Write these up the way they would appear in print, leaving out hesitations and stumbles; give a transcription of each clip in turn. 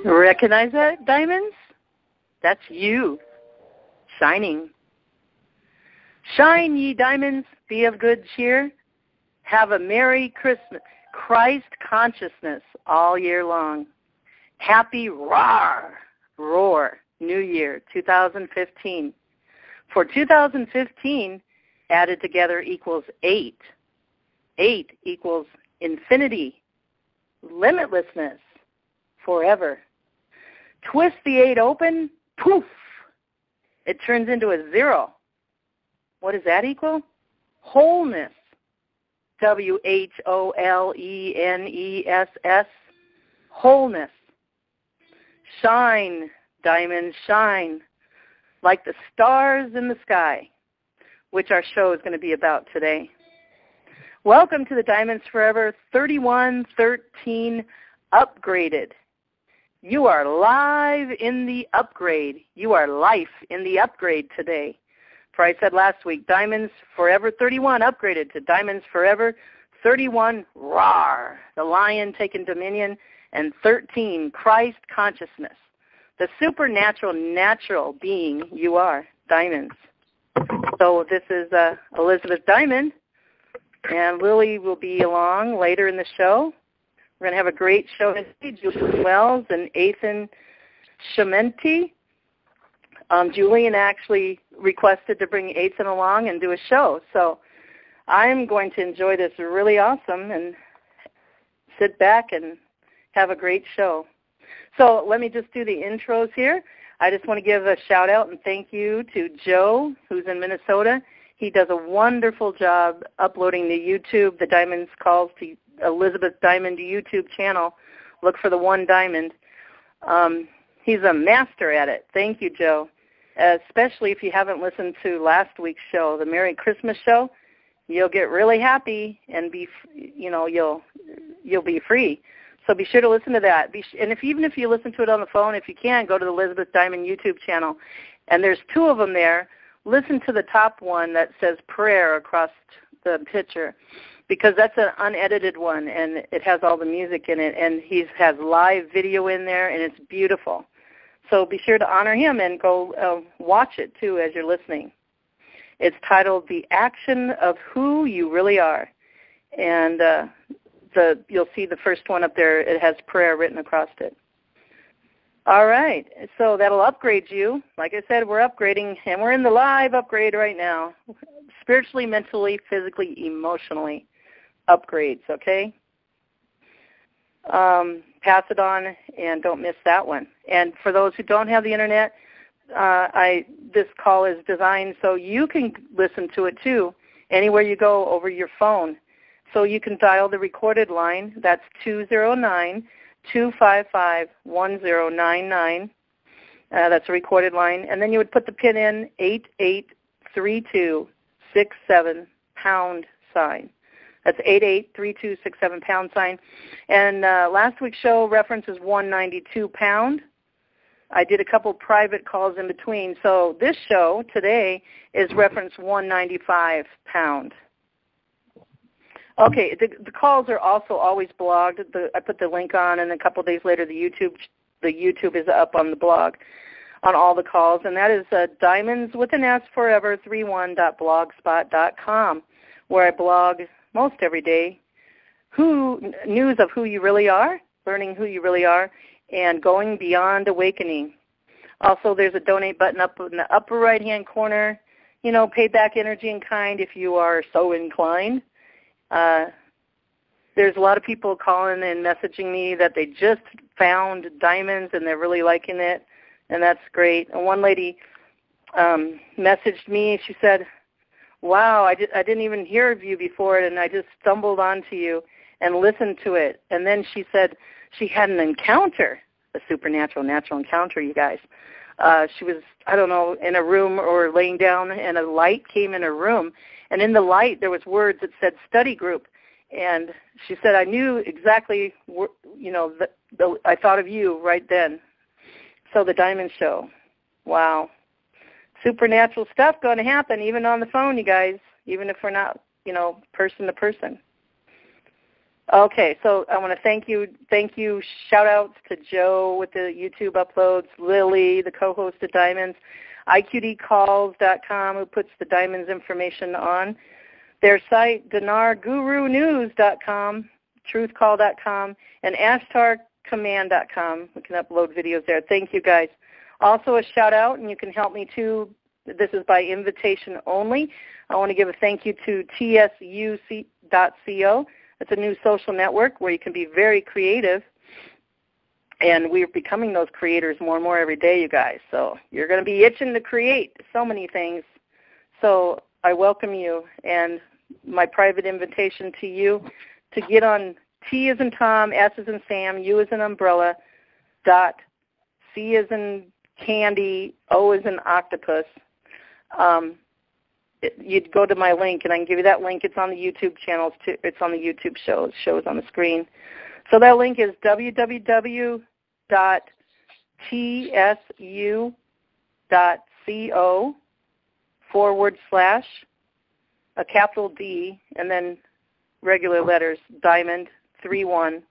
Recognize that, diamonds? That's you, shining. Shine, ye diamonds, be of good cheer. Have a Merry Christmas, Christ consciousness all year long. Happy roar, New Year 2015. For 2015, added together equals 8. 8 equals infinity, limitlessness, forever. Twist the 8 open, poof, it turns into a 0. What does that equal? Wholeness, WHOLENESS, wholeness. Shine, diamonds, shine, like the stars in the sky, which our show is going to be about today. Welcome to the Diamonds Forever 3113 Upgraded. You are live in the upgrade. You are life in the upgrade today. For I said last week, Diamonds Forever 31 upgraded to Diamonds Forever 31 Roar, the lion taking dominion, and 13 Christ consciousness, the supernatural, natural being you are, Diamonds. So this is Elizabeth Diamond, and Lily will be along later in the show. We're going to have a great show today. Julian Wells and Ethan Shementi. Julian actually requested to bring Ethan along and do a show. So I'm going to enjoy this really awesome and sit back and have a great show. So let me just do the intros here. I just want to give a shout out and thank you to Joe, who's in Minnesota. He does a wonderful job uploading the YouTube, the Diamonds Calls to Elizabeth Diamond YouTube channel. Look for the one diamond. He's a master at it. Thank you, Joe. Especially if you haven't listened to last week's show, the Merry Christmas show, you'll get really happy and you'll be free. So be sure to listen to that. Even if you listen to it on the phone, if you can, go to the Elizabeth Diamond YouTube channel. And there's 2 of them there. Listen to the top one that says prayer across the picture, because that's an unedited one, and it has all the music in it, and he has live video in there, and it's beautiful. So be sure to honor him and go watch it, too, as you're listening. It's titled The Action of Who You Really Are, and you'll see the first one up there. It has prayer written across it. All right, so that'll upgrade you. Like I said, we're upgrading, and we're in the live upgrade right now. Spiritually, mentally, physically, emotionally upgrades, okay? pass it on and don't miss that one. And for those who don't have the internet, this call is designed so you can listen to it too anywhere you go over your phone. So you can dial the recorded line. That's 209-255-1099. That's a recorded line. And then you would put the PIN in 883267 #. That's 883267 #. And last week's show reference is 192 £. I did a couple private calls in between. So this show today is reference 195 £. Okay, the calls are also always blogged. I put the link on, and a couple days later the YouTube is up on the blog on all the calls, and that is Diamonds with an S Forever 31.blogspot.com, where I blog most every day news of who you really are, learning who you really are, and going beyond awakening. Also, there's a donate button up in the upper right-hand corner. You know, pay back energy in kind if you are so inclined. There's a lot of people calling and messaging me that they just found diamonds and they're really liking it, and that's great. And one lady messaged me. She said, wow, I didn't even hear of you before, and I just stumbled onto you and listened to it. And then she said she had an encounter, a supernatural, natural encounter, you guys. She was, I don't know, in a room or laying down, and a light came in her room. And in the light, there was words that said study group. And she said, I knew exactly, you know, I thought of you right then. So the Diamond Show. Wow. Supernatural stuff going to happen even on the phone, you guys, even if we're not, you know, person to person. Okay, so I want to thank you. Shout-outs to Joe with the YouTube uploads, Lily, the co-host of Diamonds, IQDcalls.com, who puts the Diamonds information on, their site, DinarGuruNews.com, TruthCall.com, and AshtarCommand.com. We can upload videos there. Thank you, guys. Also a shout-out, and you can help me too. This is by invitation only. I want to give a thank you to tsu.co. It's a new social network where you can be very creative, and we're becoming those creators more and more every day, you guys. So you're going to be itching to create so many things. So I welcome you, and my private invitation to you to get on T as in Tom, S as in Sam, U as in umbrella, C as in candy, O as in octopus. You'd go to my link, and I can give you that link. It's on the YouTube channels too. It's on the YouTube show. It shows on the screen. So that link is www.tsu.co / a capital D and then regular letters, Diamond 31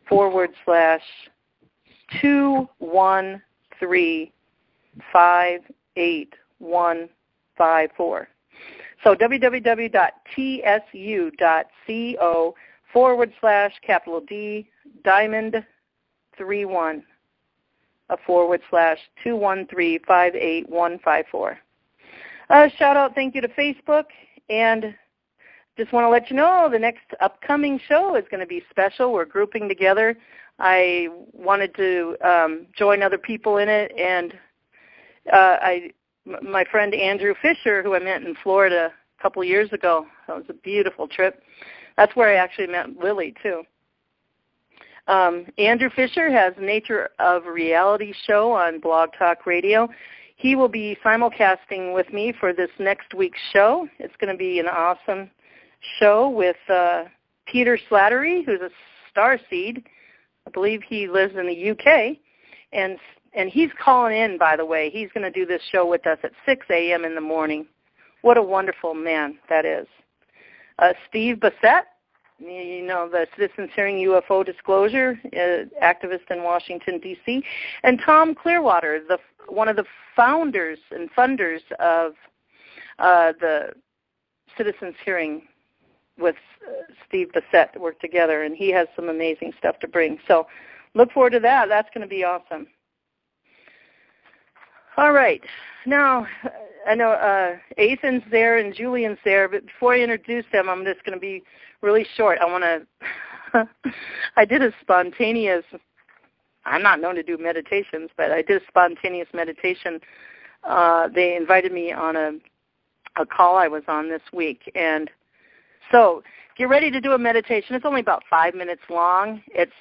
/ 2135854. So www.tsu.co / capital D, Diamond 31 / 2135854. Shout out, thank you to Facebook, and just want to let you know the next upcoming show is going to be special. We're grouping together. I wanted to join other people in it, and my friend Andrew Fisher, who I met in Florida a couple years ago. That was a beautiful trip. That's where I actually met Lily, too. Andrew Fisher has Nature of Reality show on Blog Talk Radio. He will be simulcasting with me for this next week's show. It's going to be an awesome show with Peter Slattery, who's a starseed. I believe he lives in the UK, and he's calling in, by the way. He's going to do this show with us at 6 a.m. in the morning. What a wonderful man that is. Steve Bassett, you know, the Citizens Hearing UFO Disclosure, activist in Washington, D.C., and Tom Clearwater, one of the founders and funders of the Citizens Hearing with Steve Bassett work together, and he has some amazing stuff to bring. So look forward to that. That's going to be awesome. All right. Now, I know Ethan's there and Julian's there, but before I introduce them, I'm just going to be really short. I want to I did a spontaneous, I'm not known to do meditations, but I did a spontaneous meditation. They invited me on a call I was on this week. And so get ready to do a meditation. It's only about 5 minutes long. It's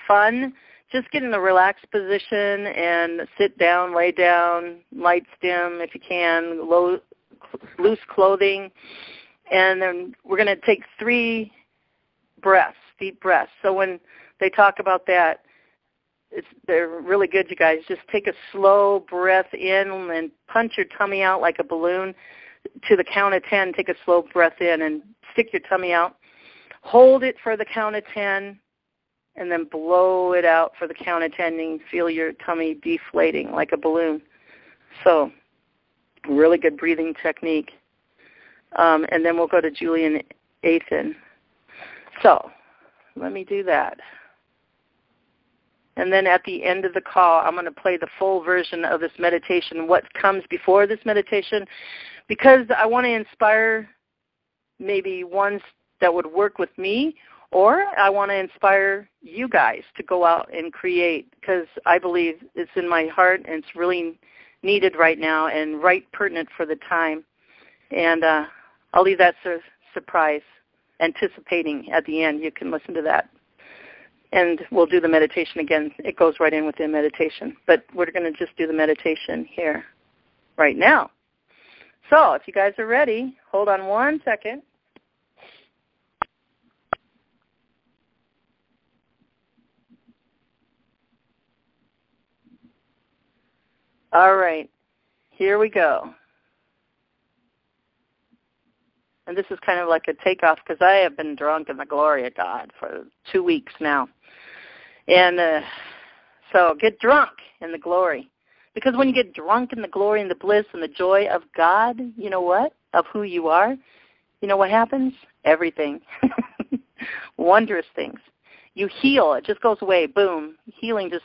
fun. Just get in a relaxed position and sit down, lay down, lights dim if you can, loose clothing. And then we're going to take 3 breaths, deep breaths. So when they talk about that, they're really good, you guys. Just take a slow breath in and punch your tummy out like a balloon. To the count of 10, take a slow breath in and stick your tummy out. Hold it for the count of 10, and then blow it out for the count of 10, and feel your tummy deflating like a balloon. So, really good breathing technique. And then we'll go to Julian Athan. So, let me do that. And then at the end of the call, I'm going to play the full version of this meditation, what comes before this meditation, because I want to inspire maybe ones that would work with me, or I want to inspire you guys to go out and create, because I believe it's in my heart and it's really needed right now and right pertinent for the time. And I'll leave that surprise, anticipating at the end. You can listen to that. And we'll do the meditation again. It goes right in with the meditation. But we're going to just do the meditation here right now. So if you guys are ready, hold on 1 second. All right, here we go. And this is kind of like a takeoff because I have been drunk in the glory of God for 2 weeks now. And so get drunk in the glory. Because when you get drunk in the glory and the bliss and the joy of God, you know what? Of who you are, you know what happens? Everything. Wondrous things. You heal. It just goes away. Boom. Healing just,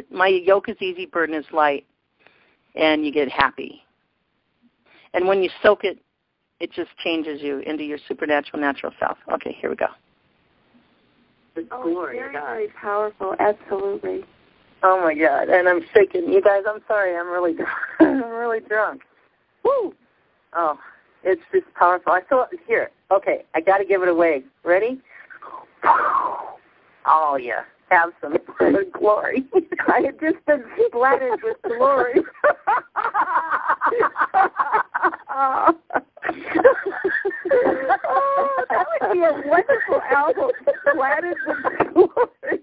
my yoke is easy, burden is light. And you get happy. And when you soak it, it just changes you into your supernatural, natural self. Okay, here we go. The glory of God. Very powerful, absolutely. Oh my God, and I'm shaking. You guys, I'm sorry, I'm really drunk. Woo! Oh, it's just powerful. I feel it here. Okay, I got to give it away. Ready? Oh yeah, have some glory. I had just been splattered with glory. Oh, that would be a wonderful album, Splattered with Glory.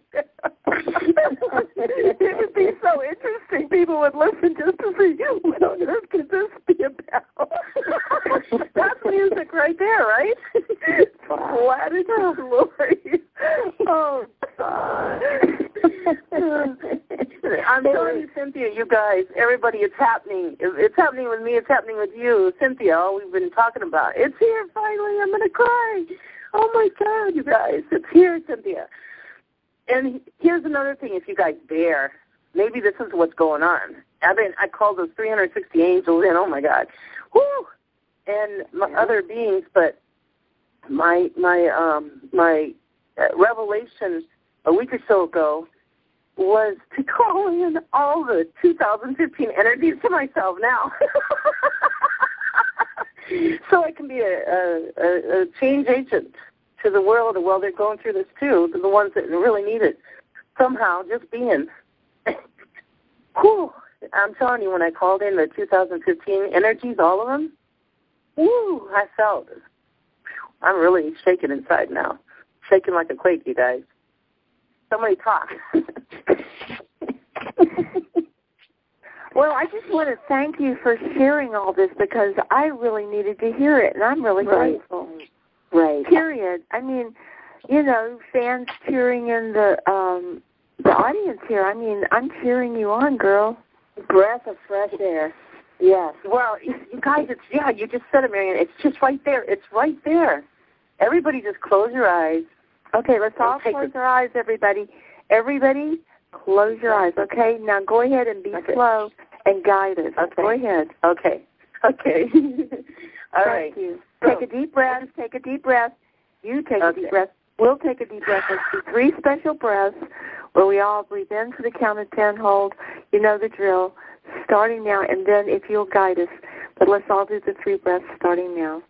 It would be so interesting. People would listen just to see, what on earth could this be about? That's music right there, right? Splattered with Glory. Oh, God. I'm telling you, Cynthia, you guys, everybody, it's happening. It's happening with me. It's happening with you. Cynthia, all we've been talking about. It's here, finally. I'm going to cry. Oh, my God, you guys. It's here, Cynthia. And here's another thing, if you guys dare, maybe this is what's going on. I called those 360 angels in, oh, my God. Woo! And my other beings, but my revelation a week or so ago was to call in all the 2015 energies to myself now. So I can be a change agent to the world while they're going through this too, to the ones that really need it. Somehow, just being. Whew, I'm telling you, when I called in the 2015 energies, all of them, woo, I felt it. I'm really shaking inside now. Shaking like a quake, you guys. Somebody talk. Well, I just want to thank you for sharing all this because I really needed to hear it, and I'm really grateful. Right. Period. I mean, you know, fans cheering in the audience here. I mean, I'm cheering you on, girl. Breath of fresh air. Yes. Well, you guys, you just said it, Marianne. It's just right there. It's right there. Everybody just close your eyes. Okay, let's all close our eyes, everybody. Everybody, close your eyes, okay? Now go ahead and be slow and guide us. Okay. Go ahead. Okay. All right. Thank you. Take a deep breath. Take a deep breath. You take a deep breath. We'll take a deep breath. Let's do 3 special breaths where we all breathe in for the count of 10, hold. You know the drill. Starting now, and then if you'll guide us. But let's all do the 3 breaths starting now.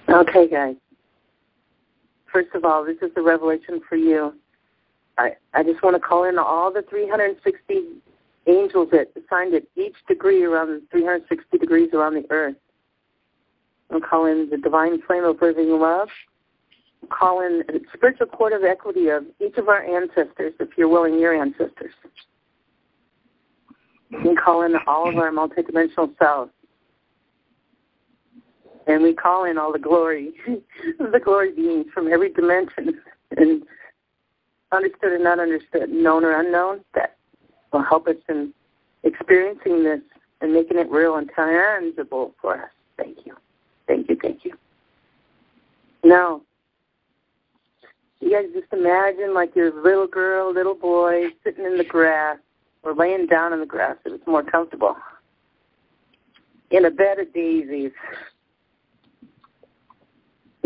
Okay, guys. First of all, this is the revelation for you. I just want to call in all the 360 angels that assigned at each degree around 360 degrees around the earth. I'll call in the divine flame of living love. I'll call in a spiritual court of equity of each of our ancestors, if you're willing, your ancestors. You can call in all of our multidimensional selves. And we call in all the glory, the glory beings from every dimension, and understood and not understood, known or unknown, that will help us in experiencing this and making it real and tangible for us. Thank you. Thank you, thank you. Now, you guys just imagine like you're a little girl, little boy, sitting in the grass or laying down in the grass if it's more comfortable, in a bed of daisies.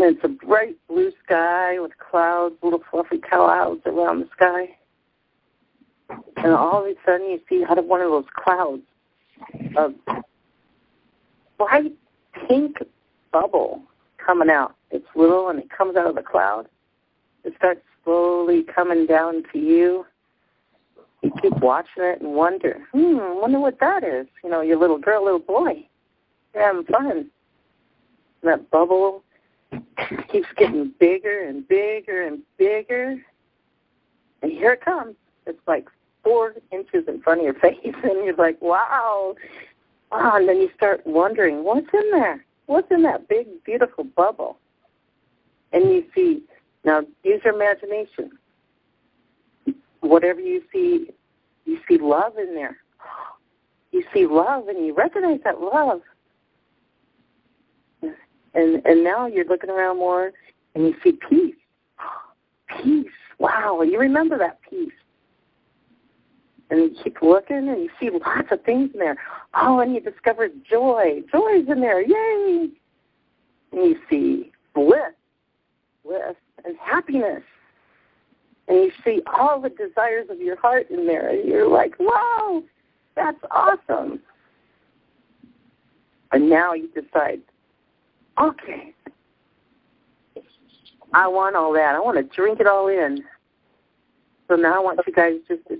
And it's a bright blue sky with clouds, little fluffy clouds around the sky. And all of a sudden you see out of one of those clouds a bright pink bubble coming out. It's little and it comes out of the cloud. It starts slowly coming down to you. You keep watching it and wonder what that is. You know, your little girl, little boy. You're having fun. And that bubble keeps getting bigger and bigger and bigger. And here it comes. It's like 4 inches in front of your face. And you're like, wow. And then you start wondering, what's in there? What's in that big, beautiful bubble? And you see, now use your imagination. Whatever you see love in there. You see love and you recognize that love. And now you're looking around more and you see peace. Peace. Wow. You remember that peace. And you keep looking and you see lots of things in there. Oh, and you discover joy. Joy's in there. Yay. And you see bliss and happiness. And you see all the desires of your heart in there. And you're like, wow, that's awesome. And now you decide, okay, I want all that. I want to drink it all in. So now I want you guys just to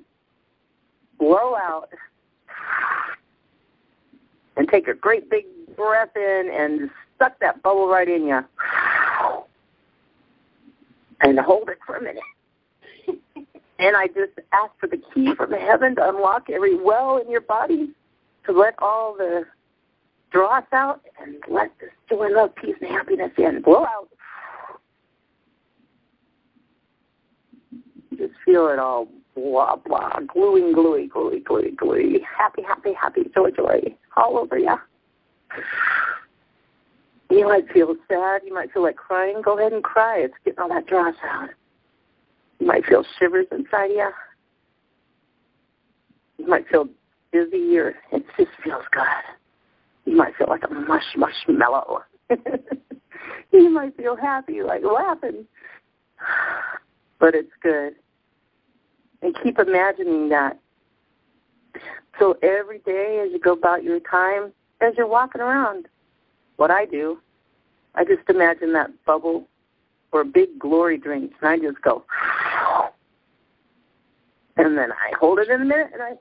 blow out and take a great big breath in and suck that bubble right in you. And hold it for a minute. And I just ask for the key from heaven to unlock every well in your body, to let all the dross out and let this joy, love, peace, and happiness in. Blow out. Just feel it all blah, blah, gluey, gluey, gluey, gluey, gluey. Happy, happy, happy, joy, joy, all over you. You might feel sad. You might feel like crying. Go ahead and cry. It's getting all that dross out. You might feel shivers inside you. You might feel dizzy, or it just feels good. You might feel like a marshmallow. You might feel happy, like laughing. But it's good. And keep imagining that. So every day as you go about your time, as you're walking around, what I do, I just imagine that bubble or a big glory drink, and I just go, and then I hold it in a minute, and I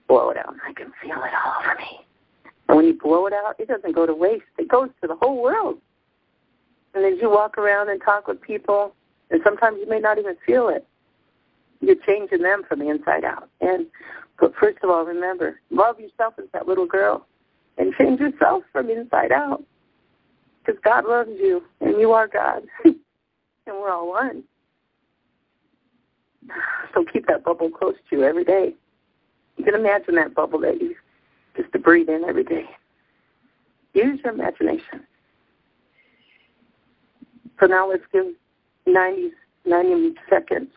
blow it out. I can feel it all over me. And when you blow it out, it doesn't go to waste. It goes to the whole world. And as you walk around and talk with people, and sometimes you may not even feel it, you're changing them from the inside out. But first of all, remember, love yourself as that little girl and change yourself from inside out. Because God loves you, and you are God. And we're all one. So keep that bubble close to you every day. You can imagine that bubble that you just to breathe in every day. Use your imagination. So now let's give 90 seconds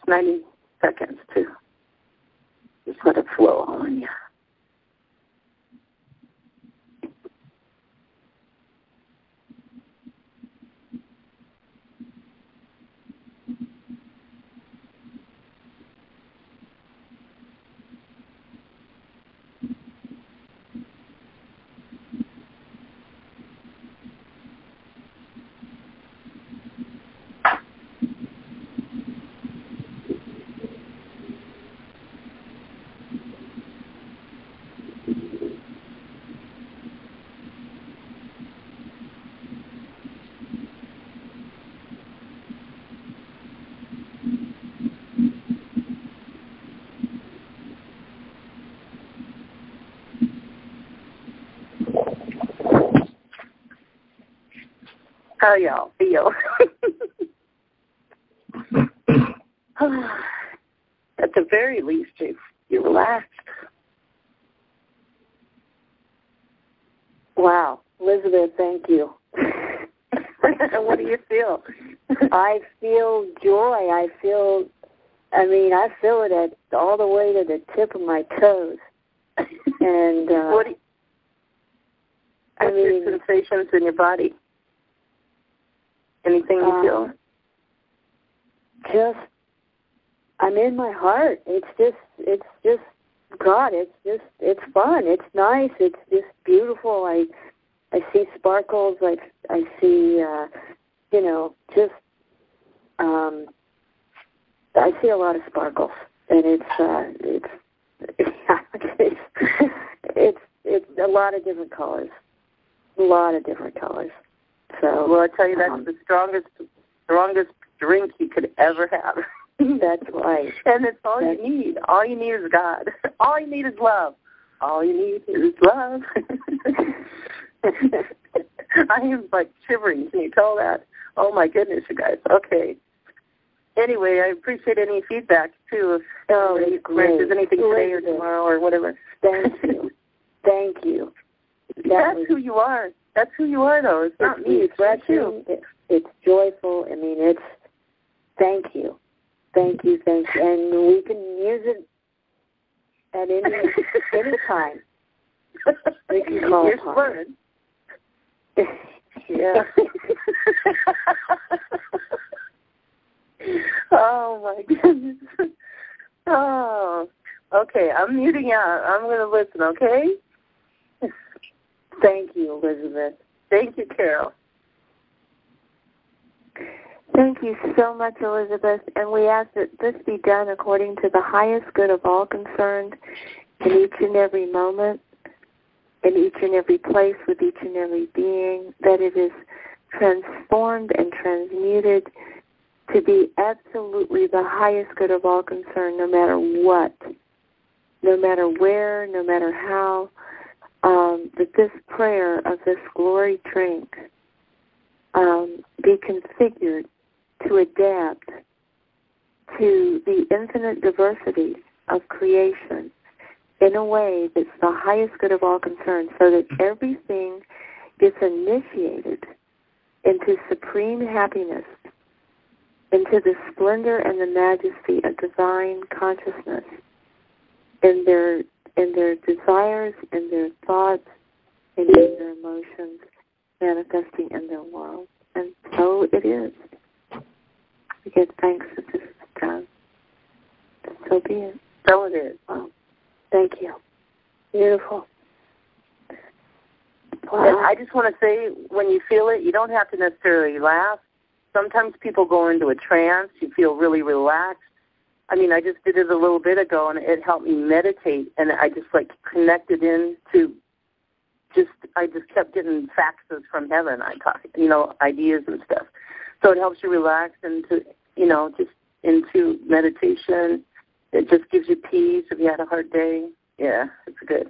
to just let it flow on you. How y'all feel? At the very least, you're relaxed. Wow. Elizabeth, thank you. What do you feel? I feel joy. I feel it all the way to the tip of my toes. And what's your sensations in your body? Anything you feel? Just, I'm in my heart. It's just God. It's fun. It's nice. It's just beautiful. I see sparkles. I see, I see a lot of sparkles, and it's a lot of different colors. So, well, I tell you, that's the strongest drink you could ever have. That's right. And it's all you need. All you need is God. All you need is love. All you need is love. I am like shivering. Can you tell that? Oh, my goodness, you guys. Okay. Anyway, I appreciate any feedback, too. If there's anything today or tomorrow or whatever. Thank you. Thank you. That's who you are. That's who you are, though. It's not me. It's you. It's joyful. I mean, it's thank you. And we can use it at any time. We can call it upon. Yeah. Oh, my goodness. Oh, okay. I'm muting out. I'm going to listen, okay? Thank you, Elizabeth. Thank you, Carol. Thank you so much, Elizabeth. And we ask that this be done according to the highest good of all concerned in each and every moment, in each and every place, with each and every being, that it is transformed and transmuted to be absolutely the highest good of all concerned, no matter what, no matter where, no matter how, that this prayer of this glory drink be configured to adapt to the infinite diversity of creation in a way that's the highest good of all concerned, so that everything gets initiated into supreme happiness, into the splendor and the majesty of divine consciousness in their desires, in their thoughts, and in their emotions manifesting in their world. And so it is. We give thanks that this is done. So be it. So it is. Well, thank you. Beautiful. Wow. And I just want to say, when you feel it, you don't have to necessarily laugh. Sometimes people go into a trance. You feel really relaxed. I mean, I just did it a little bit ago, and it helped me meditate, and I just, connected into I just kept getting faxes from heaven. Ideas and stuff. So it helps you relax into, just into meditation. It just gives you peace if you had a hard day. Yeah, it's good.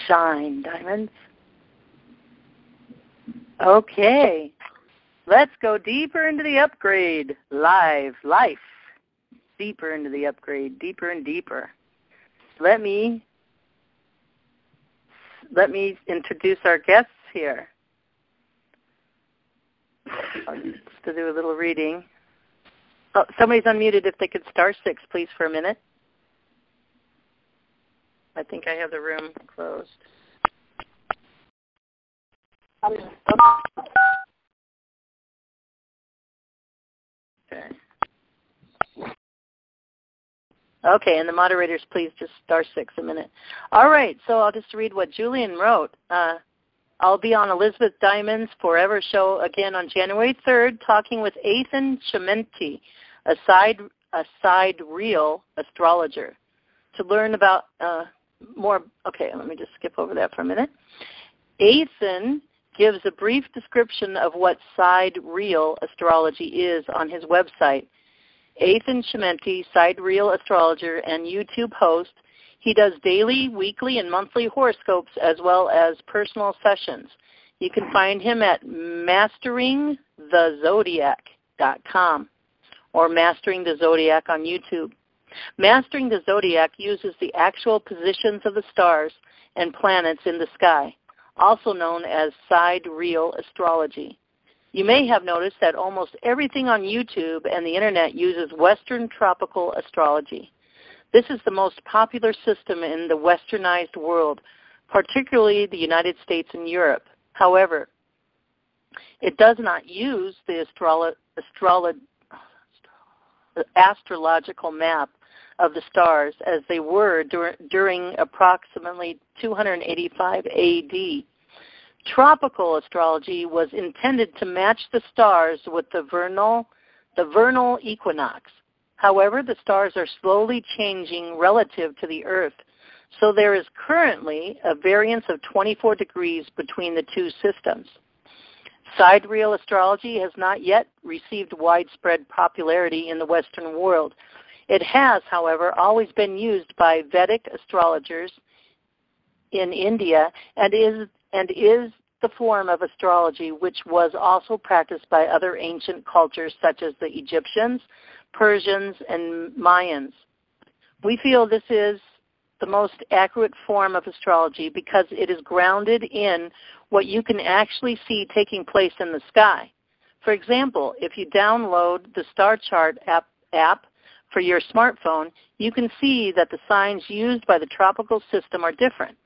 Shine, diamonds. Okay, let's go deeper into the upgrade. Life. Deeper into the upgrade, deeper and deeper. Let me introduce our guests here. Just to do a little reading. Oh, somebody's unmuted. If they could star 6, please, for a minute. I think I have the room closed. Okay, and the moderators, please just star 6 a minute. All right, so I'll just read what Julian wrote. I'll be on Elizabeth Diamond's Forever show again on January 3rd, talking with Ethan Chimenti, a sidereal astrologer, to learn about more. Okay, let me just skip over that for a minute. Ethan gives a brief description of what sidereal astrology is on his website. Ethan Chimenti, sidereal astrologer and YouTube host. He does daily, weekly, and monthly horoscopes as well as personal sessions. You can find him at masteringthezodiac.com or Mastering the Zodiac on YouTube. Mastering the Zodiac uses the actual positions of the stars and planets in the sky, also known as sidereal astrology. You may have noticed that almost everything on YouTube and the Internet uses Western tropical astrology. This is the most popular system in the westernized world, particularly the United States and Europe. However, it does not use the astrological map of the stars as they were during approximately 285 AD. Tropical astrology was intended to match the stars with the vernal equinox. However, the stars are slowly changing relative to the Earth, so there is currently a variance of 24 degrees between the two systems. Sidereal astrology has not yet received widespread popularity in the Western world. It has, however, always been used by Vedic astrologers in India and is the form of astrology which was also practiced by other ancient cultures such as the Egyptians, Persians, and Mayans. We feel this is the most accurate form of astrology because it is grounded in what you can actually see taking place in the sky. For example, if you download the Star Chart app for your smartphone, you can see that the signs used by the tropical system are different.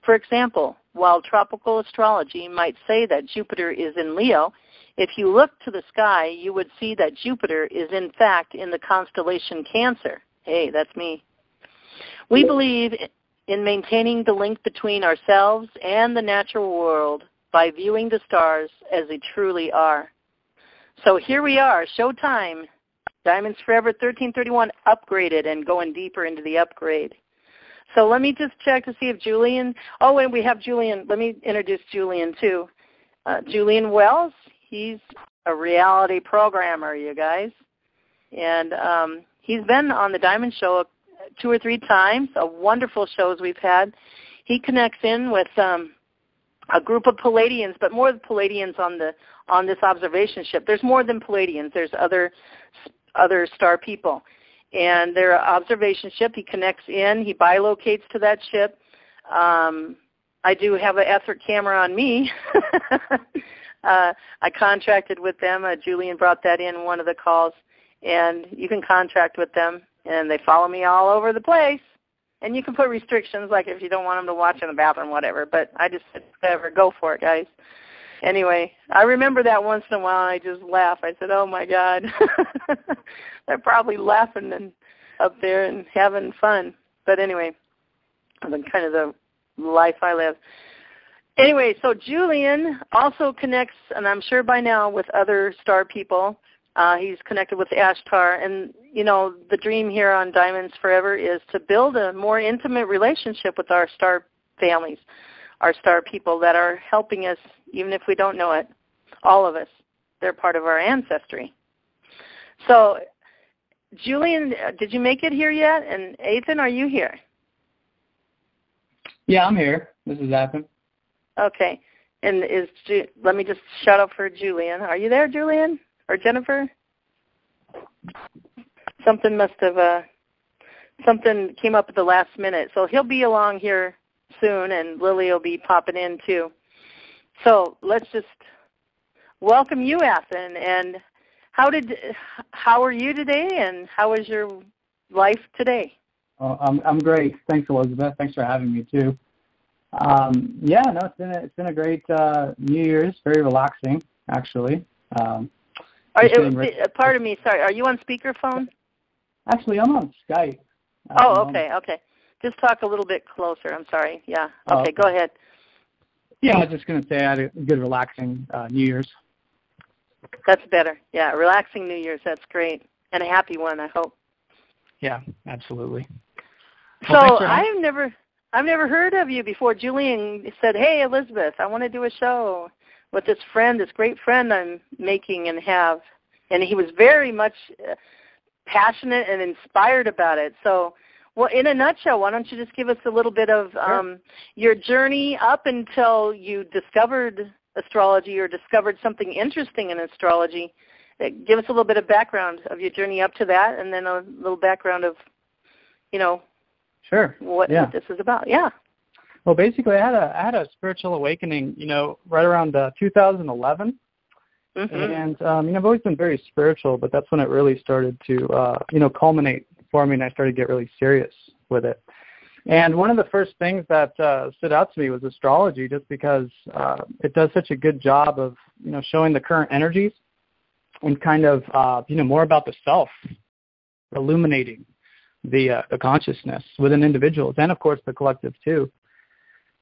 For example, while tropical astrology might say that Jupiter is in Leo, if you look to the sky, you would see that Jupiter is in fact in the constellation Cancer. Hey, that's me. We believe in maintaining the link between ourselves and the natural world by viewing the stars as they truly are. So here we are, showtime. Diamonds Forever 1331 upgraded and going deeper into the upgrade. So let me just check to see if Julian, oh, and we have Julian. Let me introduce Julian too. Julian Wells, he's a reality programmer, you guys. And he's been on the Diamond Show 2 or 3 times, wonderful shows we've had. He connects in with a group of Palladians, but more Palladians on this observation ship. There's more than Palladians. There's other star people. And their observation ship, he connects in, he bilocates to that ship. I do have an effort camera on me. I contracted with them. Julian brought that in one of the calls. And you can contract with them, and they follow me all over the place. And you can put restrictions, like if you don't want them to watch in the bathroom, whatever. But I just said, whatever, go for it, guys. Anyway, I remember that once in a while, and I just laugh. I said, oh, my God. They're probably laughing and up there and having fun. But anyway, that's kind of the life I live. Anyway, so Julian also connects, and I'm sure by now, with other star people. He's connected with Ashtar. And, you know, the dream here on Diamonds Forever is to build a more intimate relationship with our star families, our star people that are helping us, even if we don't know it, all of us. They're part of our ancestry. So, Julian, did you make it here yet? And Ethan, are you here? Yeah, I'm here. This is Ethan. Okay. And let me just shut up for Julian. Are you there, Julian? Or Jennifer? Something must have, something came up at the last minute. So he'll be along here soon, and Lily will be popping in too. So let's just welcome you, Ethan. And how are you today, and how is your life today? I'm great. Thanks, Elizabeth. Thanks for having me too. It's been a great New Year's. Very relaxing, actually. Pardon me, sorry. Are you on speakerphone? Actually, I'm on Skype. Oh, okay. Just talk a little bit closer. I'm sorry. Yeah. Okay, go ahead. Yeah, I was just going to say I had a good, relaxing New Year's. That's better. Yeah, relaxing New Year's. That's great. And a happy one, I hope. Yeah, absolutely. So I've never heard of you before. Julian said, hey, Elizabeth, I want to do a show with this great friend I'm making and have. And he was very much passionate and inspired about it. So, well, in a nutshell, why don't you just give us a little bit of your journey up until you discovered astrology or discovered something interesting in astrology. Give us a little bit of background of your journey up to that, and then a little background of, what this is about. Yeah. Well, basically, I had a spiritual awakening, right around 2011. Mm-hmm. And, I've always been very spiritual, but that's when it really started to, culminate for me, and I started to get really serious with it. And one of the first things that stood out to me was astrology, just because it does such a good job of, showing the current energies and kind of, more about the self, illuminating the consciousness within individuals and, of course, the collective too.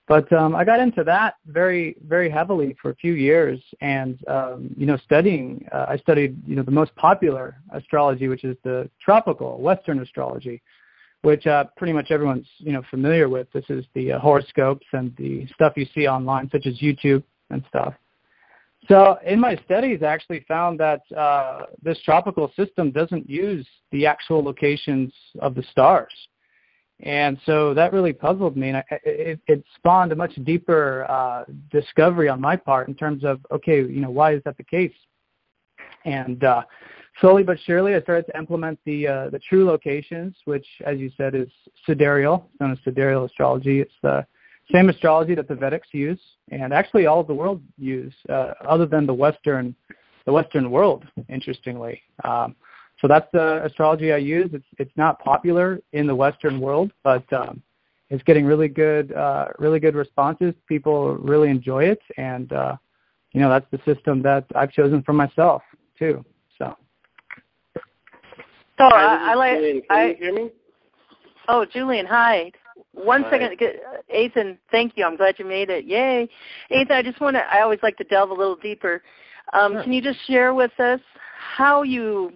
But I got into that very, very heavily for a few years, and studying. I studied, the most popular astrology, which is the tropical Western astrology, which pretty much everyone's familiar with. This is the horoscopes and the stuff you see online, such as YouTube and stuff. So in my studies, I actually found that this tropical system doesn't use the actual locations of the stars. And so that really puzzled me, and it spawned a much deeper discovery on my part in terms of, okay, why is that the case? And slowly but surely, I started to implement the true locations, which, as you said, is sidereal, known as sidereal astrology. It's the same astrology that the Vedics use, and actually all of the world use, other than the Western world, interestingly. so that's the astrology I use. It's not popular in the Western world, but it's getting really good responses. People really enjoy it, and that's the system that I've chosen for myself too. So I like. Can you hear me? Oh, Julian, hi. One second, Ethan. Thank you. I'm glad you made it. Yay, Ethan. I always like to delve a little deeper. Sure. Can you just share with us how you?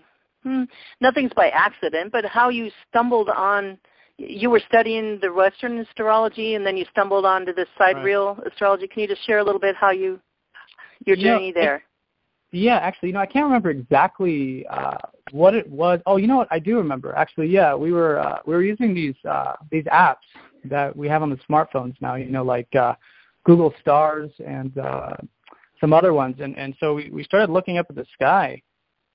Nothing's by accident, but how you stumbled on. You were studying the Western astrology, and then you stumbled onto this sidereal astrology. Can you just share a little bit how your journey there? Yeah, actually, I can't remember exactly what it was. Oh, you know what? I do remember. Actually, yeah, we were using these apps that we have on the smartphones now. Like Google Stars and some other ones, and so we started looking up at the sky,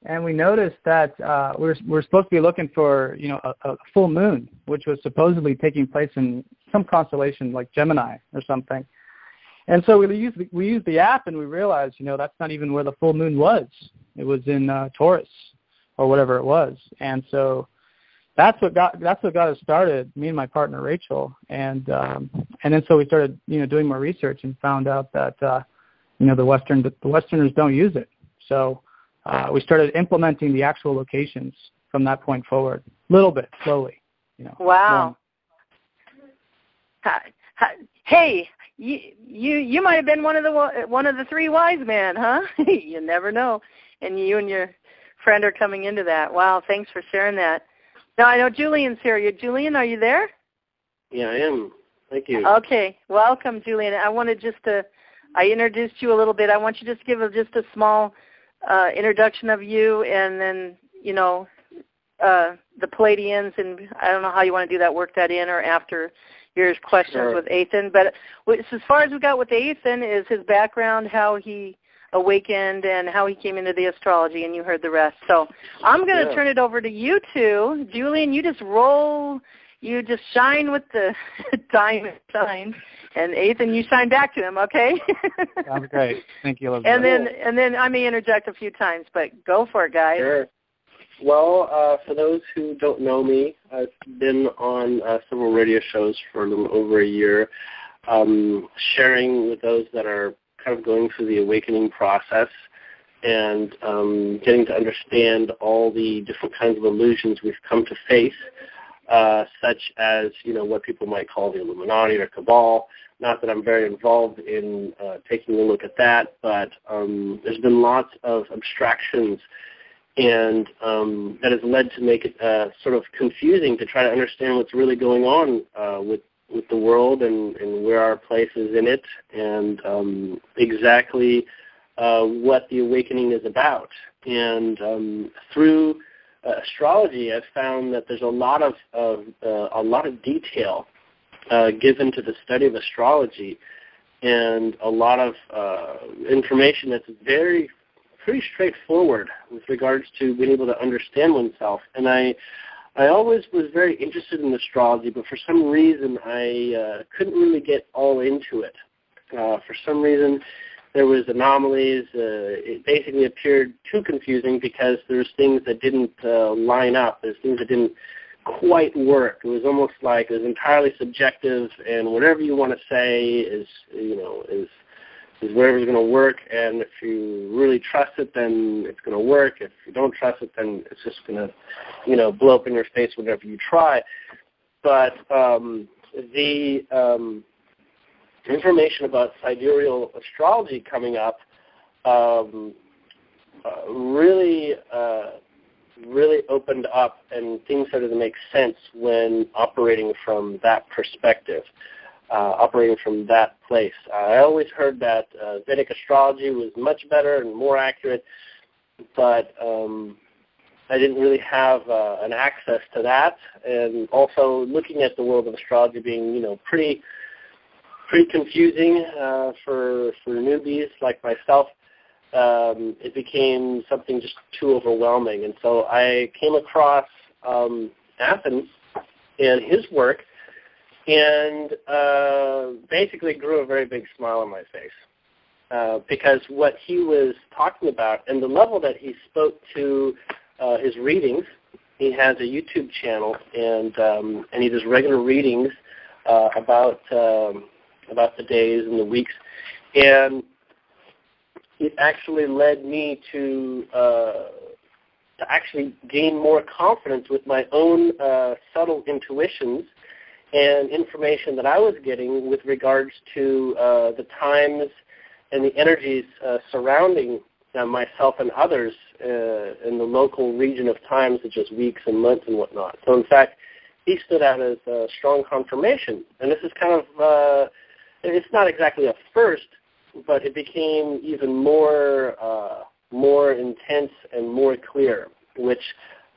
and we noticed that we're supposed to be looking for a full moon, which was supposedly taking place in some constellation like Gemini or something. And so we used the app, and we realized, that's not even where the full moon was. It was in Taurus or whatever it was. And so that's what got us started, me and my partner Rachel. And then so we started doing more research and found out that the Westerners don't use it. So we started implementing the actual locations from that point forward, a little bit slowly. Wow. Hey, you might have been one of the three wise men, huh? You never know. And you and your friend are coming into that. Wow, thanks for sharing that. Now I know Julian's here. Julian, are you there? Yeah, I am. Thank you. Okay, welcome, Julian. I wanted I introduced you a little bit. I want you to just give just a small introduction of you, and then the Palladians, and I don't know how you want to do that. Work that in or after your questions with Ethan. But as far as we got with Ethan is his background, how he awakened, and how he came into the astrology, and you heard the rest. So I'm going to turn it over to you two. Julian, you just shine with the diamond sign, and Ethan, you shine back to him, okay? Sounds great. Thank you, Elizabeth. And then I may interject a few times, but go for it, guys. Sure. Well, for those who don't know me, I've been on several radio shows for a little over a year, sharing with those that are kind of going through the awakening process and getting to understand all the different kinds of illusions we've come to face, such as, what people might call the Illuminati or Cabal. Not that I'm very involved in taking a look at that, but there's been lots of abstractions, and that has led to make it sort of confusing to try to understand what's really going on with the world and where our place is in it, and exactly what the awakening is about. And through astrology, I've found that there's a lot of detail given to the study of astrology, and a lot of information that's pretty straightforward with regards to being able to understand oneself. And I always was very interested in astrology, but for some reason I couldn't really get all into it. For some reason there was anomalies. It basically appeared too confusing because there's things that didn't line up. There's things that didn't quite work. It was almost like it was entirely subjective, and whatever you want to say is whatever's going to work, and if you really trust it, then it's going to work. If you don't trust it, then it's just going to, blow up in your face whenever you try. But the information about sidereal astrology coming up really opened up, and things started to make sense when operating from that perspective. Operating from that place. I always heard that Vedic astrology was much better and more accurate, but I didn't really have an access to that. And also looking at the world of astrology being, pretty confusing for newbies like myself, it became something just too overwhelming. And so I came across Athens and his work, and basically grew a very big smile on my face because what he was talking about and the level that he spoke to his readings. He has a YouTube channel, and he does regular readings about the days and the weeks. And it actually led me to actually gain more confidence with my own subtle intuitions and information that I was getting with regards to the times and the energies surrounding myself and others in the local region of time, such as weeks and months and whatnot. So, in fact, he stood out as a strong confirmation. And this is kind of, it's not exactly a first, but it became even more intense and more clear, which is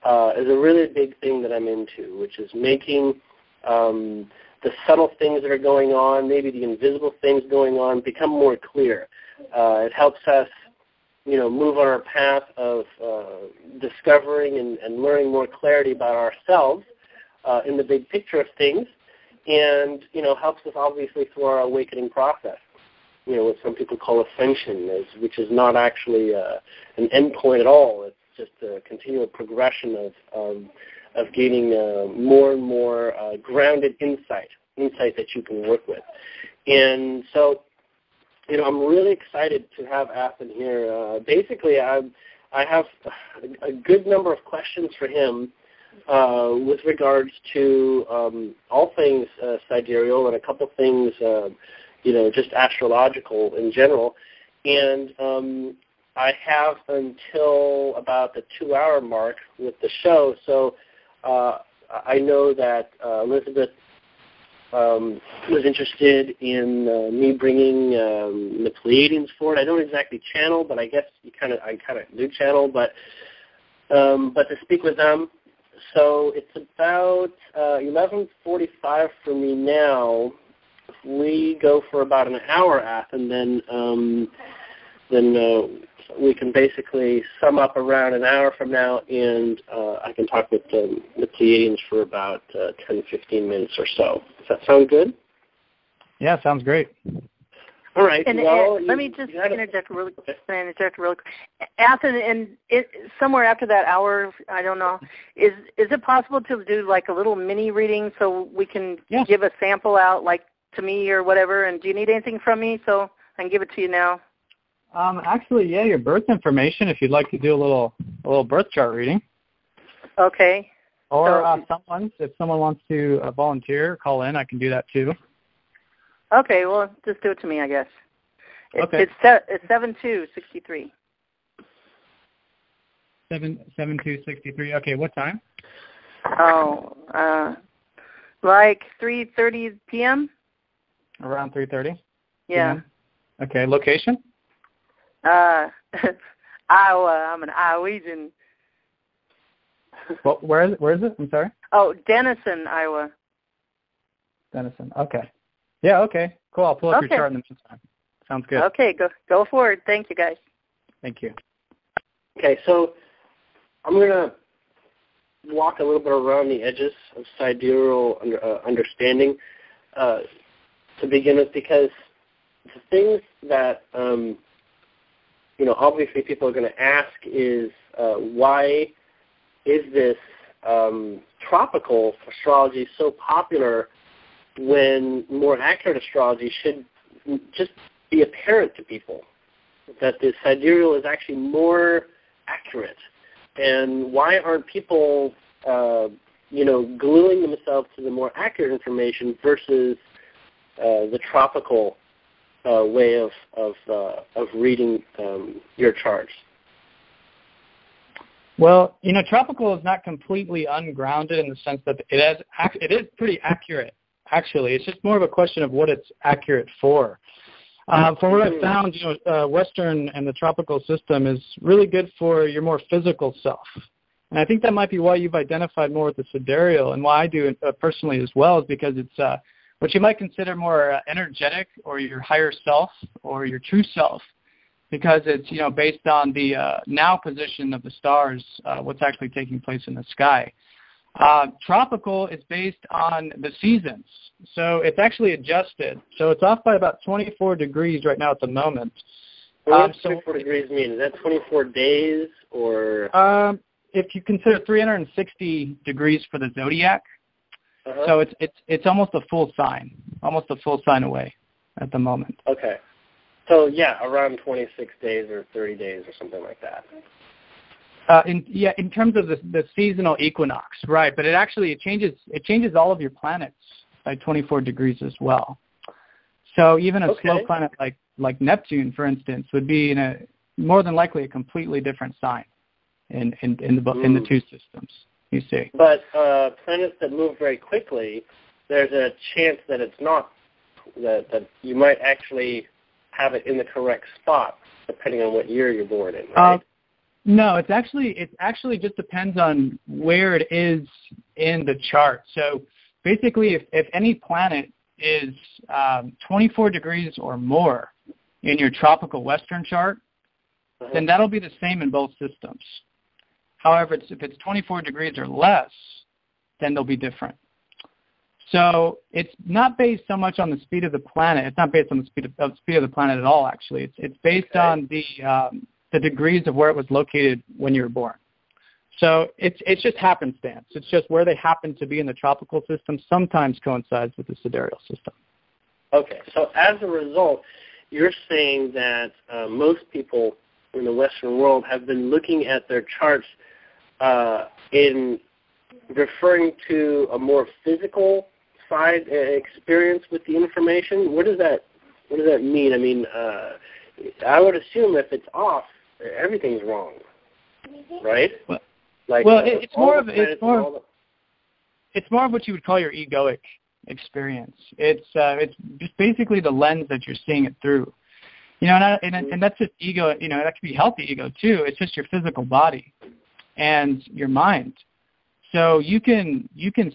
a really big thing that I'm into, which is making the subtle things that are going on, maybe the invisible things going on, become more clear. It helps us, move on our path of discovering and learning more clarity about ourselves in the big picture of things, and, helps us obviously through our awakening process. What some people call ascension, which is not actually an end point at all. It's just a continual progression of gaining more and more grounded insight that you can work with. And so, I'm really excited to have Athan here. Basically, I have a good number of questions for him with regards to all things sidereal and a couple things, just astrological in general. And I have until about the 2-hour mark with the show. So I know that Elizabeth was interested in me bringing the Pleiadians forward. I don't exactly channel, but I guess I kind of do channel, but to speak with them. So it's about 11:45 for me now. We go for about an hour, and then we can basically sum up around an hour from now, and I can talk with the Pleiadians for about 10-15 minutes or so. Does that sound good? Yeah, sounds great. All right. And let me just interject really quick. Athan, and somewhere after that hour, I don't know, is it possible to do like a little mini reading so we can give a sample out, like to me or whatever? And do you need anything from me so I can give it to you now? Actually, your birth information, if you'd like to do a little birth chart reading. Okay. Or if someone wants to volunteer, call in, I can do that too. Okay, well, just do it to me, I guess. Okay. It's 7263. 7263. Okay, what time? Oh, like 3:30 p.m. Around 3:30. Yeah. PM? Okay, location? Iowa. I'm an Iowegian. Well, where is it? I'm sorry. Oh, Denison, Iowa. Denison. Okay. Yeah. Okay. Cool. I'll pull up your chart in the meantime. Sounds good. Okay. Go forward. Thank you, guys. Thank you. Okay. So I'm gonna walk a little bit around the edges of sidereal understanding to begin with, because the things that obviously people are going to ask is why is this tropical astrology so popular when more accurate astrology should just be apparent to people, that the sidereal is actually more accurate? And why aren't people, gluing themselves to the more accurate information versus the tropical way of reading your charts? Well, tropical is not completely ungrounded in the sense that it is pretty accurate. Actually, it's just more of a question of what it's accurate for. From what I've found, Western and the tropical system is really good for your more physical self. And I think that might be why you've identified more with the sidereal, and why I do personally as well, is because it's what you might consider more energetic, or your higher self, or your true self, because it's based on the now position of the stars, what's actually taking place in the sky. Tropical is based on the seasons, so it's actually adjusted. So it's off by about 24 degrees right now at the moment. What does 24 degrees mean? Is that 24 days or? if you consider 360 degrees for the zodiac, so it's almost a full sign away at the moment. Okay. So yeah, around 26 days or 30 days or something like that. In terms of the seasonal equinox, right? But it changes all of your planets by 24 degrees as well. So even a slow planet like Neptune, for instance, would be in a more than likely a completely different sign in the two systems. You see. But planets that move very quickly, there's a chance that it's not that you might actually have it in the correct spot depending on what year you're born in, right? No, it actually just depends on where it is in the chart. So basically, if any planet is 24 degrees or more in your tropical western chart, then that'll be the same in both systems. However, if it's 24 degrees or less, then they'll be different. So it's not based so much on the speed of the planet. It's not based on the speed of the planet at all, actually. It's based on the degrees of where it was located when you were born. So it's just happenstance. It's just where they happen to be in the tropical system sometimes coincides with the sidereal system. Okay, so as a result, you're saying that most people in the Western world have been looking at their charts in referring to a more physical side experience with the information. What does that mean? I mean, I would assume if it's off, everything's wrong, right? It's more of what you would call your egoic experience. It's just basically the lens that you're seeing it through. You know, and that's just ego. You know, that could be healthy ego too. It's just your physical body and your mind. So you can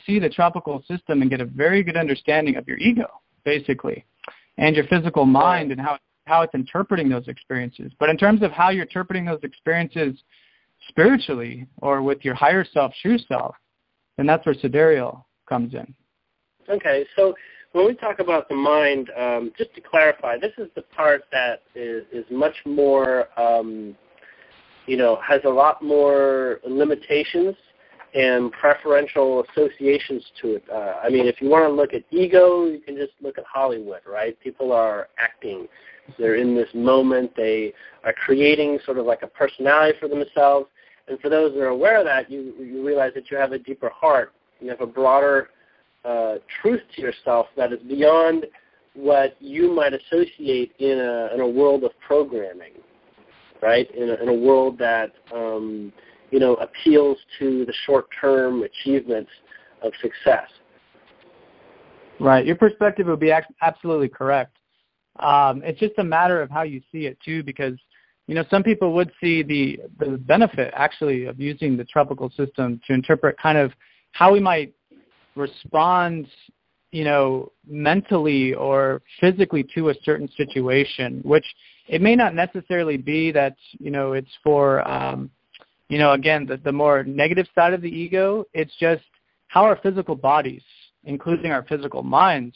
see the tropical system and get a very good understanding of your ego, basically, and your physical mind and how it's interpreting those experiences. But in terms of how you're interpreting those experiences spiritually or with your higher self, true self, then that's where sidereal comes in. Okay, so when we talk about the mind, just to clarify, this is the part that is much more, has a lot more limitations and preferential associations to it. I mean, if you want to look at ego, you can just look at Hollywood, right? People are acting. They're in this moment. They are creating sort of like a personality for themselves. And for those that are aware of that, you realize that you have a deeper heart. You have a broader truth to yourself that is beyond what you might associate in a world of programming, right? In a world that appeals to the short-term achievements of success. Right. Your perspective would be absolutely correct. It's just a matter of how you see it too, because some people would see the benefit actually of using the tropical system to interpret kind of how we might respond, mentally or physically to a certain situation, which it may not necessarily be that, it's for, again, the more negative side of the ego. It's just how our physical bodies, including our physical minds,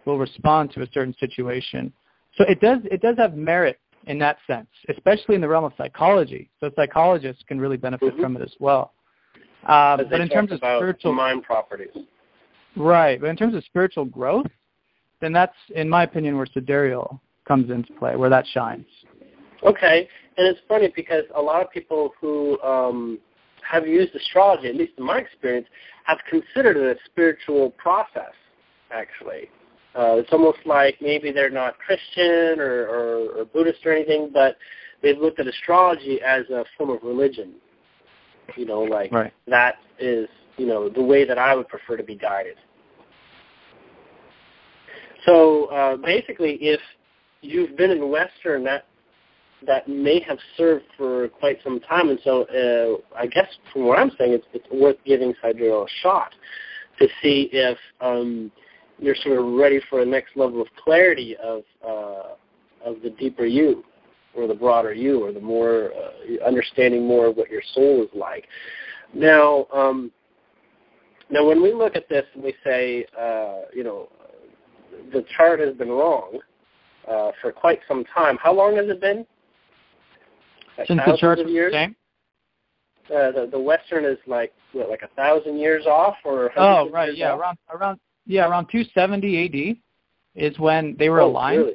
will respond to a certain situation. So it does have merit in that sense, especially in the realm of psychology. So psychologists can really benefit from it as well. But in terms of spiritual mind properties, right? But in terms of spiritual growth, then that's, in my opinion, where sidereal comes into play, where that shines. Okay, and it's funny because a lot of people who have used astrology, at least in my experience, have considered it a spiritual process, actually. It's almost like maybe they're not Christian or Buddhist or anything, but they've looked at astrology as a form of religion. Right. That is, the way that I would prefer to be guided. So basically, if you've been in Western, that may have served for quite some time, and so I guess from what I'm saying, it's worth giving sidereal a shot to see if you're sort of ready for a next level of clarity of the deeper you, or the broader you, or the more understanding more of what your soul is like. Now when we look at this and we say, the chart has been wrong for quite some time. How long has it been? Since the chart's the same? the Western is like 1,000 years off, or right, yeah, off? around 270 AD is when they were aligned. Really?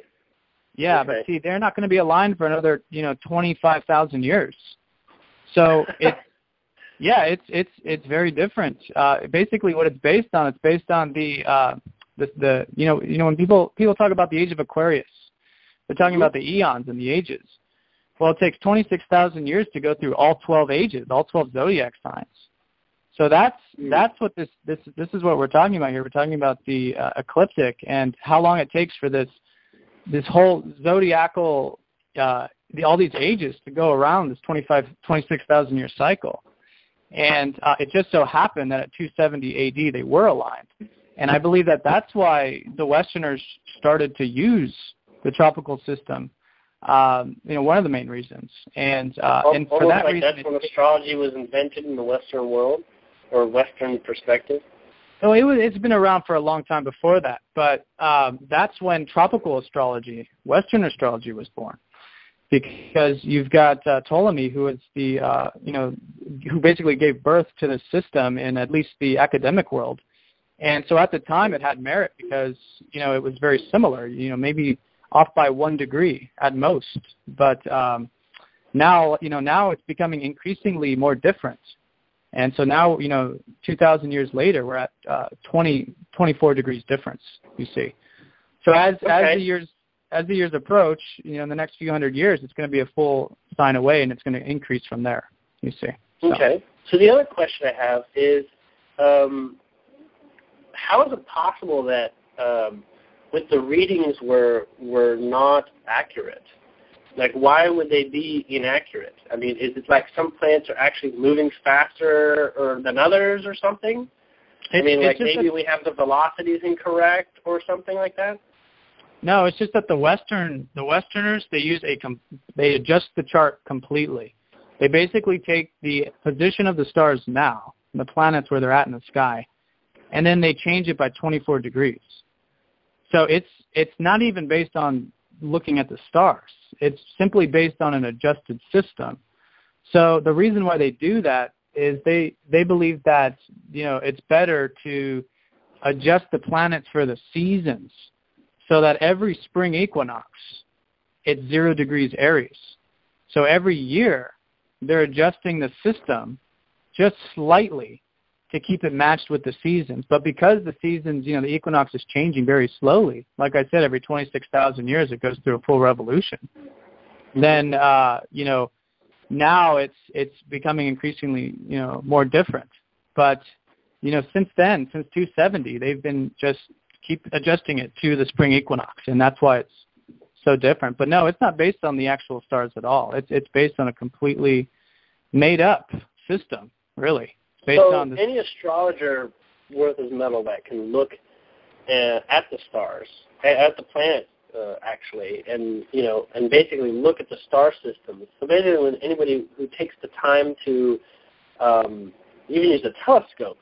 Yeah, okay. But see, they're not going to be aligned for another 25,000 years. So it's very different. Basically, what it's based on the when people talk about the age of Aquarius, they're talking about the eons and the ages. Well, it takes 26,000 years to go through all 12 ages, all 12 zodiac signs. So that's what this is what we're talking about here. We're talking about the ecliptic and how long it takes for this whole zodiacal all these ages to go around this 26,000 year cycle. And it just so happened that at 270 AD they were aligned. And I believe that that's why the Westerners started to use the tropical system. One of the main reasons. And for that reason, that's when astrology was invented in the Western world, or Western perspective. So it's been around for a long time before that, but that's when tropical astrology, Western astrology, was born. Because you've got Ptolemy, who is who basically gave birth to the system in at least the academic world. And so at the time it had merit because, it was very similar, maybe off by 1 degree at most. But now it's becoming increasingly more different. And so now, 2,000 years later, we're at 24 degrees difference, you see. So as the years approach, in the next few hundred years, it's going to be a full sign away, and it's going to increase from there, you see. So. Okay. So the other question I have is, how is it possible that with the readings were not accurate? Like, why would they be inaccurate? I mean, is it like some planets are actually moving faster than others or something? Maybe we have the velocities incorrect or something like that? No, it's just that the Westerners, they adjust the chart completely. They basically take the position of the stars now, the planets where they're at in the sky, and then they change it by 24 degrees. So it's not even based on looking at the stars. It's simply based on an adjusted system. So the reason why they do that is they believe that, it's better to adjust the planets for the seasons so that every spring equinox, it's 0 degrees Aries. So every year, they're adjusting the system just slightly to keep it matched with the seasons. But because the seasons, the equinox is changing very slowly, like I said, every 26,000 years it goes through a full revolution, then, now it's becoming increasingly, more different. But, since then, since 270, they've been just keep adjusting it to the spring equinox, and that's why it's so different. But no, it's not based on the actual stars at all. It's based on a completely made-up system, really. Based on this. Any astrologer worth his mettle that can look at the stars, at the planets, actually, and basically look at the star systems. So basically, when anybody who takes the time to even use a telescope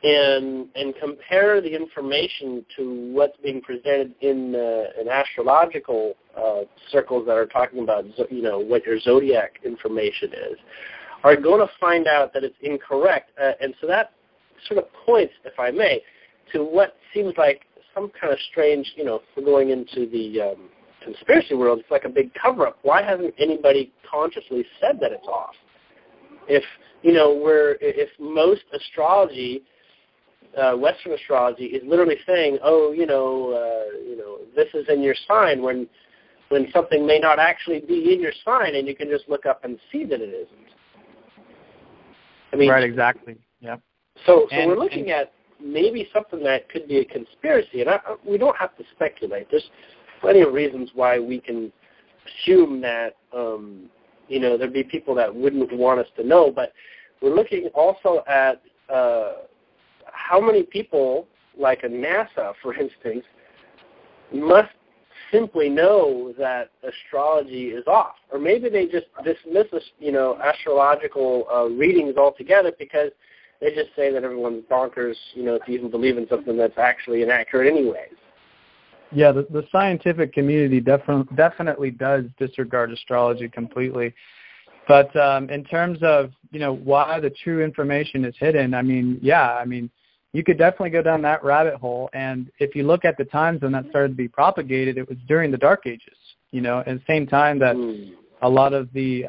and compare the information to what's being presented in astrological circles that are talking about, what your zodiac information is, are going to find out that it's incorrect. And so that sort of points, if I may, to what seems like some kind of strange, for going into the conspiracy world, it's like a big cover-up. Why hasn't anybody consciously said that it's off? If most astrology, Western astrology, is literally saying, this is in your sign, when something may not actually be in your sign, and you can just look up and see that it isn't. I mean, right, exactly. Yeah. So we're looking at maybe something that could be a conspiracy, and we don't have to speculate. There's plenty of reasons why we can assume that there'd be people that wouldn't want us to know, but we're looking also at how many people, like a NASA, for instance, must simply know that astrology is off, or maybe they just dismiss astrological readings altogether because they just say that everyone's bonkers, to even believe in something that's actually inaccurate anyways. Yeah, the scientific community definitely does disregard astrology completely. But in terms of, why the true information is hidden, you could definitely go down that rabbit hole. And if you look at the times when that started to be propagated, it was during the Dark Ages, at the same time that a lot of the,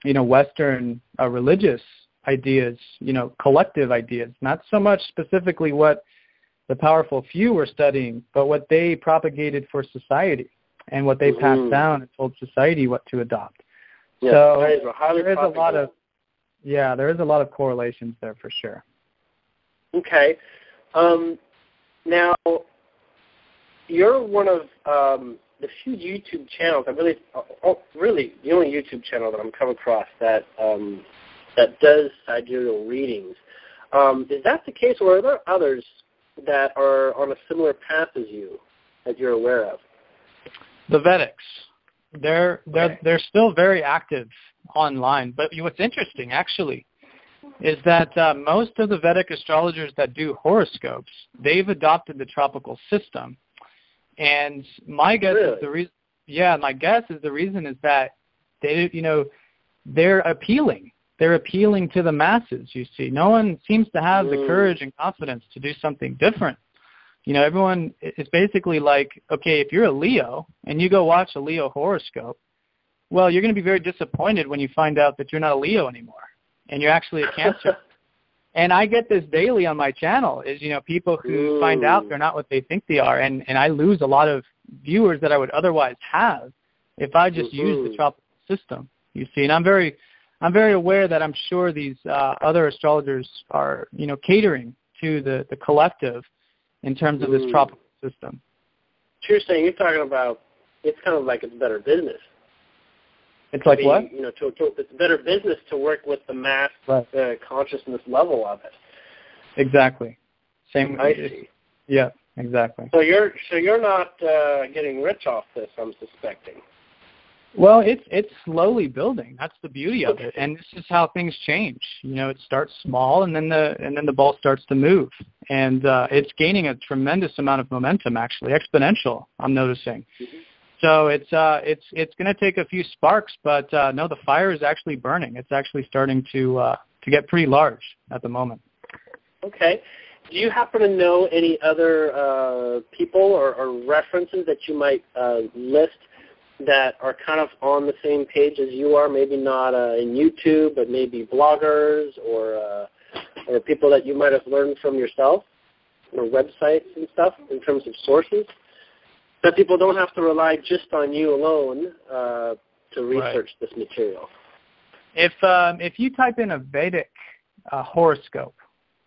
Western religious ideas, collective ideas, not so much specifically what the powerful few were studying, but what they propagated for society and what they passed down and told society what to adopt. Yeah, so there is a lot of correlations there for sure. Okay. Now, you're one of the few YouTube channels, really the only YouTube channel that I'm come across that does sidereal readings. Is that the case, or are there others that are on a similar path as you that you're aware of? The Vedics. They're still very active online. But what's interesting, actually, is that most of the Vedic astrologers that do horoscopes, they've adopted the tropical system. And my guess is the reason. Yeah, my guess is the reason is that they're appealing. They're appealing to the masses. You see, no one seems to have the courage and confidence to do something different. Everyone is basically like, okay, if you're a Leo and you go watch a Leo horoscope, well, you're going to be very disappointed when you find out that you're not a Leo anymore and you're actually a Cancer. And I get this daily on my channel is, people who find out they're not what they think they are. And I lose a lot of viewers that I would otherwise have if I just use the tropical system, you see. And I'm very aware that I'm sure these other astrologers are, catering to the collective in terms of this tropical system. So you're talking about it's kind of like it's better business. It's like what? It's better business to work with the mass consciousness level of it. Exactly. Same. I see. Yeah, exactly. So you're not getting rich off this, I'm suspecting. Well, it's slowly building. That's the beauty of it, and this is how things change. It starts small, and then the ball starts to move, and it's gaining a tremendous amount of momentum. Actually, exponential. I'm noticing. So it's going to take a few sparks, but no, the fire is actually burning. It's actually starting to get pretty large at the moment. Okay. Do you happen to know any other people or references that you might list that are kind of on the same page as you are, maybe not in YouTube, but maybe bloggers or people that you might have learned from yourself, or websites and stuff in terms of sources, that people don't have to rely just on you alone to research this material? If you type in a Vedic horoscope,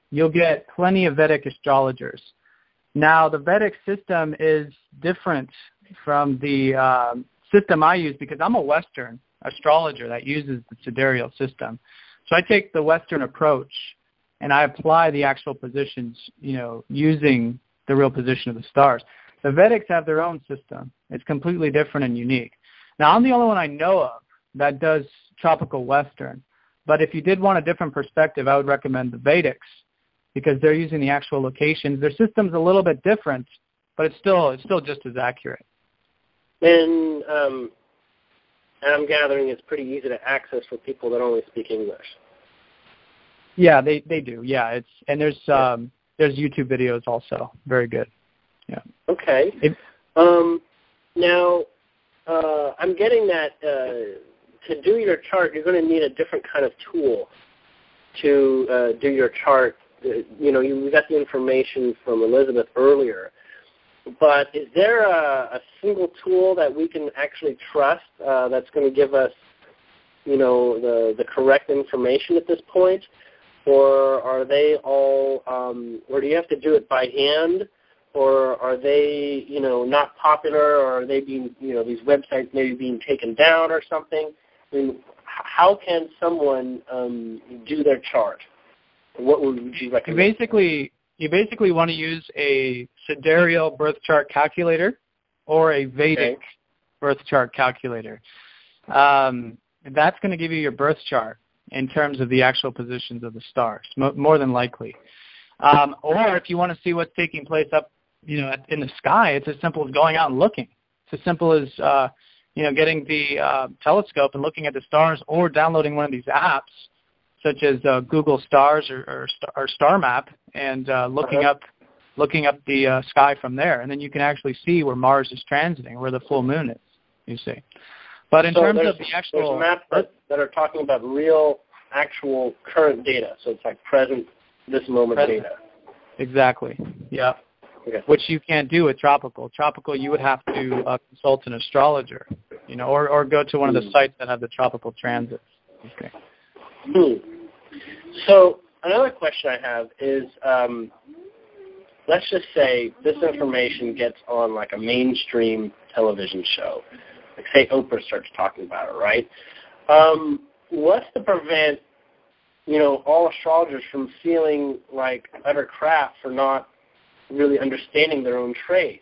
you'll get plenty of Vedic astrologers. Now, the Vedic system is different from the system I use because I'm a Western astrologer that uses the sidereal system. So I take the Western approach and I apply the actual positions, using the real position of the stars. The Vedics have their own system. It's completely different and unique. Now, I'm the only one I know of that does tropical Western. But if you did want a different perspective, I would recommend the Vedics because they're using the actual locations. Their system's a little bit different, but it's still just as accurate. And I'm gathering it's pretty easy to access for people that only speak English. Yeah, they do. Yeah, there's YouTube videos also. Very good. Yeah. Okay. Now, I'm getting that to do your chart, you're going to need a different kind of tool to do your chart. We got the information from Elizabeth earlier. But is there a single tool that we can actually trust that's going to give us, the correct information at this point? Or are they all, or do you have to do it by hand? Or are they, not popular? Or are they being, these websites maybe being taken down or something? I mean, how can someone do their chart? What would you recommend? You basically want to use a sidereal birth chart calculator or a Vedic birth chart calculator. That's going to give you your birth chart in terms of the actual positions of the stars, more than likely. Or if you want to see what's taking place up, in the sky, it's as simple as going out and looking. It's as simple as getting the telescope and looking at the stars, or downloading one of these apps, such as Google Stars or Star Map, and looking up the sky from there, and then you can actually see where Mars is transiting, where the full moon is. You see. But in terms of the actual, there's maps that are talking about real, actual, current data. So it's like present, this moment data. Exactly. Yeah. Okay. Which you can't do with tropical. Tropical, you would have to consult an astrologer, or go to one of the sites that have the tropical transits. Okay. So another question I have is, let's just say this information gets on like a mainstream television show. Like say Oprah starts talking about it, right? What's to prevent, all astrologers from feeling like utter crap for not really understanding their own trade?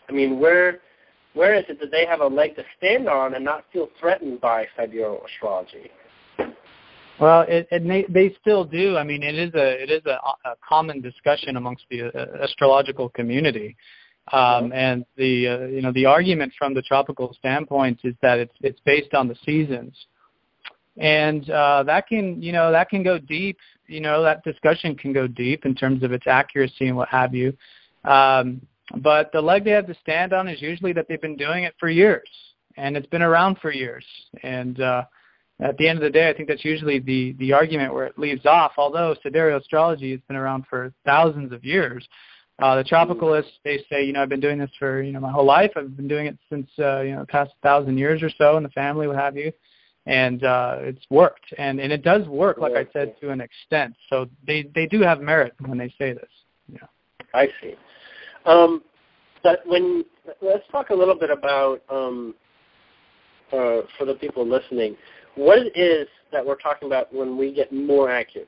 I mean, where is it that they have a leg to stand on and not feel threatened by sidereal astrology? Well, they still do. I mean, it is a common discussion amongst the astrological community, and the argument from the tropical standpoint is that it's based on the seasons, and that can go deep. That discussion can go deep in terms of its accuracy and what have you. But the leg they have to stand on is usually that they've been doing it for years, and it's been around for years, and at the end of the day, I think that's usually the argument where it leaves off. Although sidereal astrology has been around for thousands of years, the tropicalists, they say, I've been doing this for my whole life. I've been doing it since the past 1,000 years or so in the family, what have you, and it's worked, and it does work, like I said, to an extent. So they do have merit when they say this. Yeah. I see. But let's talk a little bit about for the people listening, what it is that we're talking about when we get more accurate.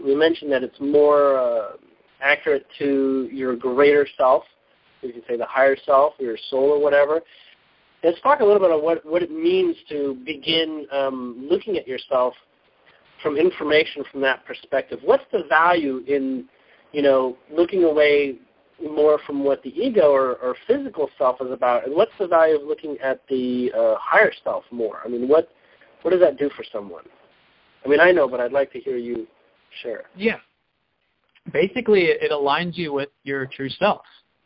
We mentioned that it's more accurate to your greater self, you can say the higher self, your soul or whatever. Let's talk a little bit about what it means to begin looking at yourself from information from that perspective. What's the value in, looking away more from what the ego or physical self is about, and what's the value of looking at the higher self more? I mean, what does that do for someone? I mean, I know, but I'd like to hear you share. Yeah. Basically, it aligns you with your true self,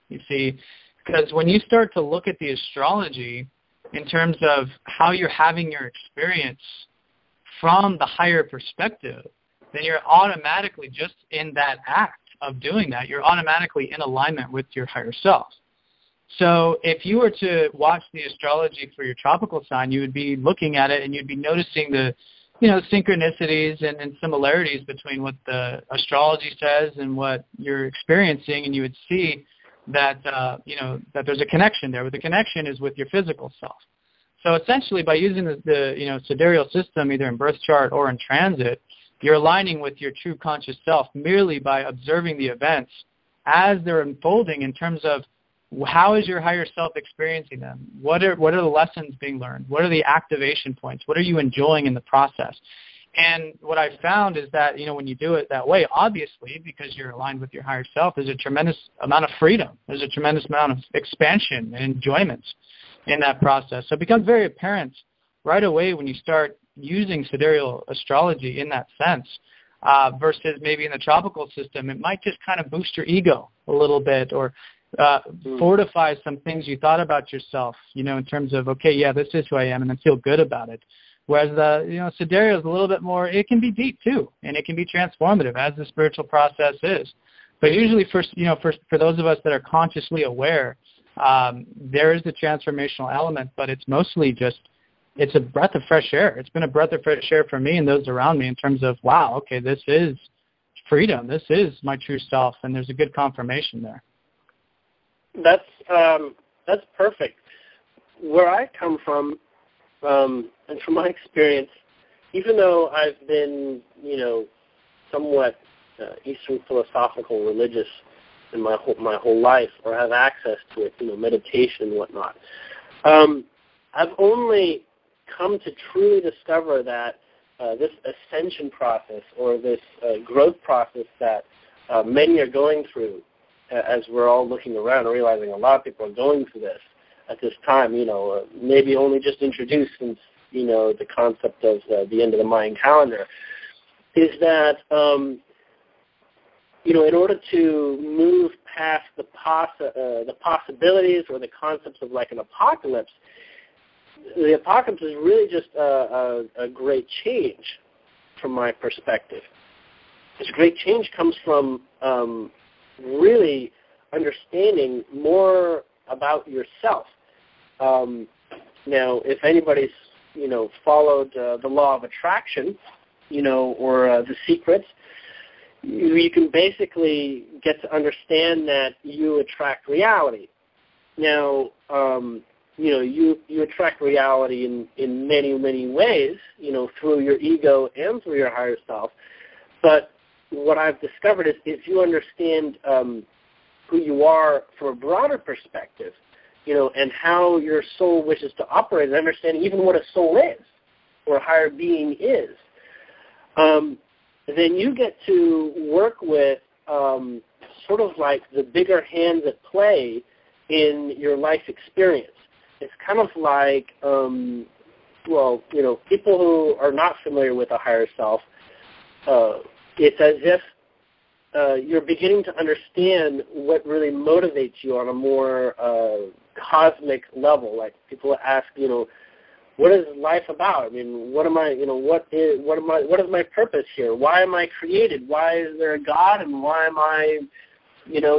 you see, because when you start to look at the astrology in terms of how you're having your experience from the higher perspective, then you're automatically just in that act of doing that. You're automatically in alignment with your higher self. So if you were to watch the astrology for your tropical sign, you would be looking at it and you'd be noticing the, synchronicities and similarities between what the astrology says and what you're experiencing, and you would see that, that there's a connection there. But the connection is with your physical self. So essentially by using the sidereal system, either in birth chart or in transit, you're aligning with your true conscious self merely by observing the events as they're unfolding in terms of how is your higher self experiencing them? What are the lessons being learned? What are the activation points? What are you enjoying in the process? And what I found is that, when you do it that way, obviously, because you're aligned with your higher self, there's a tremendous amount of freedom. There's a tremendous amount of expansion and enjoyment in that process. So it becomes very apparent right away when you start using sidereal astrology in that sense, versus maybe in the tropical system. It might just kind of boost your ego a little bit, or fortify some things you thought about yourself, in terms of, okay, yeah, this is who I am, and then feel good about it. Whereas sidereal is a little bit more, it can be deep too, and it can be transformative as the spiritual process is. But usually for those of us that are consciously aware, there is the transformational element, but it's mostly just, it's a breath of fresh air. It's been a breath of fresh air for me and those around me in terms of, wow, okay, this is freedom. This is my true self, and there's a good confirmation there. That's perfect. Where I come from, and from my experience, even though I've been, somewhat Eastern philosophical, religious in my whole life, or have access to it, meditation and whatnot, I've only come to truly discover that this ascension process, or this growth process that many are going through, as we're all looking around and realizing a lot of people are going through this, at this time, maybe only just introduced since, the concept of the end of the Mayan calendar, is that, in order to move past the possibilities or the concepts of like an apocalypse, the apocalypse is really just a great change from my perspective. This great change comes from really understanding more about yourself. Now, if anybody's, followed the law of attraction, or The Secret, you can basically get to understand that you attract reality. Now, you attract reality in many, many ways, through your ego and through your higher self. But what I've discovered is if you understand who you are from a broader perspective, and how your soul wishes to operate, and understanding even what a soul is or a higher being is, then you get to work with sort of like the bigger hands at play in your life experience. It's kind of like, people who are not familiar with a higher self, it's as if you're beginning to understand what really motivates you on a more cosmic level. Like people ask, what is life about? I mean, what is my purpose here? Why am I created? Why is there a God? And why am I,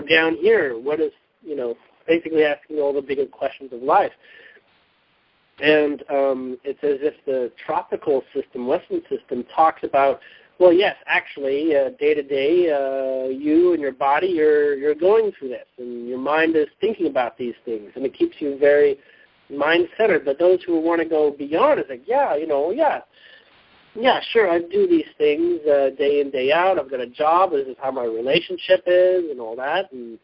down here? What is, basically asking all the bigger questions of life. And it's as if the tropical system, Western system, talks about, well, yes, actually, day to day, you and your body, you're going through this, and your mind is thinking about these things, and it keeps you very mind-centered. But those who want to go beyond is like, yeah, sure, I do these things day in, day out. I've got a job. This is how my relationship is and all that, and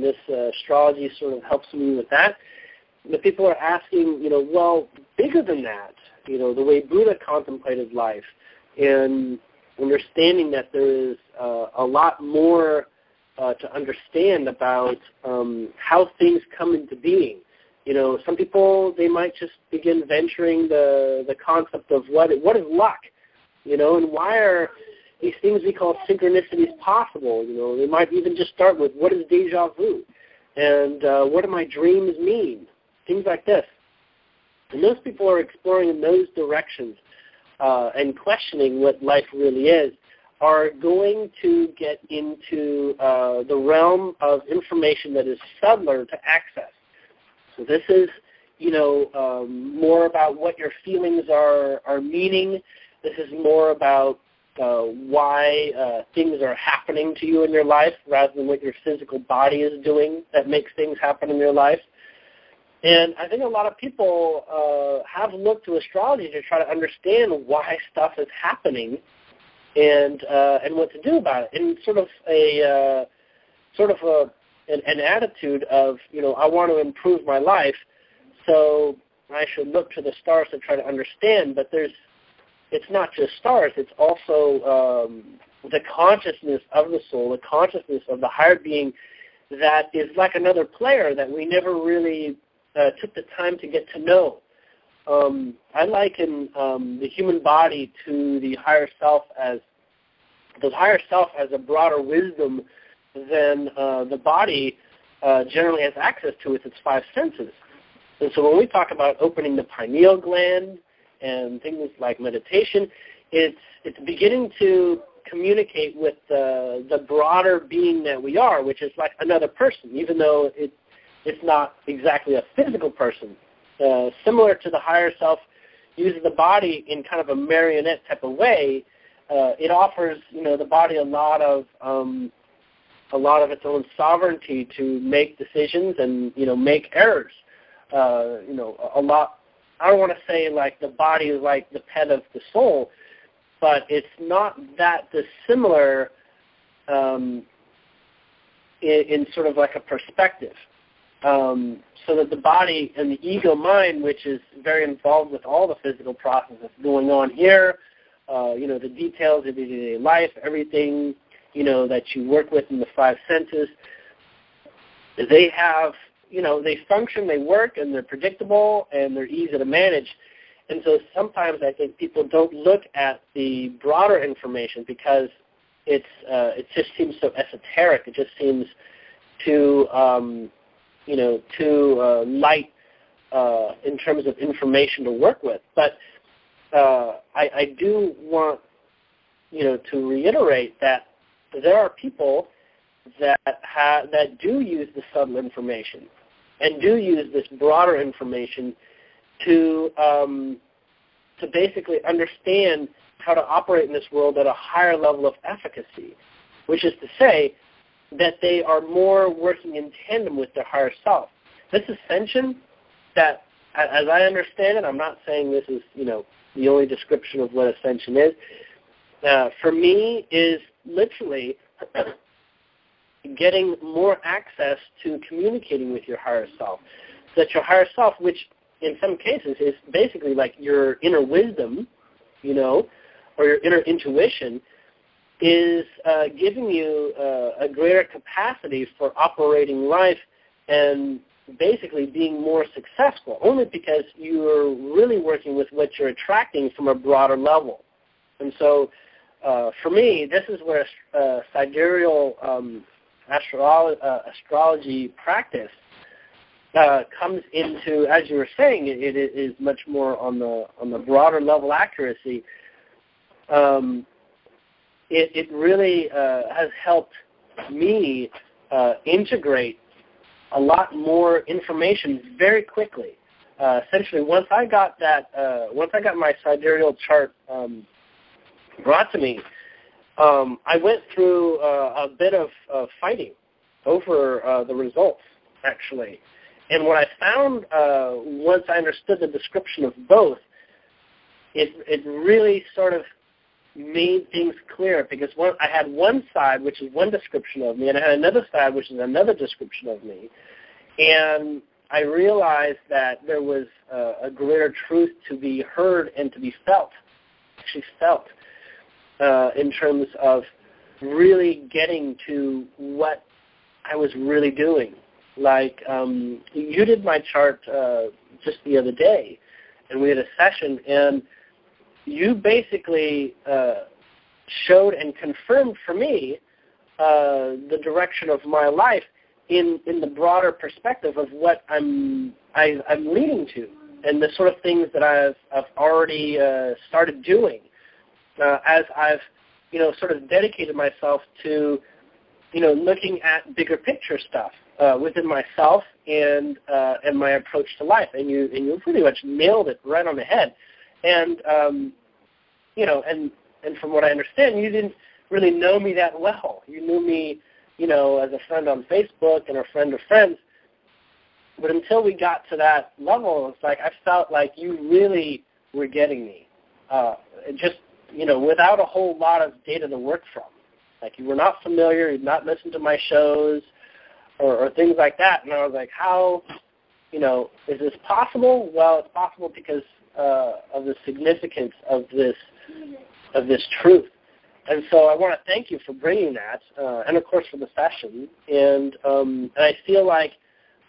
this astrology sort of helps me with that. The people are asking, well, bigger than that, the way Buddha contemplated life, and understanding that there is a lot more to understand about how things come into being. Some people, they might just begin venturing the concept of what is luck, and why are these things we call synchronicities possible. They might even just start with what is deja vu, and what do my dreams mean, things like this. And those people are exploring in those directions and questioning what life really is, are going to get into the realm of information that is subtler to access. So this is, more about what your feelings are meaning. This is more about why things are happening to you in your life rather than what your physical body is doing that makes things happen in your life. And I think a lot of people have an astrology to try to understand why stuff is happening and what to do about it. And an attitude of, I want to improve my life, so I should look to the stars to try to understand. But it's not just stars, it's also the consciousness of the soul, the consciousness of the higher being that is like another player that we never really took the time to get to know. I liken the human body to the higher self as a broader wisdom than the body generally has access to with its five senses. And so when we talk about opening the pineal gland and things like meditation, it's beginning to communicate with the broader being that we are, which is like another person, even though it's not exactly a physical person. Similar to the higher self uses the body in kind of a marionette type of way, it offers, the body a lot of its own sovereignty to make decisions and, make errors. A lot. I don't want to say like the body is like the pet of the soul, but it's not that dissimilar in sort of like a perspective. So that the body and the ego mind, which is very involved with all the physical processes going on here, the details of day-to-day life, everything, that you work with in the five senses, they have, they function, they work, and they're predictable, and they're easy to manage. And so sometimes I think people don't look at the broader information because it just seems so esoteric. It just seems too light in terms of information to work with. But I do want to reiterate that there are people that do use the subtle information and do use this broader information to basically understand how to operate in this world at a higher level of efficacy, which is to say that they are more working in tandem with their higher self. This ascension, that, as I understand it, I'm not saying this is, the only description of what ascension is, for me is literally getting more access to communicating with your higher self. So that your higher self, which in some cases is basically like your inner wisdom, or your inner intuition, is giving you a greater capacity for operating life and basically being more successful, only because you're really working with what you're attracting from a broader level. And so for me, this is where sidereal astrology practice comes into, as you were saying, it is much more on the broader level accuracy. It really has helped me integrate a lot more information very quickly. Essentially, once I got my sidereal chart brought to me, I went through a bit of fighting over the results, actually. And what I found once I understood the description of both, it really sort of made things clear, because I had one side, which is one description of me, and I had another side, which is another description of me. And I realized that there was a greater truth to be heard and to be felt, actually felt, in terms of really getting to what I was really doing. Like, you did my chart just the other day, and we had a session, and you basically showed and confirmed for me the direction of my life in the broader perspective of what I'm leading to, and the sort of things that I've already started doing as I've sort of dedicated myself to looking at bigger picture stuff within myself and my approach to life. And you pretty much nailed it right on the head. And and from what I understand, you didn't really know me that well. You knew me, as a friend on Facebook and a friend of friends. But until we got to that level, it's like I felt like you really were getting me, just without a whole lot of data to work from. Like, you were not familiar, you'd not listened to my shows or things like that. And I was like, how, is this possible? Well, it's possible because of the significance of this truth. And so I want to thank you for bringing that, and of course for the session. And I feel like,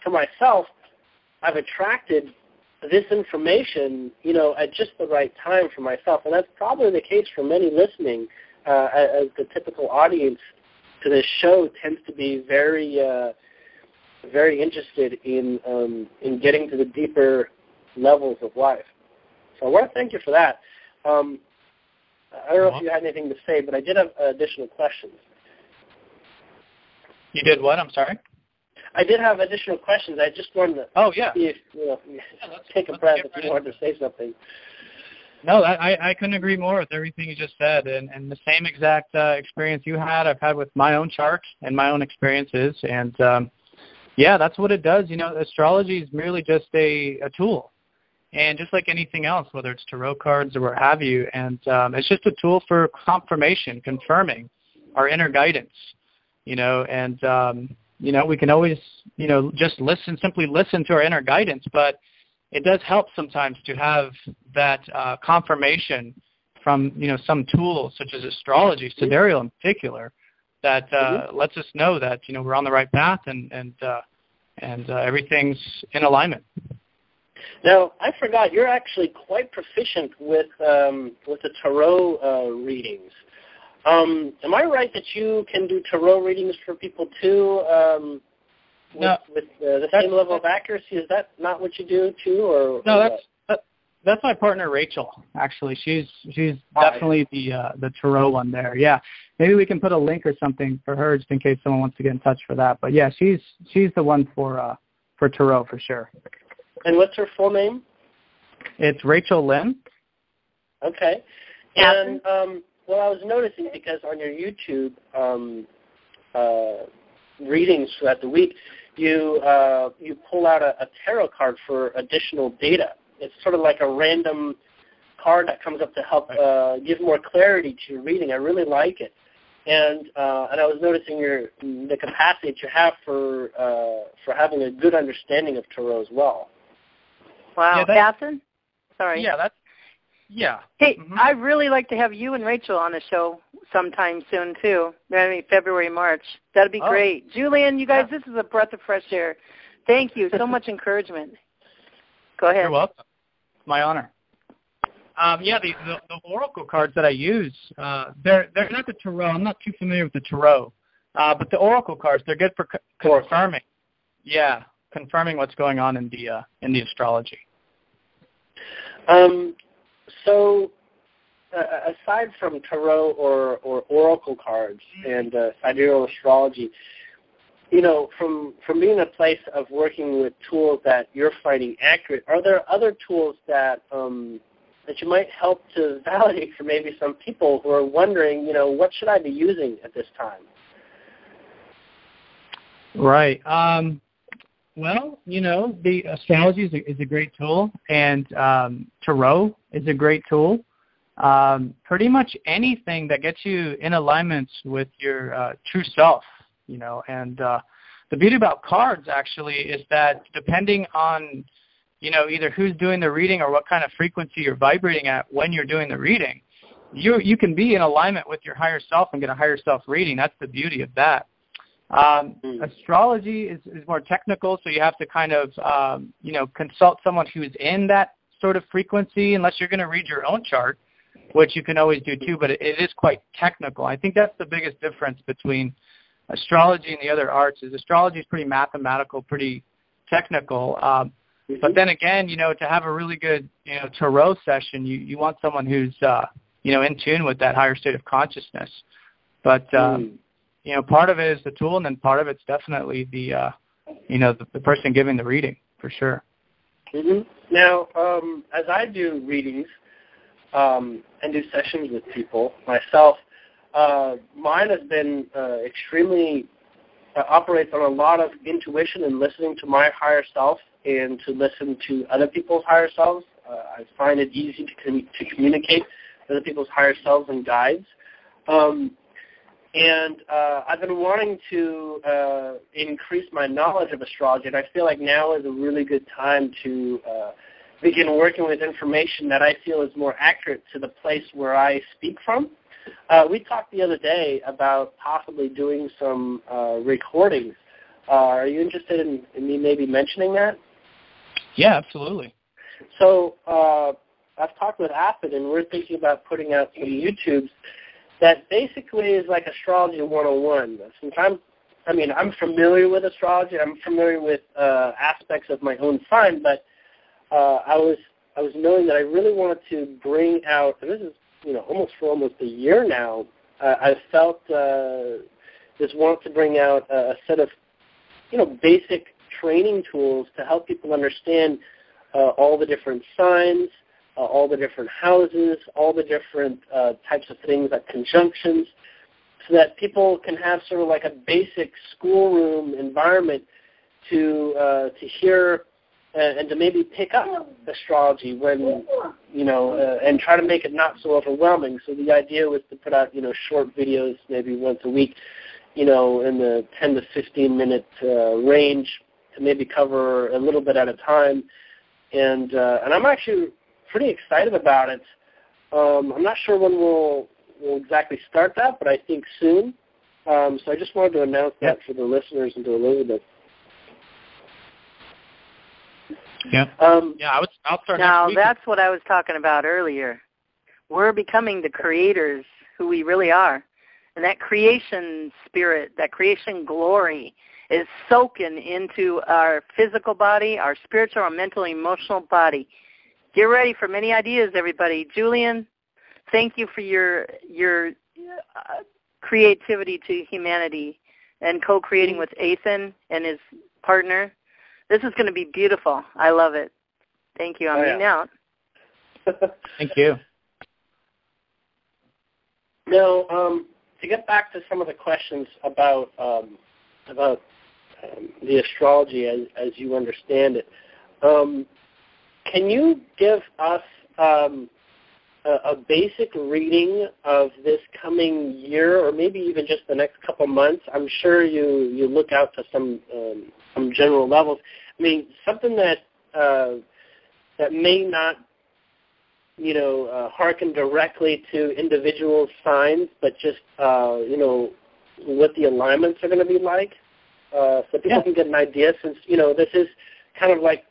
for myself, I've attracted this information, at just the right time for myself. And that's probably the case for many listening, as the typical audience to this show tends to be very, very interested in getting to the deeper levels of life. So I want to thank you for that. I don't know if you had anything to say, but I did have additional questions. You did what? I'm sorry? I did have additional questions. I just wanted to see if, take a breath if you wanted to say something. No, I couldn't agree more with everything you just said. And the same exact experience you had, I've had with my own chart and my own experiences. And, that's what it does. Astrology is merely just a tool. And just like anything else, whether it's tarot cards or what have you, and it's just a tool for confirmation, confirming our inner guidance, and, we can always, just simply listen to our inner guidance, but it does help sometimes to have that confirmation from, some tool such as astrology, sidereal in particular, that lets us know that, we're on the right path and and everything's in alignment. Now, I forgot, you're actually quite proficient with the tarot readings. Am I right that you can do tarot readings for people too with the same level of accuracy? Is that not what you do too? Or no, that's my partner Rachel. Actually, she's definitely the tarot one there. Yeah, maybe we can put a link or something for her just in case someone wants to get in touch for that. But yeah, she's the one for tarot for sure. And what's her full name? It's Rachel Lynn. Okay. And well, I was noticing because on your YouTube readings throughout the week, you pull out a tarot card for additional data. It's sort of like a random card that comes up to help give more clarity to your reading. I really like it. And I was noticing the capacity that you have for having a good understanding of tarot as well. Wow, Catherine? Sorry. Yeah. Hey, I'd really like to have you and Rachel on the show sometime soon, too. I mean, February, March. That'd be great. Julian, you guys, this is a breath of fresh air. Thank you. So much encouragement. Go ahead. You're welcome. My honor. The oracle cards that I use, they're not the tarot. I'm not too familiar with the tarot. But the oracle cards, they're good for confirming. Yeah, confirming what's going on in the astrology. So, aside from tarot or oracle cards and sidereal astrology, from being in a place of working with tools that you're finding accurate, are there other tools that you might help to validate for maybe some people who are wondering, what should I be using at this time? Right. Well, the astrology is a great tool, and tarot is a great tool. Pretty much anything that gets you in alignment with your true self, and the beauty about cards actually is that depending on, either who's doing the reading or what kind of frequency you're vibrating at when you're doing the reading, you can be in alignment with your higher self and get a higher self reading. That's the beauty of that. Astrology is more technical, so you have to kind of, consult someone who's in that sort of frequency, unless you're going to read your own chart, which you can always do too, but it is quite technical. I think that's the biggest difference between astrology and the other arts is astrology is pretty mathematical, pretty technical. But then again, to have a really good, tarot session, you want someone who's, in tune with that higher state of consciousness. But, part of it is the tool, and then part of it's definitely the person giving the reading, for sure. Mm-hmm. Now, as I do readings and do sessions with people myself, mine has been extremely operates on a lot of intuition and listening to my higher self and to listen to other people's higher selves. I find it easy to communicate with other people's higher selves and guides. And I've been wanting to increase my knowledge of astrology, and I feel like now is a really good time to begin working with information that I feel is more accurate to the place where I speak from. We talked the other day about possibly doing some recordings. Are you interested in me maybe mentioning that? Yeah, absolutely. So I've talked with Affid, and we're thinking about putting out some YouTubes that basically is like Astrology 101. Since I'm familiar with astrology, I'm familiar with aspects of my own sign, but I was knowing that I really wanted to bring out, and this is almost a year now, I felt this want to bring out a set of basic training tools to help people understand all the different signs, all the different houses, all the different types of things like conjunctions, so that people can have sort of like a basic schoolroom environment to hear and to maybe pick up astrology when, and try to make it not so overwhelming. So the idea was to put out, short videos maybe once a week, in the 10 to 15 minute range to maybe cover a little bit at a time. And I'm actually pretty excited about it. I'm not sure when we'll exactly start that, but I think soon. So I just wanted to announce that for the listeners and to Elizabeth. Yeah. I'll start now, next week. that's what I was talking about earlier. We're becoming the creators who we really are. And that creation spirit, that creation glory is soaking into our physical body, our spiritual, our mental, emotional body. Get ready for many ideas, everybody. Julian, thank you for your creativity to humanity and co-creating with Ethan and his partner. This is going to be beautiful. I love it. Thank you. I'm reading out. Thank you. Now, to get back to some of the questions about the astrology as you understand it, can you give us a basic reading of this coming year, or maybe even just the next couple months? I'm sure you look out to some general levels. I mean, something that may not hearken directly to individual signs, but just what the alignments are going to be like, so people can get an idea. Since this is kind of like,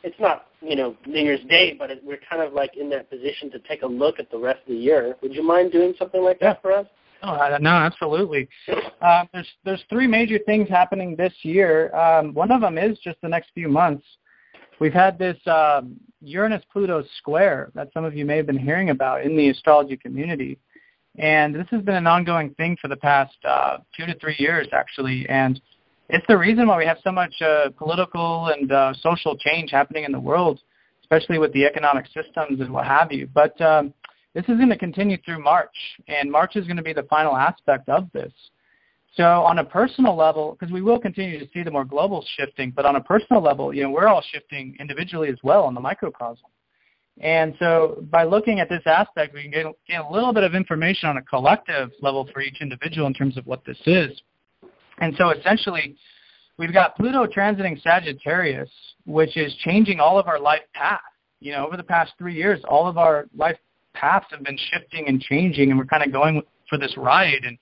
it's not New Year's Day, but we're kind of like in that position to take a look at the rest of the year. Would you mind doing something like that for us? Oh, no, absolutely. There's three major things happening this year. One of them is just the next few months. We've had this Uranus-Pluto square that some of you may have been hearing about in the astrology community. And this has been an ongoing thing for the past 2 to 3 years, actually. And it's the reason why we have so much political and social change happening in the world, especially with the economic systems and what have you. But this is going to continue through March, and March is going to be the final aspect of this. So on a personal level, because we will continue to see the more global shifting, but on a personal level, we're all shifting individually as well on the microcosm. And so by looking at this aspect, we can get a little bit of information on a collective level for each individual in terms of what this is. And so essentially, we've got Pluto transiting Sagittarius, which is changing all of our life path. Over the past 3 years, all of our life paths have been shifting and changing, and we're kind of going for this ride and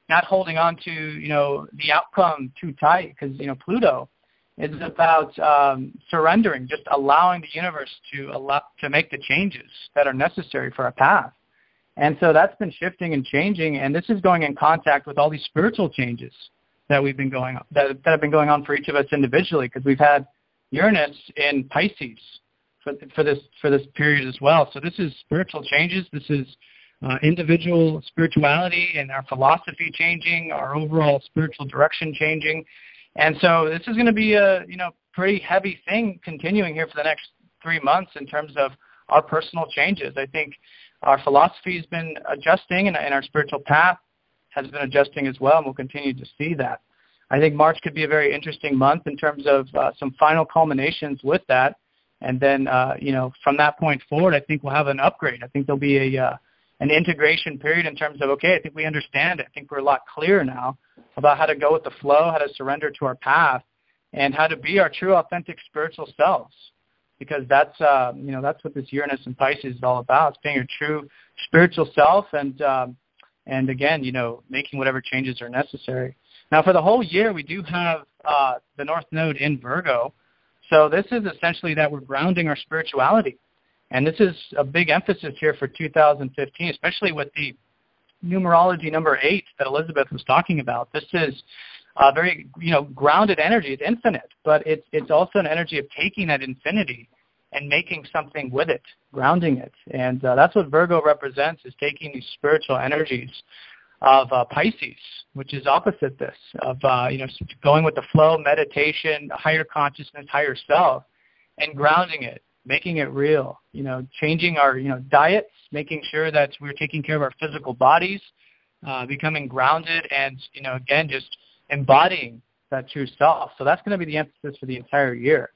not holding on to, the outcome too tight, because, Pluto is about surrendering, just allowing the universe to make the changes that are necessary for our path. And so that's been shifting and changing, and this is going in contact with all these spiritual changes that we've been going on, that have been going on for each of us individually, because we've had Uranus in Pisces for this period as well. So this is spiritual changes. This is individual spirituality and our philosophy changing, our overall spiritual direction changing. And so this is going to be a pretty heavy thing continuing here for the next 3 months in terms of our personal changes. I think our philosophy has been adjusting, and our spiritual path has been adjusting as well, and we'll continue to see that. I think March could be a very interesting month in terms of some final culminations with that. And then, from that point forward, I think we'll have an upgrade. I think there'll be an integration period in terms of, okay, I think we understand it. I think we're a lot clearer now about how to go with the flow, how to surrender to our path, and how to be our true, authentic spiritual selves. Because that's what this Uranus and Pisces is all about. It's being your true spiritual self, and again, making whatever changes are necessary. Now, for the whole year, we do have the North Node in Virgo. So this is essentially that we're grounding our spirituality. And this is a big emphasis here for 2015, especially with the numerology number 8 that Elizabeth was talking about. This is a very, grounded energy. It's infinite, but it's also an energy of taking that infinity and making something with it, grounding it. And that's what Virgo represents, is taking these spiritual energies of Pisces, which is opposite this, of, going with the flow, meditation, higher consciousness, higher self, and grounding it, making it real, changing our, diets, making sure that we're taking care of our physical bodies, becoming grounded, and, again, just embodying that true self. So that's going to be the emphasis for the entire year.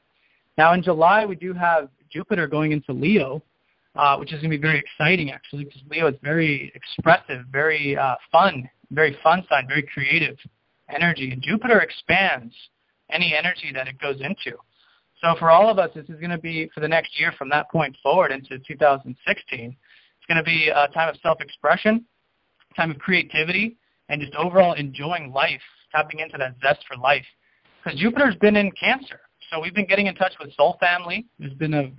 Now, in July, we do have Jupiter going into Leo, which is going to be very exciting, actually, because Leo is very expressive, very fun sign, very creative energy. And Jupiter expands any energy that it goes into. So for all of us, this is going to be, for the next year from that point forward into 2016, it's going to be a time of self-expression, time of creativity, and just overall enjoying life, tapping into that zest for life. Because Jupiter's been in Cancer. So we've been getting in touch with soul family. There's been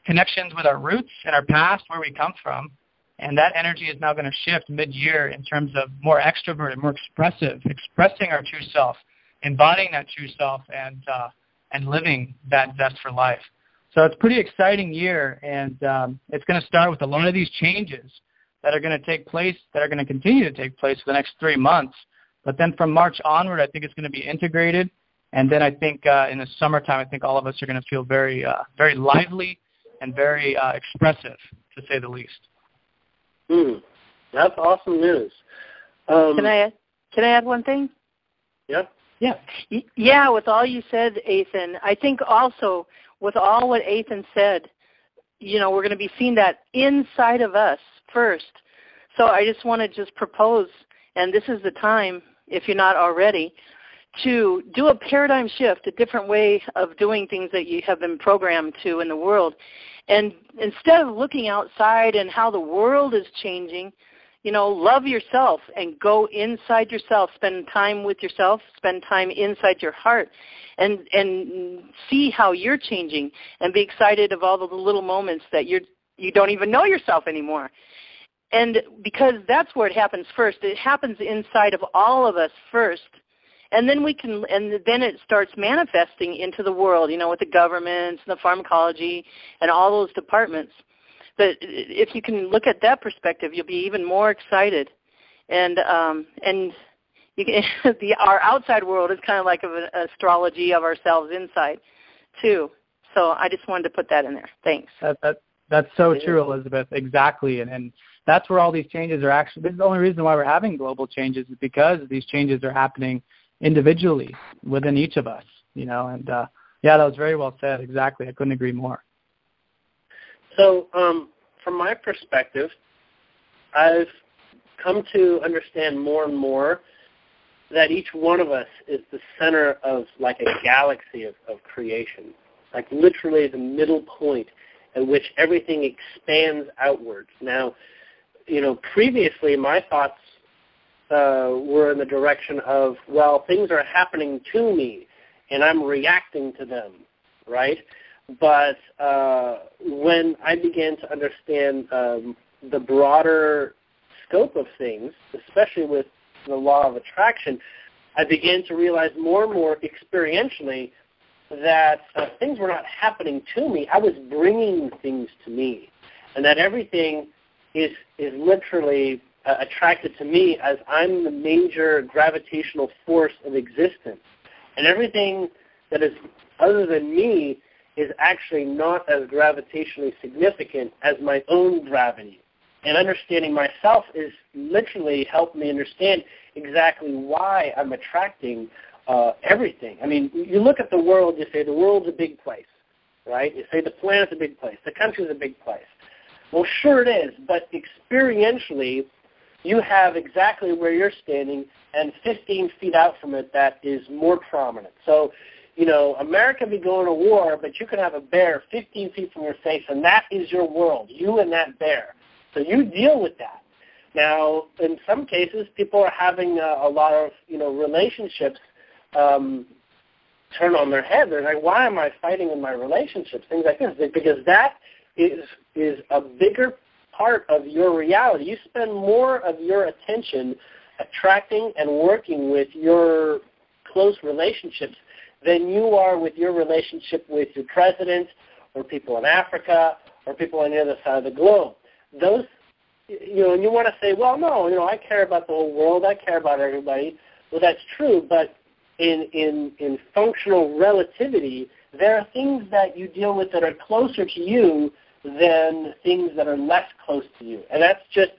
connections with our roots and our past, where we come from. And that energy is now going to shift mid-year in terms of more extroverted, more expressive, expressing our true self, embodying that true self, and living that zest for life. So it's a pretty exciting year, and it's going to start with a lot of these changes that are going to take place, that are going to continue to take place for the next 3 months. But then from March onward, I think it's going to be integrated. And then I think in the summertime, I think all of us are going to feel very, very lively and very expressive, to say the least. That's awesome news. Can I add one thing? Yeah. Yeah. Yeah, with all you said, Ethan, I think also with all what Ethan said, we're going to be seeing that inside of us first. So I just want to propose, and this is the time, if you're not already, to do a paradigm shift, a different way of doing things that you have been programmed to in the world. And instead of looking outside and how the world is changing, love yourself and go inside yourself, spend time with yourself, spend time inside your heart, and see how you're changing, and be excited of all the little moments that you don't even know yourself anymore. And because that's where it happens first. It happens inside of all of us first. And then then it starts manifesting into the world, with the governments and the pharmacology and all those departments. But if you can look at that perspective, you'll be even more excited. And you can, our outside world is kind of like an astrology of ourselves inside, too. So I just wanted to put that in there. Thanks. That's so true, Elizabeth. Exactly. And that's where all these changes are actually. This is the only reason why we're having global changes, is because these changes are happening individually within each of us, and that was very well said. Exactly. I couldn't agree more. So from my perspective, I've come to understand more and more that each one of us is the center of like a galaxy of creation, like literally the middle point at which everything expands outwards. Now, previously my thoughts were in the direction of, well, things are happening to me, and I'm reacting to them, right? But when I began to understand the broader scope of things, especially with the law of attraction, I began to realize more and more experientially that things were not happening to me. I was bringing things to me, and that everything is literally attracted to me as I'm the major gravitational force of existence. And everything that is other than me is actually not as gravitationally significant as my own gravity. And understanding myself is literally helped me understand exactly why I'm attracting everything. I mean, you look at the world, you say the world's a big place, right? You say the planet's a big place, the country's a big place. Well, sure it is, but experientially, you have exactly where you're standing, and 15 feet out from it that is more prominent. So, America be going to war, but you can have a bear 15 feet from your face, and that is your world, you and that bear. So you deal with that. Now, in some cases, people are having a lot of, relationships turn on their head. They're like, why am I fighting in my relationships? Things like this. Because that is a bigger part of your reality. You spend more of your attention attracting and working with your close relationships than you are with your relationship with your president or people in Africa or people on the other side of the globe. Those, and you want to say, well, no, I care about the whole world. I care about everybody. Well, that's true, but in functional relativity, there are things that you deal with that are closer to you than things that are less close to you. And that's just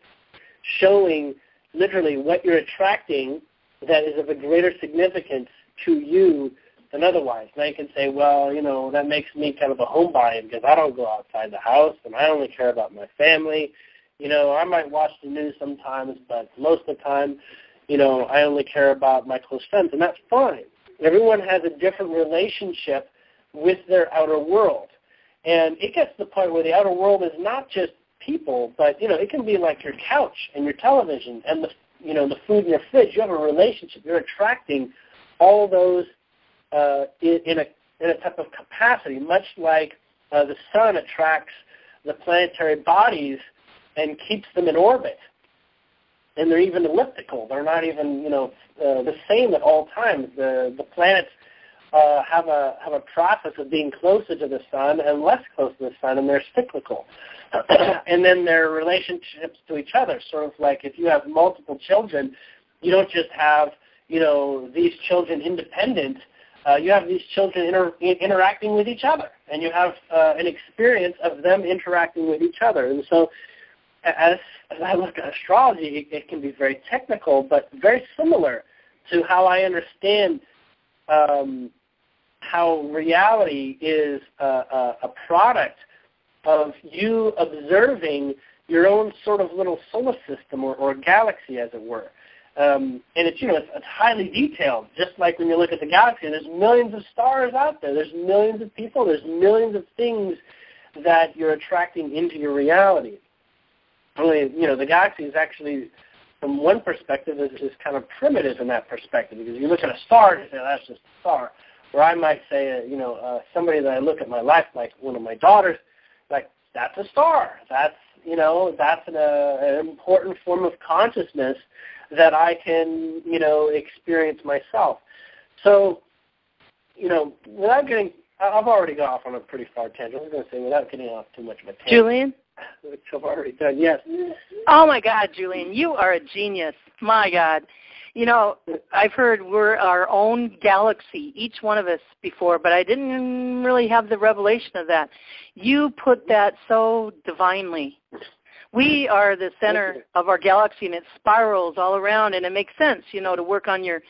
showing literally what you're attracting that is of a greater significance to you than otherwise. Now you can say, well, that makes me kind of a homebody because I don't go outside the house and I only care about my family. I might watch the news sometimes, but most of the time, I only care about my close friends, and that's fine. Everyone has a different relationship with their outer world. And it gets to the point where the outer world is not just people, but, it can be like your couch and your television and the food in your fridge. You have a relationship. You're attracting all those in a in a type of capacity, much like the sun attracts the planetary bodies and keeps them in orbit. And they're even elliptical. They're not even, the same at all times. The planets have a process of being closer to the sun and less close to the sun, and they're cyclical. And then their relationships to each other, sort of like if you have multiple children, you don't just have, these children independent. You have these children interacting with each other, and you have an experience of them interacting with each other. And so as I look at astrology, it can be very technical, but very similar to how I understand how reality is a product of you observing your own sort of little solar system or galaxy, as it were. And it's highly detailed. Just like when you look at the galaxy, there's millions of stars out there. There's millions of people. There's millions of things that you're attracting into your reality. Only, the galaxy is actually, from one perspective, is kind of primitive in that perspective, because you look at a star and you say, that's just a star. Or I might say, somebody that I look at my life, like one of my daughters, like, that's a star. That's, that's an important form of consciousness that I can, experience myself. So, without getting, I've already got off on a pretty far tangent. I was going to say, without getting off too much of a tangent. Julian? Which I've already done, yes. Oh, my God, Julian, you are a genius. My God. I've heard we're our own galaxy, each one of us before, but I didn't really have the revelation of that. You put that so divinely. We are the center of our galaxy, and it spirals all around, and it makes sense, to work on your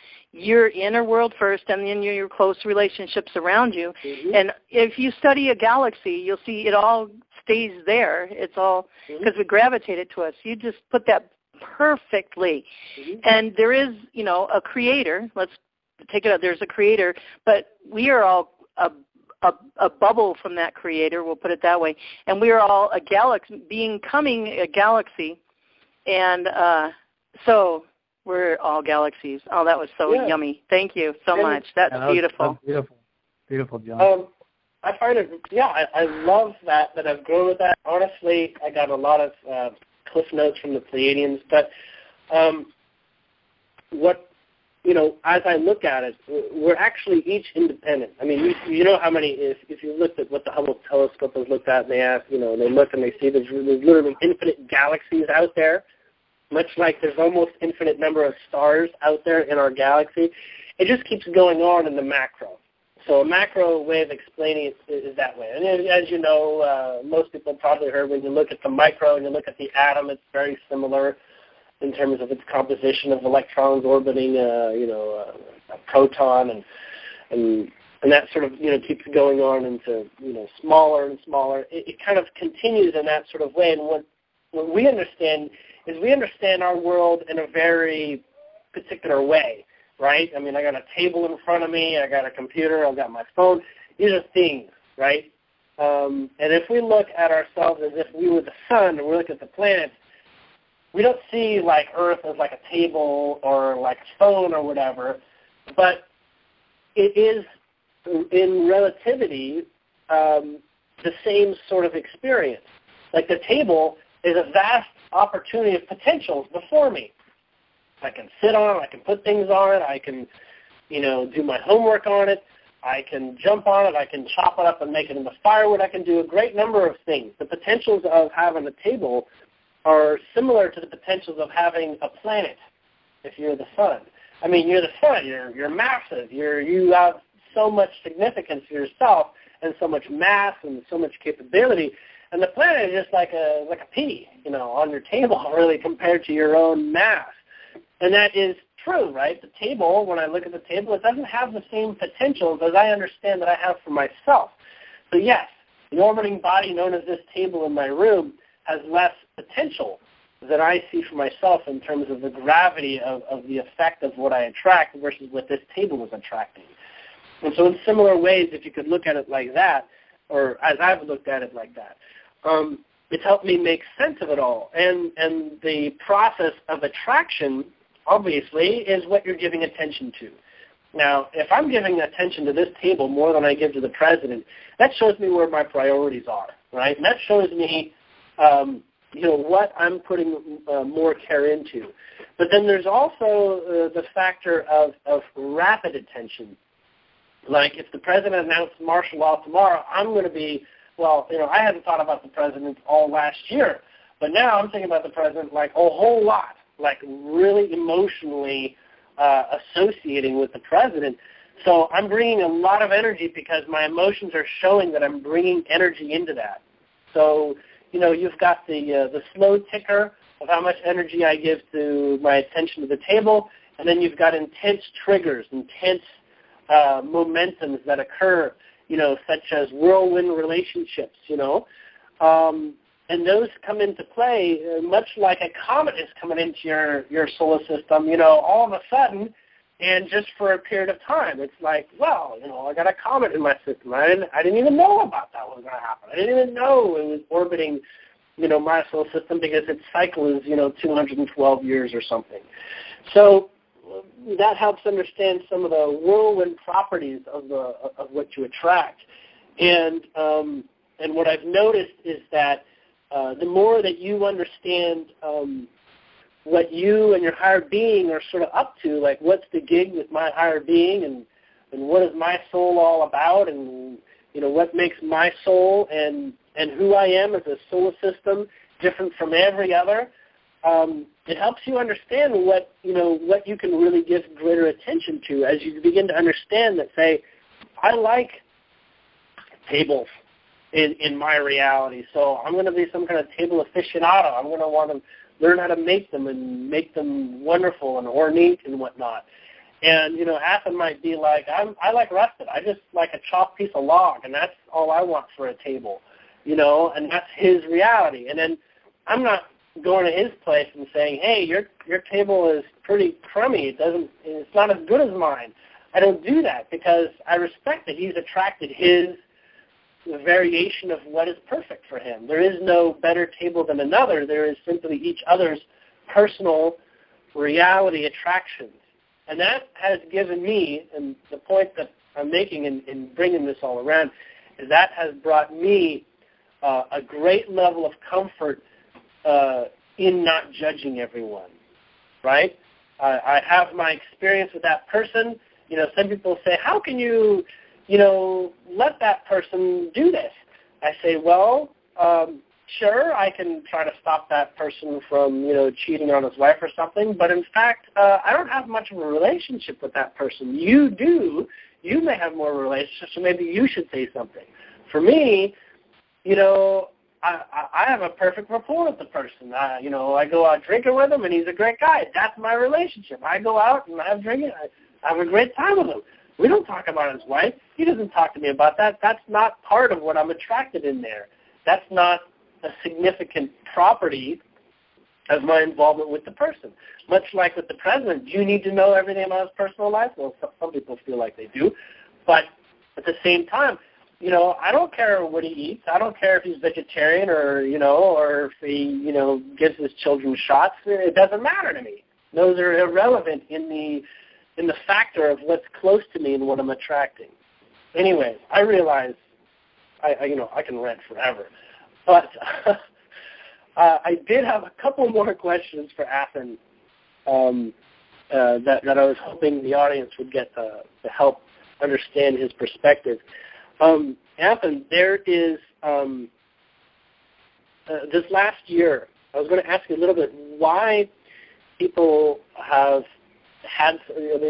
inner world first and then your close relationships around you. Mm-hmm. And if you study a galaxy, you'll see it all stays there. It's all because we gravitate it to us. You just put that perfectly. Mm-hmm. And there is, a creator. Let's take it out. There's a creator, but we are all a bubble from that creator, we'll put it that way. And we are all a galaxy, becoming a galaxy. And so we're all galaxies. Oh, that was so yummy. Thank you so much. That's beautiful. That's beautiful. Beautiful, John. I find it, I love that I've grown with that. Honestly, I got a lot of cliff notes from the Pleiadians, but as I look at it, we're actually each independent. I mean, you know how many, if you looked at what the Hubble telescope has looked at, and they ask, they look and they see there's literally infinite galaxies out there, much like there's almost infinite number of stars out there in our galaxy. It just keeps going on in the macro. So a macro way of explaining it is that way. And as you know, most people probably heard, when you look at the micro and you look at the atom, it's very similar in terms of its composition of electrons orbiting, a proton, and that sort of, keeps going on into, smaller and smaller. It kind of continues in that sort of way. And what we understand is we understand our world in a very particular way, right? I mean, I got a table in front of me, I got a computer, I've got my phone. These are things, right? And if we look at ourselves as if we were the sun and we look at the planets, we don't see like Earth as like a table or like a phone or whatever, but it is in relativity the same sort of experience. Like the table is a vast opportunity of potentials before me. I can sit on it, I can put things on it, I can, do my homework on it, I can jump on it, I can chop it up and make it into firewood, I can do a great number of things. The potentials of having a table are similar to the potentials of having a planet if you're the sun. I mean, you're the sun, you're massive, you have so much significance for yourself and so much mass and so much capability, and the planet is just like a pea, on your table really compared to your own mass. And that is true, right? The table, when I look at the table, it doesn't have the same potentials as I understand that I have for myself. So yes, the orbiting body known as this table in my room has less potential than I see for myself in terms of the gravity of the effect of what I attract versus what this table is attracting. And so in similar ways, if you could look at it like that, or as I've looked at it like that, it's helped me make sense of it all. And the process of attraction, obviously, is what you're giving attention to. Now, if I'm giving attention to this table more than I give to the president, that shows me where my priorities are, right? And that shows me, what I'm putting more care into. But then there's also the factor of rapid attention. Like if the president announced martial law tomorrow, I'm going to be, I hadn't thought about the president all last year, but now I'm thinking about the president like a whole lot, like really emotionally associating with the president. So I'm bringing a lot of energy because my emotions are showing that I'm bringing energy into that. So, you've got the slow ticker of how much energy I give to my attention to the table, and then you've got intense triggers, intense momentums that occur, such as whirlwind relationships, and those come into play much like a comet is coming into your solar system, all of a sudden, and just for a period of time. It's like, I got a comet in my system. I didn't even know about that was going to happen. I didn't even know it was orbiting, my solar system because its cycle is, 212 years or something. So that helps understand some of the whirlwind properties of what you attract. And what I've noticed is that the more that you understand what you and your higher being are sort of up to, like what's the gig with my higher being and what is my soul all about, and what makes my soul and who I am as a solar system different from every other, it helps you understand what you can really give greater attention to as you begin to understand that, say, I like tables in my reality, so I'm going to be some kind of table aficionado. I'm going to want to learn how to make them and make them wonderful and ornate and whatnot. And, Athen might be like, I like rusted. I just like a chopped piece of log, and that's all I want for a table, and that's his reality. And then I'm not going to his place and saying, hey, your table is pretty crummy. It's not as good as mine. I don't do that because I respect that he's attracted his variation of what is perfect for him. There is no better table than another. There is simply each other's personal reality attractions. And that has given me, and the point that I'm making in bringing this all around, is that has brought me a great level of comfort in not judging everyone, right? I have my experience with that person. Some people say, how can you, let that person do this? I say, sure, I can try to stop that person from, cheating on his wife or something, but in fact, I don't have much of a relationship with that person. You do. You may have more relationships, so maybe you should say something. For me, I have a perfect rapport with the person. I go out drinking with him, and he's a great guy. That's my relationship. I go out and I have drinking. I have a great time with him. We don't talk about his wife. He doesn't talk to me about that. That's not part of what I'm attracted in there. That's not a significant property of my involvement with the person. Much like with the president, do you need to know everything about his personal life? Well, some people feel like they do. But at the same time, I don't care what he eats. I don't care if he's vegetarian or if he, gives his children shots. It doesn't matter to me. Those are irrelevant in the factor of what's close to me and what I'm attracting. Anyway, I realize I can rant forever. But I did have a couple more questions for Athen that I was hoping the audience would get to help understand his perspective. Athen, there is this last year, I was going to ask you a little bit why people have had,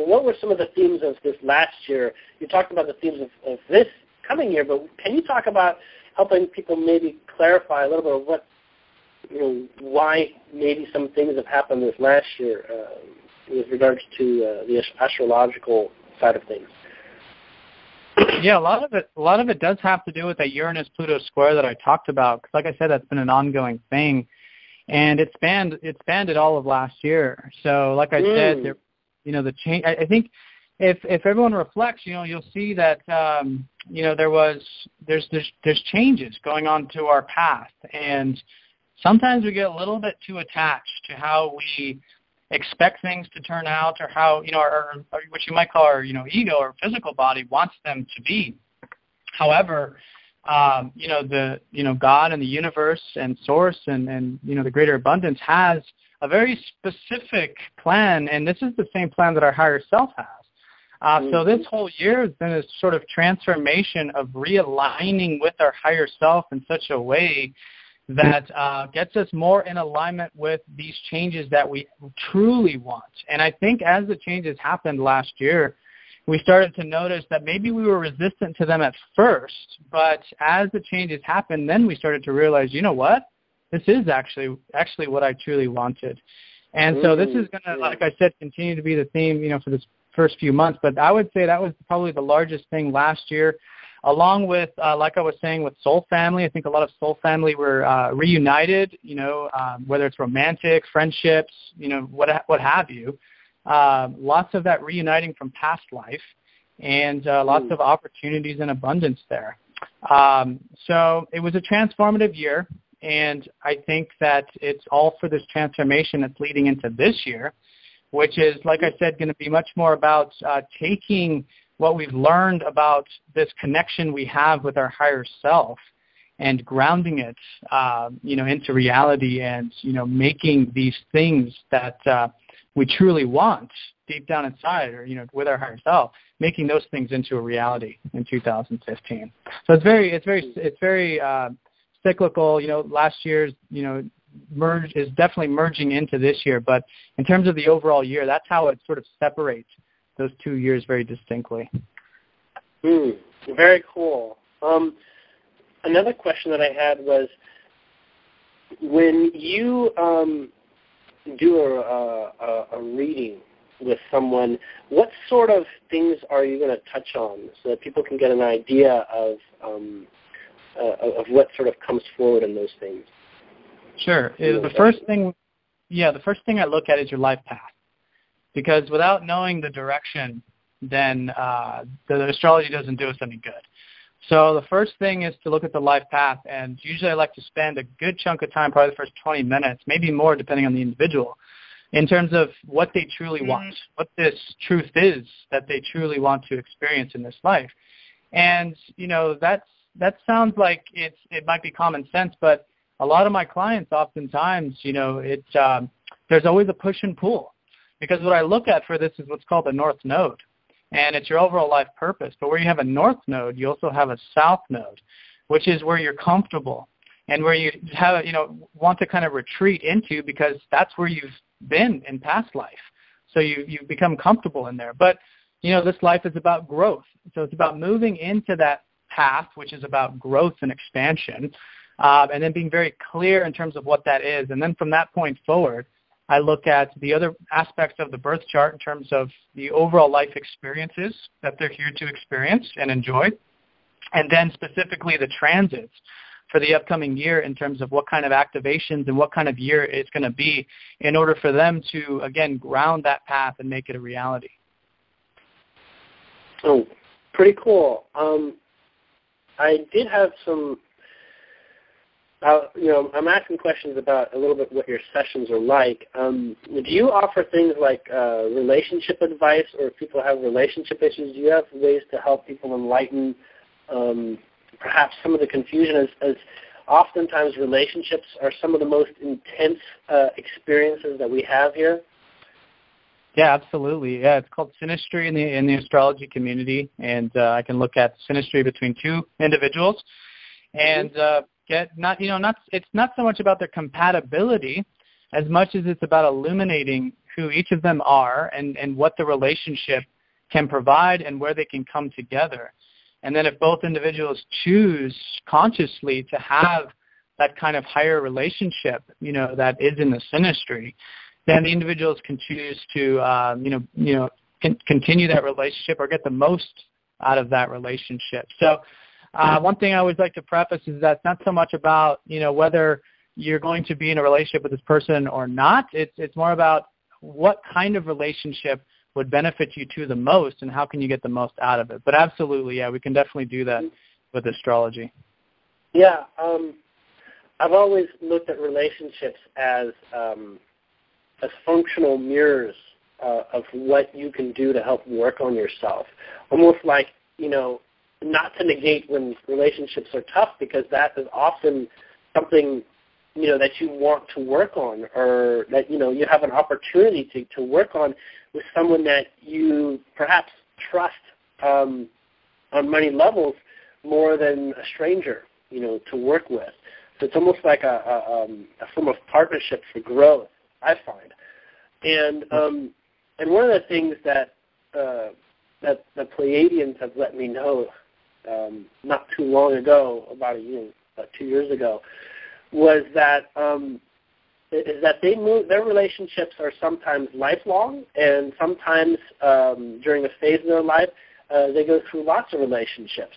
what were some of the themes of this last year? You talked about the themes of this coming year, but can you talk about helping people maybe clarify a little bit of what, why maybe some things have happened this last year with regards to the astrological side of things? Yeah, a lot of it does have to do with that Uranus-Pluto square that I talked about. Because, like I said, that's been an ongoing thing, and it spanned all of last year. So, like I said, there, the change. I think if everyone reflects, you'll see that there's changes going on to our past, and sometimes we get a little bit too attached to how we expect things to turn out, or how, our what you might call our, ego or physical body wants them to be. However, God and the universe and source and the greater abundance has a very specific plan, and this is the same plan that our higher self has. So this whole year has been a sort of transformation of realigning with our higher self in such a way that gets us more in alignment with these changes that we truly want. And I think as the changes happened last year, we started to notice that maybe we were resistant to them at first, but as the changes happened, then we started to realize, you know what? This is actually what I truly wanted. And so this is going to, like I said, continue to be the theme, for this first few months. But I would say that was probably the largest thing last year, along with, like I was saying, with Soul Family. I think a lot of Soul Family were reunited, whether it's romantic, friendships, what have you. Lots of that reuniting from past life, and lots of opportunities and abundance there. So it was a transformative year, and I think that it's all for this transformation that's leading into this year, which is, like I said, going to be much more about taking what we've learned about this connection we have with our higher self and grounding it, into reality, and, making these things that we truly want deep down inside, or, with our higher self, making those things into a reality in 2015. So it's very cyclical. Last year's, merge is definitely merging into this year, but in terms of the overall year, that's how it sort of separates those 2 years very distinctly. Very cool. Another question that I had was, when you do a reading with someone, what sort of things are you going to touch on so that people can get an idea of what sort of comes forward in those things? Sure. The first thing I look at is your life path, because without knowing the direction, then the astrology doesn't do us any good. So the first thing is to look at the life path, and usually I like to spend a good chunk of time, probably the first 20 minutes, maybe more depending on the individual, in terms of what they truly want, what this truth is that they truly want to experience in this life. And, that sounds like it might be common sense, but a lot of my clients oftentimes, there's always a push and pull, because what I look at for this is what's called the North Node. And it's your overall life purpose. But where you have a North Node, you also have a South Node, which is where you're comfortable and where you have, want to kind of retreat into, because that's where you've been in past life. So you've become comfortable in there. But, this life is about growth. So it's about moving into that path, which is about growth and expansion, and then being very clear in terms of what that is. And then from that point forward, I look at the other aspects of the birth chart in terms of the overall life experiences that they're here to experience and enjoy, and then specifically the transits for the upcoming year in terms of what kind of activations and what kind of year it's going to be in order for them to, again, ground that path and make it a reality. Oh, pretty cool. I did have some... I'm asking questions about a little bit what your sessions are like. Do you offer things like relationship advice, or if people have relationship issues, do you have ways to help people enlighten perhaps some of the confusion, as oftentimes relationships are some of the most intense experiences that we have here? Yeah, absolutely. Yeah, it's called synastry in the astrology community, and I can look at synastry between two individuals, and it's not so much about their compatibility as much as it's about illuminating who each of them are and what the relationship can provide and where they can come together. And then if both individuals choose consciously to have that kind of higher relationship, that is in the synastry, then the individuals can choose to, continue that relationship or get the most out of that relationship. So one thing I always like to preface is that it's not so much about, whether you're going to be in a relationship with this person or not. It's more about what kind of relationship would benefit you to the most and how can you get the most out of it. But absolutely, yeah, we can definitely do that with astrology. Yeah, I've always looked at relationships as as functional mirrors of what you can do to help work on yourself. Almost like, not to negate when relationships are tough, because that is often something, that you want to work on, or that, you have an opportunity to work on with someone that you perhaps trust on many levels more than a stranger, to work with. So it's almost like a form of partnership for growth, I find. And one of the things that the Pleiadians have let me know not too long ago, about 2 years ago, was that they move. Their relationships are sometimes lifelong, and sometimes during a phase in their life they go through lots of relationships.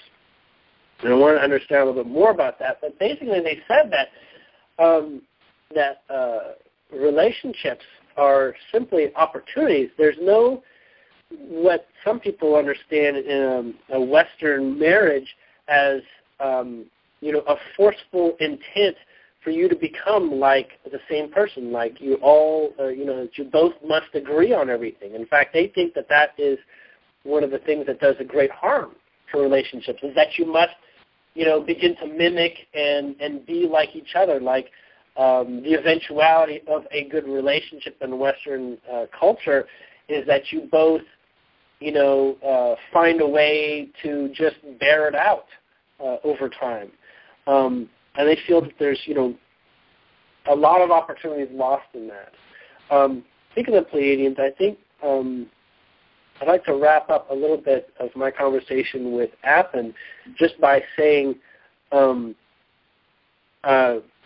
And I want to understand a little bit more about that. But basically, they said that relationships are simply opportunities. There's no what some people understand in a Western marriage as a forceful intent for you to become like the same person, like you all, that you both must agree on everything. In fact, they think that is one of the things that does a great harm for relationships, is that you must, begin to mimic and be like each other, like the eventuality of a good relationship in Western culture is that you both, find a way to just bear it out over time. And they feel that there's, a lot of opportunities lost in that. Speaking of Pleiadians, I think I'd like to wrap up a little bit of my conversation with Athen just by saying the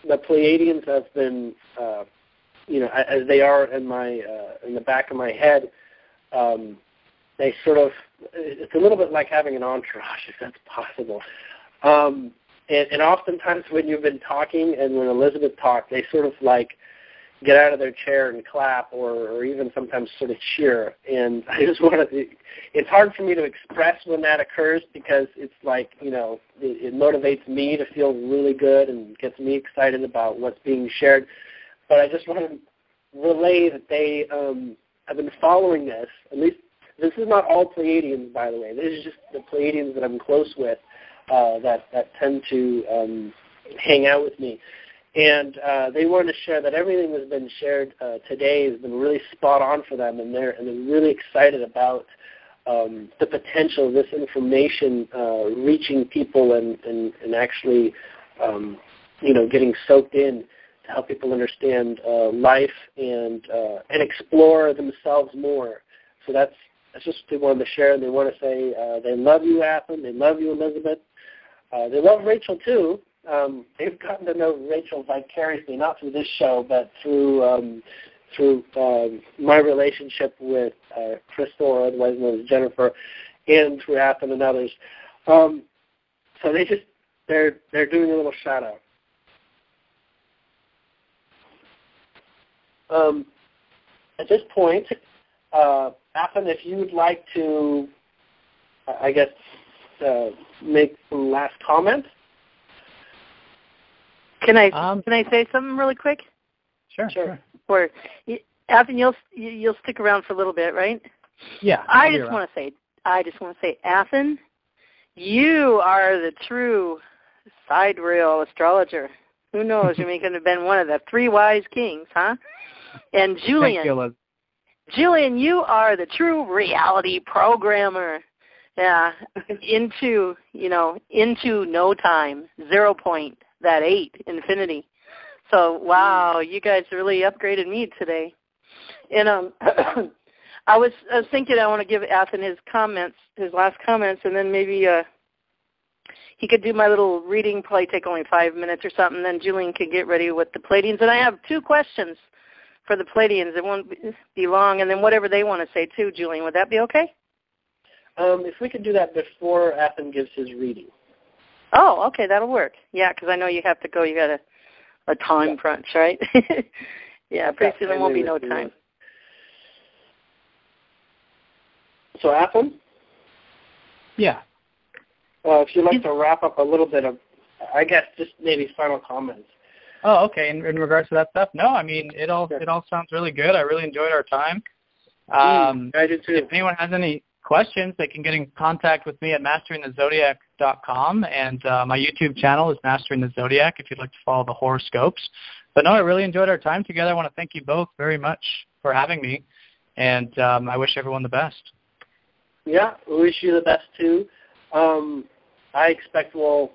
Pleiadians have been, as they are in the back of my head, they sort of, it's a little bit like having an entourage, if that's possible. And oftentimes when you've been talking and when Elizabeth talked, they sort of like get out of their chair and clap or even sometimes sort of cheer. And I just want to, it's hard for me to express when that occurs because it's like, it motivates me to feel really good and gets me excited about what's being shared. But I just want to relay that they have been following this. At least this is not all Pleiadians, by the way. This is just the Pleiadians that I'm close with. That tend to hang out with me. And they wanted to share that everything that's been shared today has been really spot on for them, and they're really excited about the potential of this information reaching people and actually, getting soaked in to help people understand life and explore themselves more. So that's just what they wanted to share. And they want to say they love you, Athen. They love you, Elizabeth. They love Rachel, too. They've gotten to know Rachel vicariously, not through this show, but through my relationship with Crystal, otherwise known as Jennifer, and through Athen and others. So they're doing a little shout-out. At this point, Athen, if you would like to, I guess, make some last comments. Can I say something really quick? Sure. Or, Athen, you'll stick around for a little bit, right? Yeah. I just want to say, Athen, you are the true sidereal astrologer. Who knows? You may could have been one of the 3 wise kings, huh? And Julian. Thank you, Julian, you are the true reality programmer. Yeah, into no time, 0 point, that 8, infinity. So, wow, you guys really upgraded me today. And I was thinking I want to give Athen his last comments, and then maybe he could do my little reading, probably take only 5 minutes or something, then Julian could get ready with the Pleiadians. And I have 2 questions for the Pleiadians. It won't be long, and then whatever they want to say, too, Julian. Would that be okay? If we could do that before Athen gives his reading. Oh, okay, that'll work. Yeah, because I know you have to go. You got a time crunch, right? Yeah, pretty soon there won't be no time. So, Athen? Yeah. If you'd like to wrap up a little bit of, I guess, just maybe final comments. Oh, okay. In regards to that stuff, no. I mean, it all sounds really good. I really enjoyed our time. I did too. If anyone has any questions, they can get in contact with me at masteringthezodiac.com, and my YouTube channel is Mastering the Zodiac if you'd like to follow the horoscopes. But no, I really enjoyed our time together. I want to thank you both very much for having me, and I wish everyone the best. Yeah, we wish you the best too. I expect we'll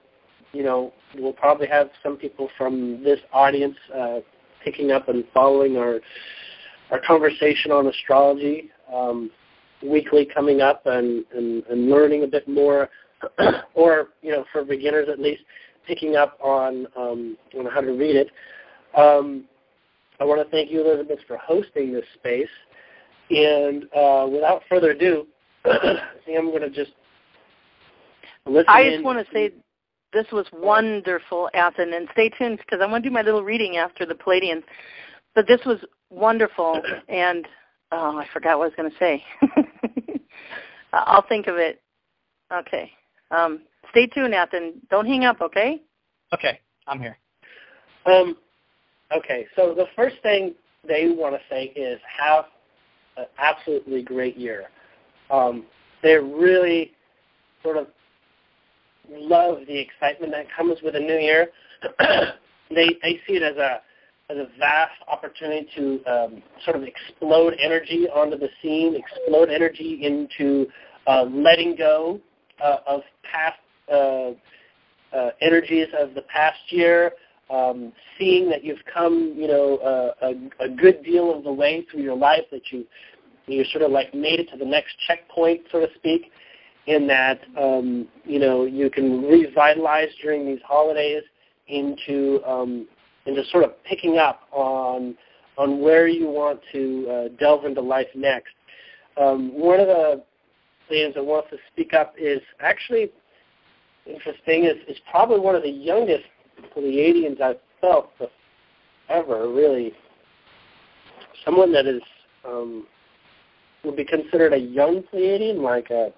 probably have some people from this audience picking up and following our conversation on astrology weekly coming up and learning a bit more, or for beginners at least, picking up on how to read it. I want to thank you, Elizabeth, for hosting this space. And without further ado, I think I'm going to just listen I just want to say this was wonderful, Athen, and stay tuned because I want to do my little reading after the Palladian. But this was wonderful, and I forgot what I was going to say. I'll think of it. Okay. Stay tuned, Athen. Don't hang up, okay? Okay, I'm here. Okay, so the first thing they want to say is have an absolutely great year. They really sort of love the excitement that comes with a new year. They see it as a vast opportunity to sort of explode energy onto the scene, explode energy into letting go of past energies of the past year, seeing that you've come, a good deal of the way through your life, that you sort of like made it to the next checkpoint, so to speak, in that, you can revitalize during these holidays into sort of picking up on where you want to delve into life next. One of the things that wants to speak up is actually interesting, is probably one of the youngest Pleiadians I've felt ever, really. Someone that is would be considered a young Pleiadian, like I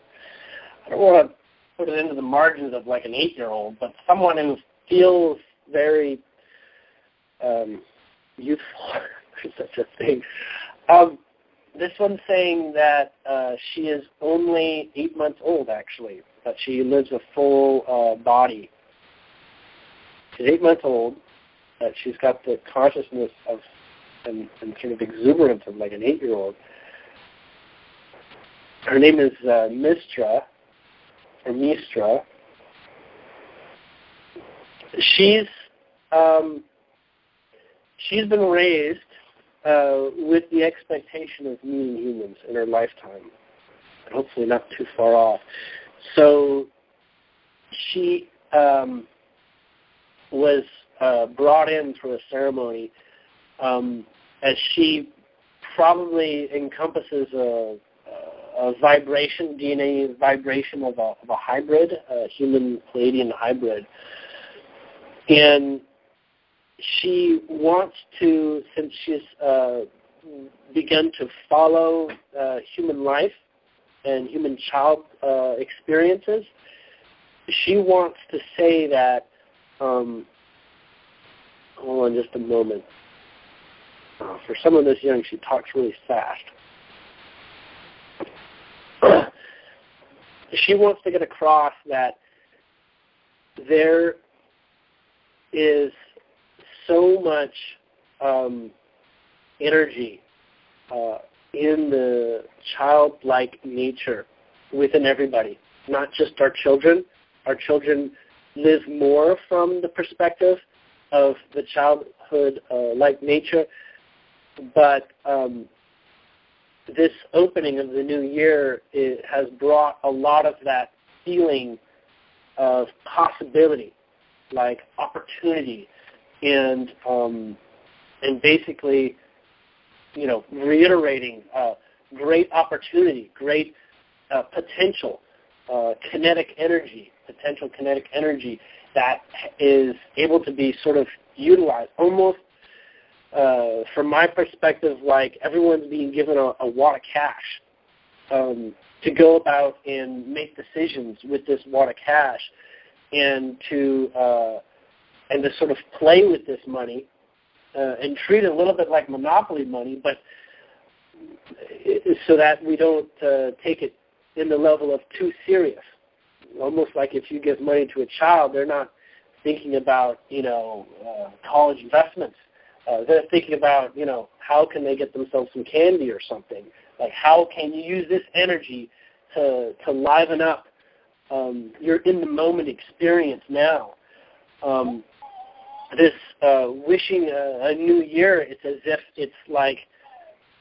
don't want to put it into the margins of like an 8-year-old, but someone who feels very youthful. There's such a thing. This one's saying that she is only 8 months old, actually, that she lives a full body. She's 8 months old, that she's got the consciousness of and sort of exuberance of like an 8-year-old. Her name is Mistra. She's been raised with the expectation of meeting humans in her lifetime, and hopefully not too far off. So she was brought in for a ceremony, as she probably encompasses a vibration, DNA vibration of a hybrid, a human Pleiadian hybrid. And she wants to, since she's begun to follow human life and human child experiences, she wants to say that, hold on just a moment. For someone this young, she talks really fast. She wants to get across that there is so much energy in the childlike nature within everybody, not just our children. Our children live more from the perspective of the childhood-like nature, but this opening of the new year has brought a lot of that feeling of possibility, like opportunity, and basically, reiterating great opportunity, great potential kinetic energy that is able to be sort of utilized, almost from my perspective, like everyone's being given a wad of cash to go about and make decisions with this wad of cash, and to and to sort of play with this money and treat it a little bit like monopoly money, but so that we don't take it in the level of too serious. Almost like if you give money to a child, they're not thinking about, college investments. They're thinking about, how can they get themselves some candy or something. Like, how can you use this energy to liven up your in-the-moment experience now? This wishing a new year, it's as if it's like,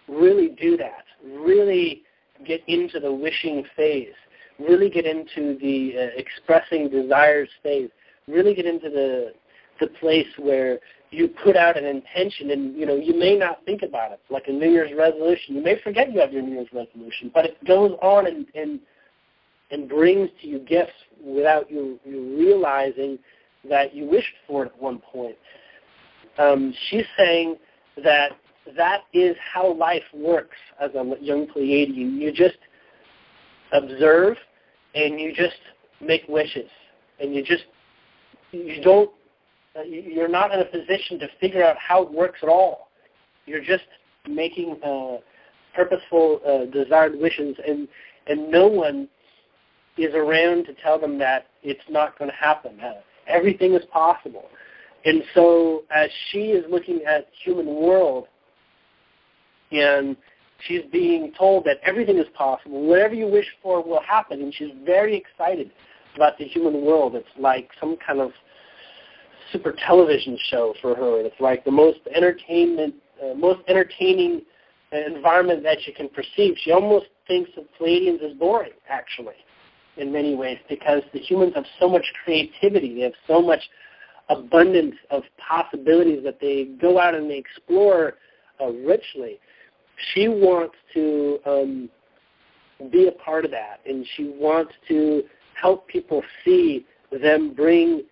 really do that. Really get into the wishing phase. Really get into the expressing desires phase. Really get into the place where you put out an intention, and you may not think about it. Like a New Year's resolution, you may forget you have your New Year's resolution, but it goes on and brings to you gifts without you realizing that you wished for it at one point. She's saying that is how life works as a young Pleiadian. You just observe and you just make wishes, and you're not in a position to figure out how it works at all. You're just making purposeful, desired wishes, and no one is around to tell them that it's not going to happen. Everything is possible. And so as she is looking at human world, and she's being told that everything is possible, whatever you wish for will happen, and she's very excited about the human world. It's like some kind of super television show for her. It's like the most entertaining environment that you can perceive. She almost thinks of Pleiadians as boring, actually, in many ways, because the humans have so much creativity. They have so much abundance of possibilities that they go out and they explore richly. She wants to be a part of that, and she wants to help people see them bring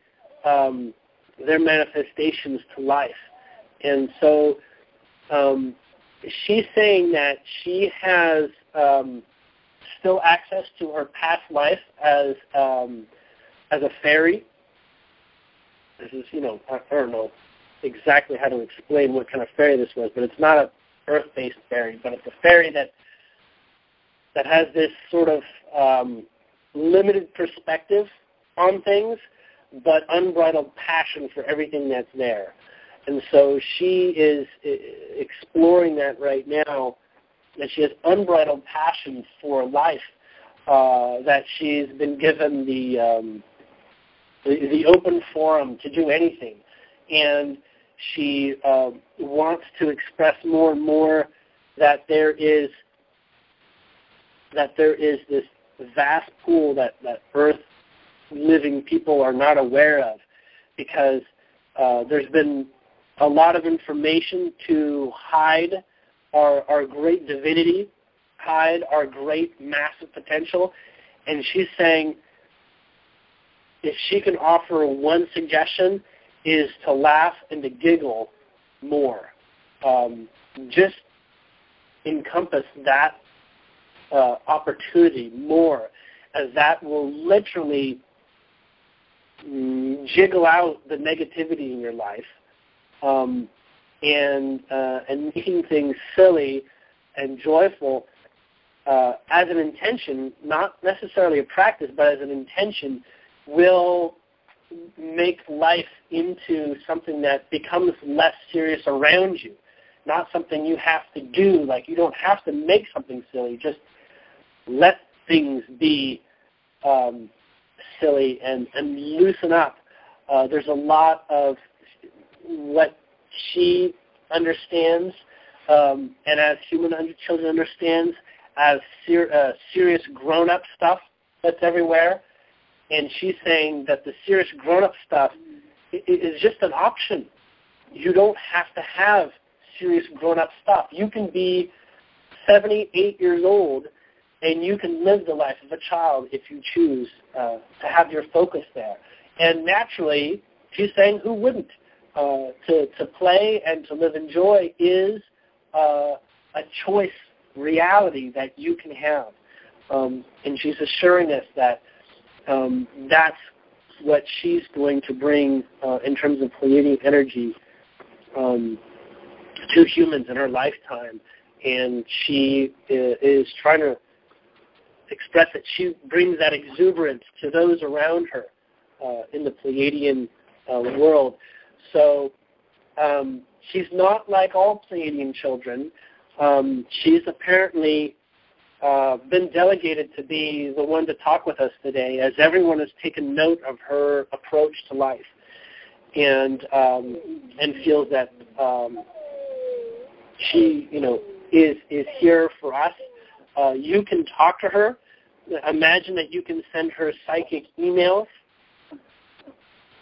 their manifestations to life. And so she's saying that she has still access to her past life as a fairy. This is, I don't know exactly how to explain what kind of fairy this was, but it's not a earth-based fairy, but it's a fairy that has this sort of limited perspective on things, but unbridled passion for everything that's there. And so she is exploring that right now, that she has unbridled passion for life, that she's been given the open forum to do anything. And she wants to express more and more that there is this vast pool that Earth living people are not aware of, because there's been a lot of information to hide our great divinity, hide our great massive potential. And she's saying if she can offer one suggestion, is to laugh and to giggle more. Just encompass that opportunity more, as that will literally jiggle out the negativity in your life, and making things silly and joyful as an intention, not necessarily a practice, but as an intention, will make life into something that becomes less serious around you, not something you have to do. Like, you don't have to make something silly. Just let things be silly and loosen up. There's a lot of what she understands, and as human children understands, as serious grown-up stuff that's everywhere. And she's saying that the serious grown-up stuff is just an option. You don't have to have serious grown-up stuff. You can be 78 years old, and you can live the life of a child if you choose to have your focus there. And naturally, she's saying, who wouldn't? To play and to live in joy is a choice reality that you can have. And she's assuring us that that's what she's going to bring in terms of Pleiadian energy to humans in her lifetime. And she is trying to express that she brings that exuberance to those around her in the Pleiadian world. So she's not like all Pleiadian children. She's apparently been delegated to be the one to talk with us today, as everyone has taken note of her approach to life, and feels that she, is here for us. You can talk to her. Imagine that you can send her psychic emails,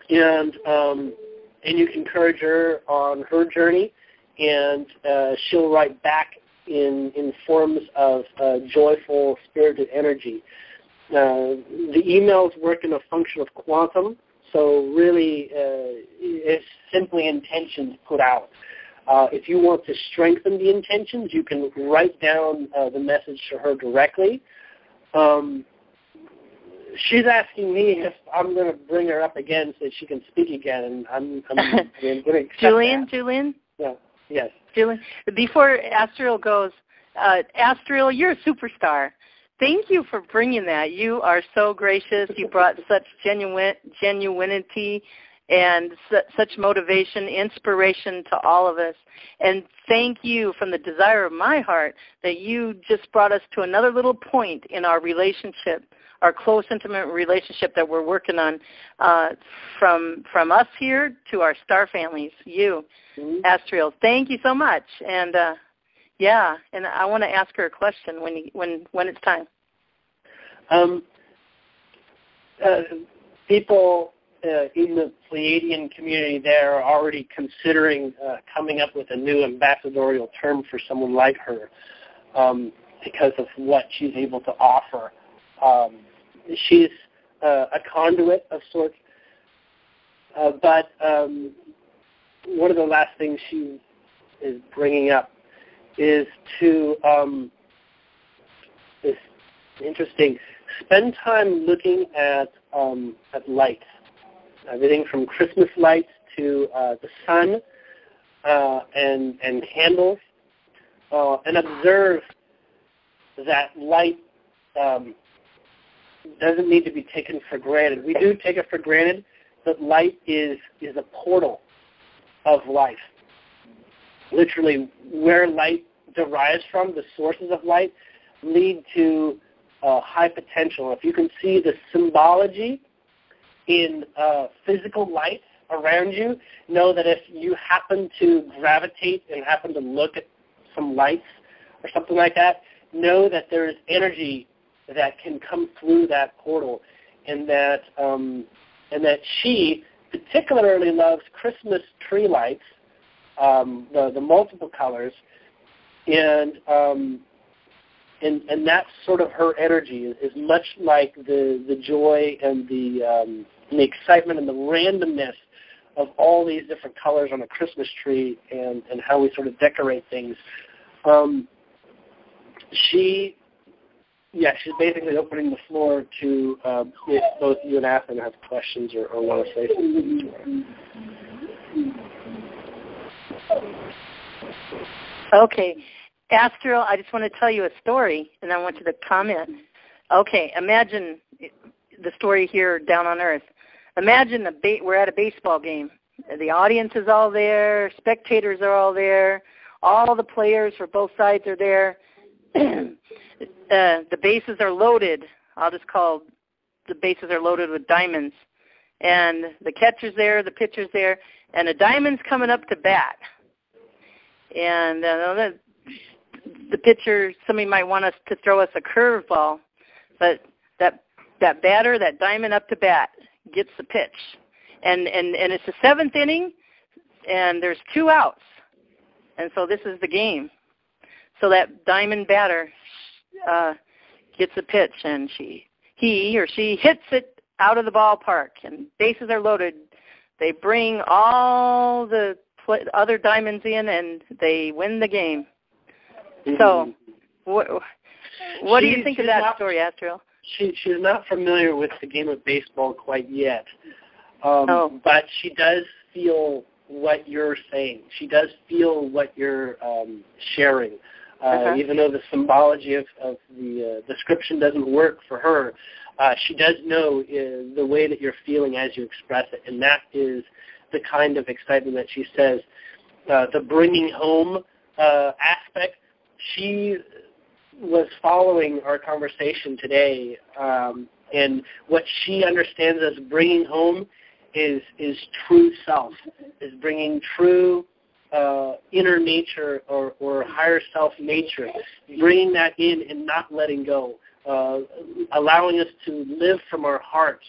and you can encourage her on her journey, and she'll write back in forms of joyful, spirited energy. The emails work in a function of quantum, so really it's simply intentions put out. If you want to strengthen the intentions, you can write down the message to her directly. She's asking me if I'm going to bring her up again so that she can speak again, and I'm going to accept Julian? Yeah. Yes. Julian, before Astriel goes, Astriel, you're a superstar. Thank you for bringing that. You are so gracious. You brought such genuinity and such motivation, inspiration to all of us. And thank you from the desire of my heart that you just brought us to another little point in our relationship, our close, intimate relationship that we're working on, from us here to our star families, you, Astriel. Thank you so much. And, and I want to ask her a question when it's time. People in the Pleiadian community there are already considering coming up with a new ambassadorial term for someone like her because of what she's able to offer. She's a conduit of sorts, but one of the last things she is bringing up is to, is interesting, spend time looking at lights, everything from Christmas lights to the sun and candles, and observe that light doesn't need to be taken for granted. We do take it for granted, but light is a portal of life. Literally, where light derives from, the sources of light, lead to high potential. If you can see the symbology in physical light around you, know that if you happen to gravitate and happen to look at some lights or something like that, know that there is energy that can come through that portal, and that she particularly loves Christmas tree lights, the multiple colors, and that's sort of her energy is much like the joy and the excitement and the randomness of all these different colors on a Christmas tree and how we sort of decorate things. She's basically opening the floor to if both you and Athen have questions or want to say something to her. Okay. Astriel, I just want to tell you a story, and I want you to comment. Okay, imagine the story here down on Earth. Imagine we're at a baseball game. The audience is all there. Spectators are all there. All the players for both sides are there. The bases are loaded. I'll just call the bases are loaded with diamonds. And the catcher's there, the pitcher's there, and a diamond's coming up to bat. And the pitcher, somebody might want us to throw us a curveball, but that batter, that diamond up to bat, gets the pitch. And it's the seventh inning, and there's 2 outs. And so this is the game. So that diamond batter gets a pitch, and he or she hits it out of the ballpark, and bases are loaded. They bring all the other diamonds in, and they win the game. So what do you think of that story, Astriel? she's not familiar with the game of baseball quite yet, but she does feel what you're saying. She does feel what you're sharing. Even though the symbology of the description doesn't work for her, she does know the way that you're feeling as you express it, and that is the kind of excitement that she says. The bringing home aspect, she was following our conversation today, and what she understands as bringing home is true self, is bringing true inner nature or higher self nature, bringing that in and not letting go, allowing us to live from our hearts.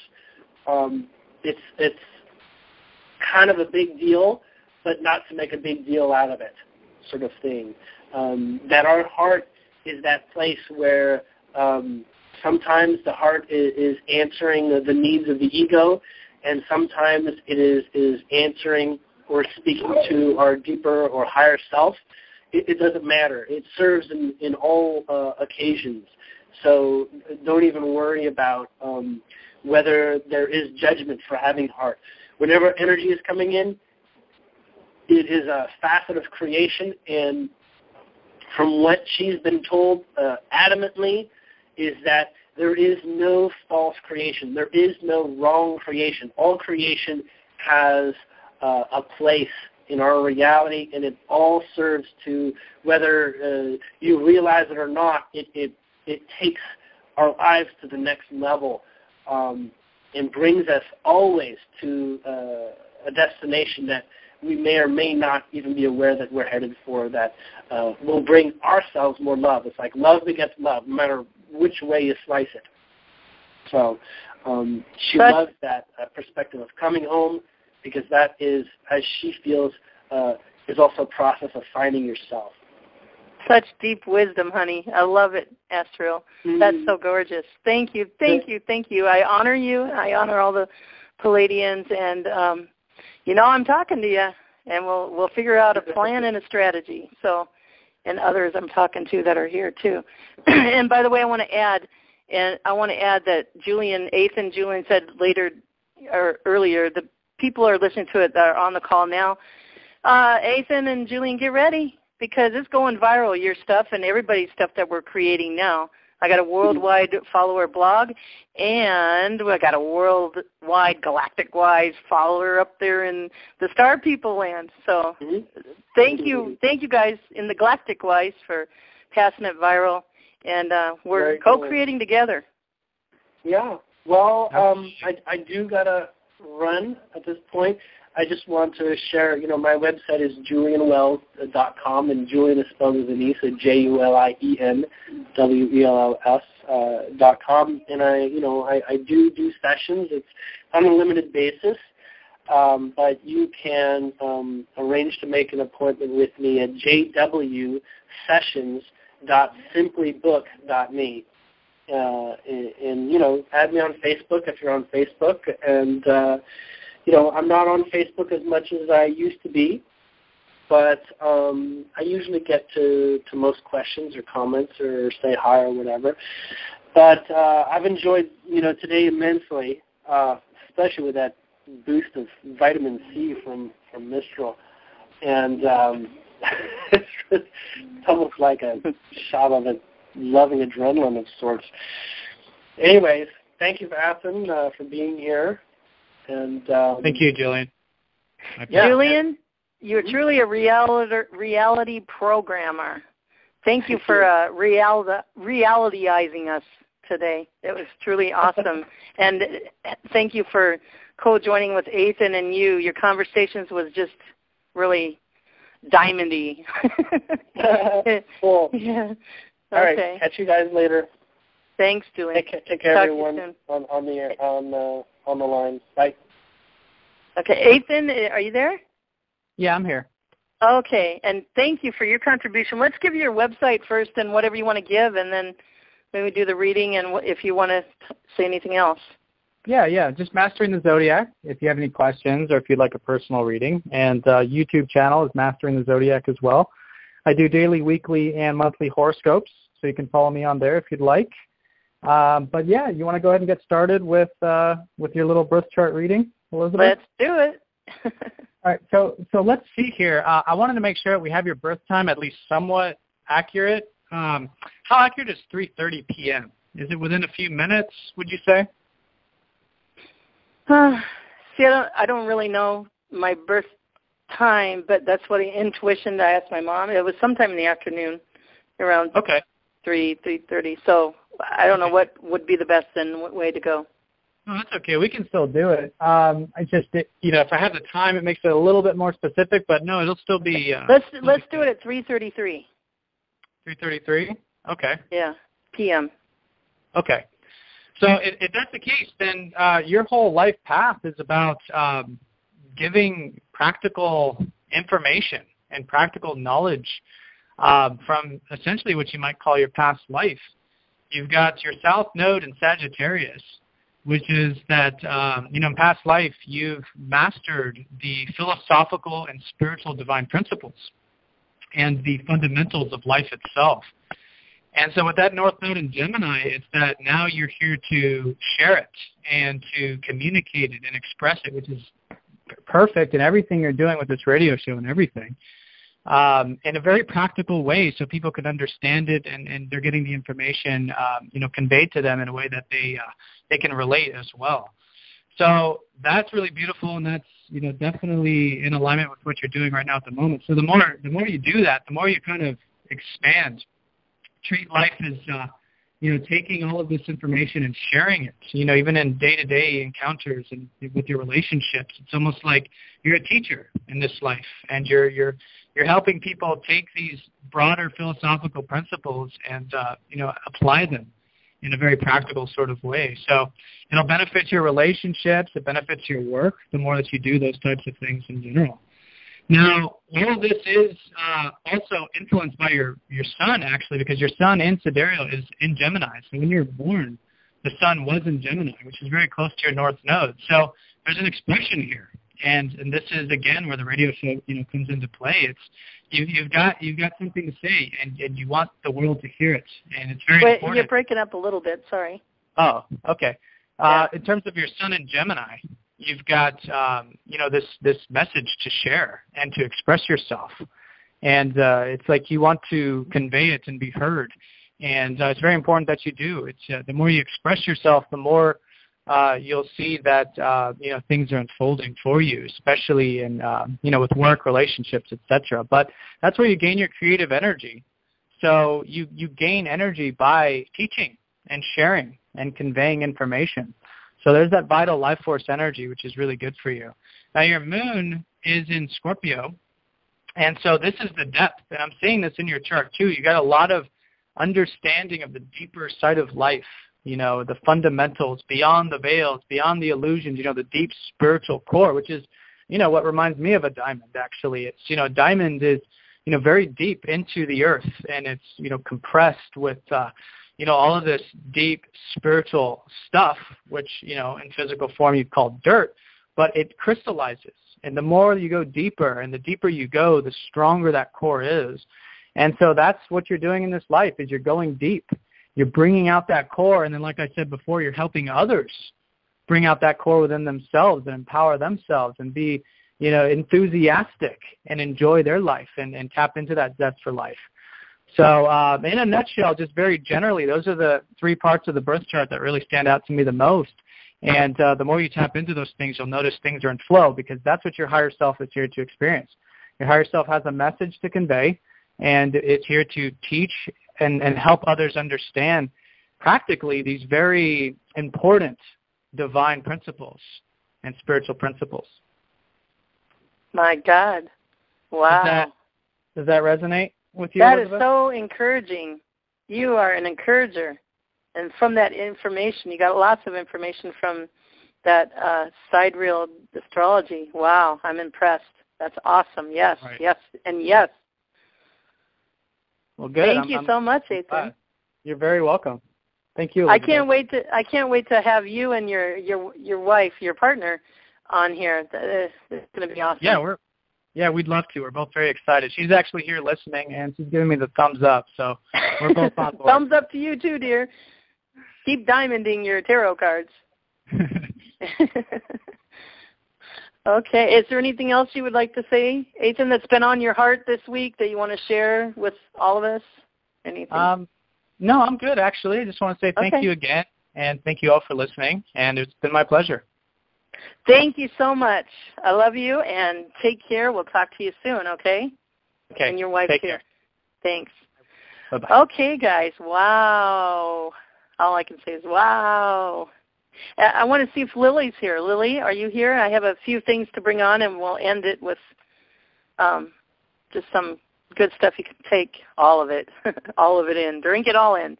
It's kind of a big deal, but not to make a big deal out of it, sort of thing. That our heart is that place where sometimes the heart is answering the needs of the ego, and sometimes it is answering or speaking to our deeper or higher self. It doesn't matter. It serves in all occasions. So don't even worry about whether there is judgment for having heart. Whenever energy is coming in, it is a facet of creation, and from what she's been told adamantly is that there is no false creation. There is no wrong creation. All creation has a place in our reality, and it all serves to, whether you realize it or not, it takes our lives to the next level and brings us always to a destination that we may or may not even be aware that we're headed for, that will bring ourselves more love. It's like love begets love, no matter which way you slice it. So she loves that perspective of coming home, because that is, as she feels, is also a process of finding yourself. Such deep wisdom, honey. I love it, Astral. That's so gorgeous. Thank you, thank you, thank you. I honor you. I honor all the Palladians, and I'm talking to you, and we'll figure out a plan and a strategy. So, and others I'm talking to that are here too. And by the way, I want to add that Ethan Julian said earlier, the people are listening to it that are on the call now. Ethan and Julian, get ready, because it's going viral, your stuff and everybody's stuff that we're creating now. I got a worldwide follower blog, and I got a worldwide galactic-wise follower up there in the star people land. So thank you guys in the galactic-wise for passing it viral, and we're co-creating together. Yeah. Well, I do got to run at this point. I just want to share, my website is julianwells.com, and Julian is spelled as an E, so JulienWells.com. And I do sessions. It's on a limited basis, but you can arrange to make an appointment with me at jwsessions.simplybook.me. And add me on Facebook if you're on Facebook, and I'm not on Facebook as much as I used to be, but I usually get to most questions or comments or say hi or whatever. But I've enjoyed, today immensely, especially with that boost of vitamin C from Mistral. And it's almost like a shot of a loving adrenaline of sorts. Anyways, thank you, Athen, for being here. And thank you, Julian. Julian, you're truly a reality programmer. Thank you for realityizing us today. It was truly awesome. And thank you for co-joining with Ethan and you. Your conversations was just really diamondy. Cool. Yeah. All right. Catch you guys later. Thanks, Julian. Take care, everyone, on the line. Bye. Okay, Ethan, are you there? Yeah, I'm here. Okay, and thank you for your contribution. Let's give you your website first and whatever you want to give, and then maybe do the reading and if you want to say anything else. Yeah, just Mastering the Zodiac if you have any questions or if you'd like a personal reading. And YouTube channel is Mastering the Zodiac as well. I do daily, weekly, and monthly horoscopes, so you can follow me on there if you'd like. But yeah, you want to go ahead and get started with your little birth chart reading, Elizabeth? Let's do it. All right, so let's see here. I wanted to make sure we have your birth time at least somewhat accurate. How accurate is 3:30 p.m.? Is it within a few minutes, would you say? See, I don't really know my birth time, but that's what intuition. I asked my mom. It was sometime in the afternoon, around 3:30. So I don't know what would be the best and what way to go. No, that's okay. We can still do it. If I have the time, it makes it a little bit more specific. But no, it'll still be. Let's do it at 3:33. 3:33. Okay. Yeah, p.m. Okay. So if that's the case, then your whole life path is about giving practical information and practical knowledge from essentially what you might call your past life. You've got your South Node in Sagittarius, which is that, in past life, you've mastered the philosophical and spiritual divine principles and the fundamentals of life itself. And so with that North Node in Gemini, it's that now you're here to share it and to communicate it and express it, which is perfect in everything you're doing with this radio show and everything, in a very practical way so people can understand it and they're getting the information, conveyed to them in a way that they can relate as well. So that's really beautiful, and that's, definitely in alignment with what you're doing right now at the moment. So the more you do that, the more you kind of expand. Treat life as, taking all of this information and sharing it. Even in day-to-day encounters and with your relationships, it's almost like you're a teacher in this life, and you're helping people take these broader philosophical principles and apply them in a very practical sort of way. So it'll benefit your relationships. It benefits your work the more that you do those types of things in general. Now, all of this is also influenced by your sun, actually, because your sun in Sidereal is in Gemini. So when you were born, the sun was in Gemini, which is very close to your North Node. So there's an expression here. And this is, again, where the radio show, comes into play. It's you've got something to say, and you want the world to hear it. And it's very important. You're breaking up a little bit. Sorry. Oh, okay. In terms of your sun in Gemini, you've got, this message to share and to express yourself. And it's like you want to convey it and be heard. And it's very important that you do. It's the more you express yourself, the more you'll see that, things are unfolding for you, especially in, with work, relationships, etc. But that's where you gain your creative energy. So you gain energy by teaching and sharing and conveying information. So there's that vital life force energy, which is really good for you. Now your moon is in Scorpio, and so this is the depth. And I'm seeing this in your chart too. You got a lot of understanding of the deeper side of life, the fundamentals, beyond the veils, beyond the illusions, the deep spiritual core, which is, what reminds me of a diamond, actually. It's, diamond is, very deep into the earth, and it's, compressed with, all of this deep spiritual stuff, which, in physical form you'd call dirt, but it crystallizes. And the more you go deeper and the deeper you go, the stronger that core is. And so that's what you're doing in this life, is you're going deep. You're bringing out that core, and then like I said before, you're helping others bring out that core within themselves and empower themselves and be, enthusiastic and enjoy their life and tap into that zest for life. So in a nutshell, just very generally, those are the three parts of the birth chart that really stand out to me the most. And the more you tap into those things, you'll notice things are in flow, because that's what your higher self is here to experience. Your higher self has a message to convey, and it's here to teach and help others understand practically these very important divine principles and spiritual principles. My God. Wow. Does that resonate with you, That Elizabeth? Is so encouraging. You are an encourager. And from that information, you got lots of information from that sidereal astrology. Wow, I'm impressed. That's awesome. Yes, right. Yes, and yes. Well, good. Thank you so much, Ethan. You're very welcome. Thank you, Elizabeth. I can't wait to have you and your wife, your partner, on here. It's going to be awesome. Yeah, we'd love to. We're both very excited. She's actually here listening, and she's giving me the thumbs up, so we're both on board. Thumbs up to you too, dear. Keep diamonding your tarot cards. Okay. Is there anything else you would like to say, Ethan, that's been on your heart this week that you want to share with all of us? Anything? No, I'm good, actually. I just want to say thank you again, and thank you all for listening, and it's been my pleasure. Thank you so much. I love you, and take care. We'll talk to you soon, okay? Okay. And your wife take too. Care. Thanks. Bye-bye. Okay, guys. Wow. All I can say is wow. I want to see if Lily's here. Lily, are you here? I have a few things to bring on, and we'll end it with just some good stuff you can take, all of it, all of it in. Drink it all in.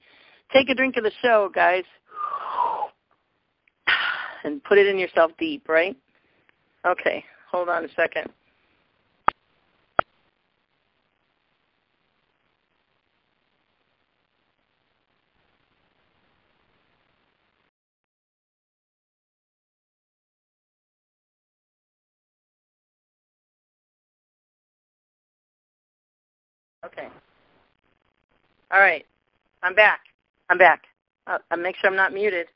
Take a drink of the show, guys, and put it in yourself deep, right? Okay, hold on a second. Okay. All right. I'm back. I'll make sure I'm not muted.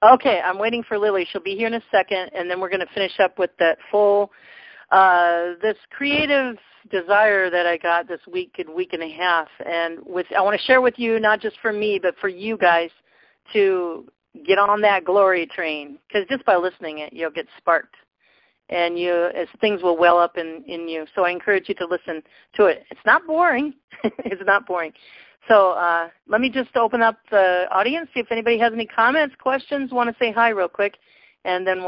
Okay, I'm waiting for Lily. She'll be here in a second, and then we're going to finish up with that full, this creative desire that I got this week and a half. And I want to share with you, not just for me, but for you guys to get on that glory train, because just by listening it, you'll get sparked. And as things will well up in you. So I encourage you to listen to it. It's not boring. It's not boring. So let me just open up the audience, see if anybody has any comments, questions, want to say hi real quick, and then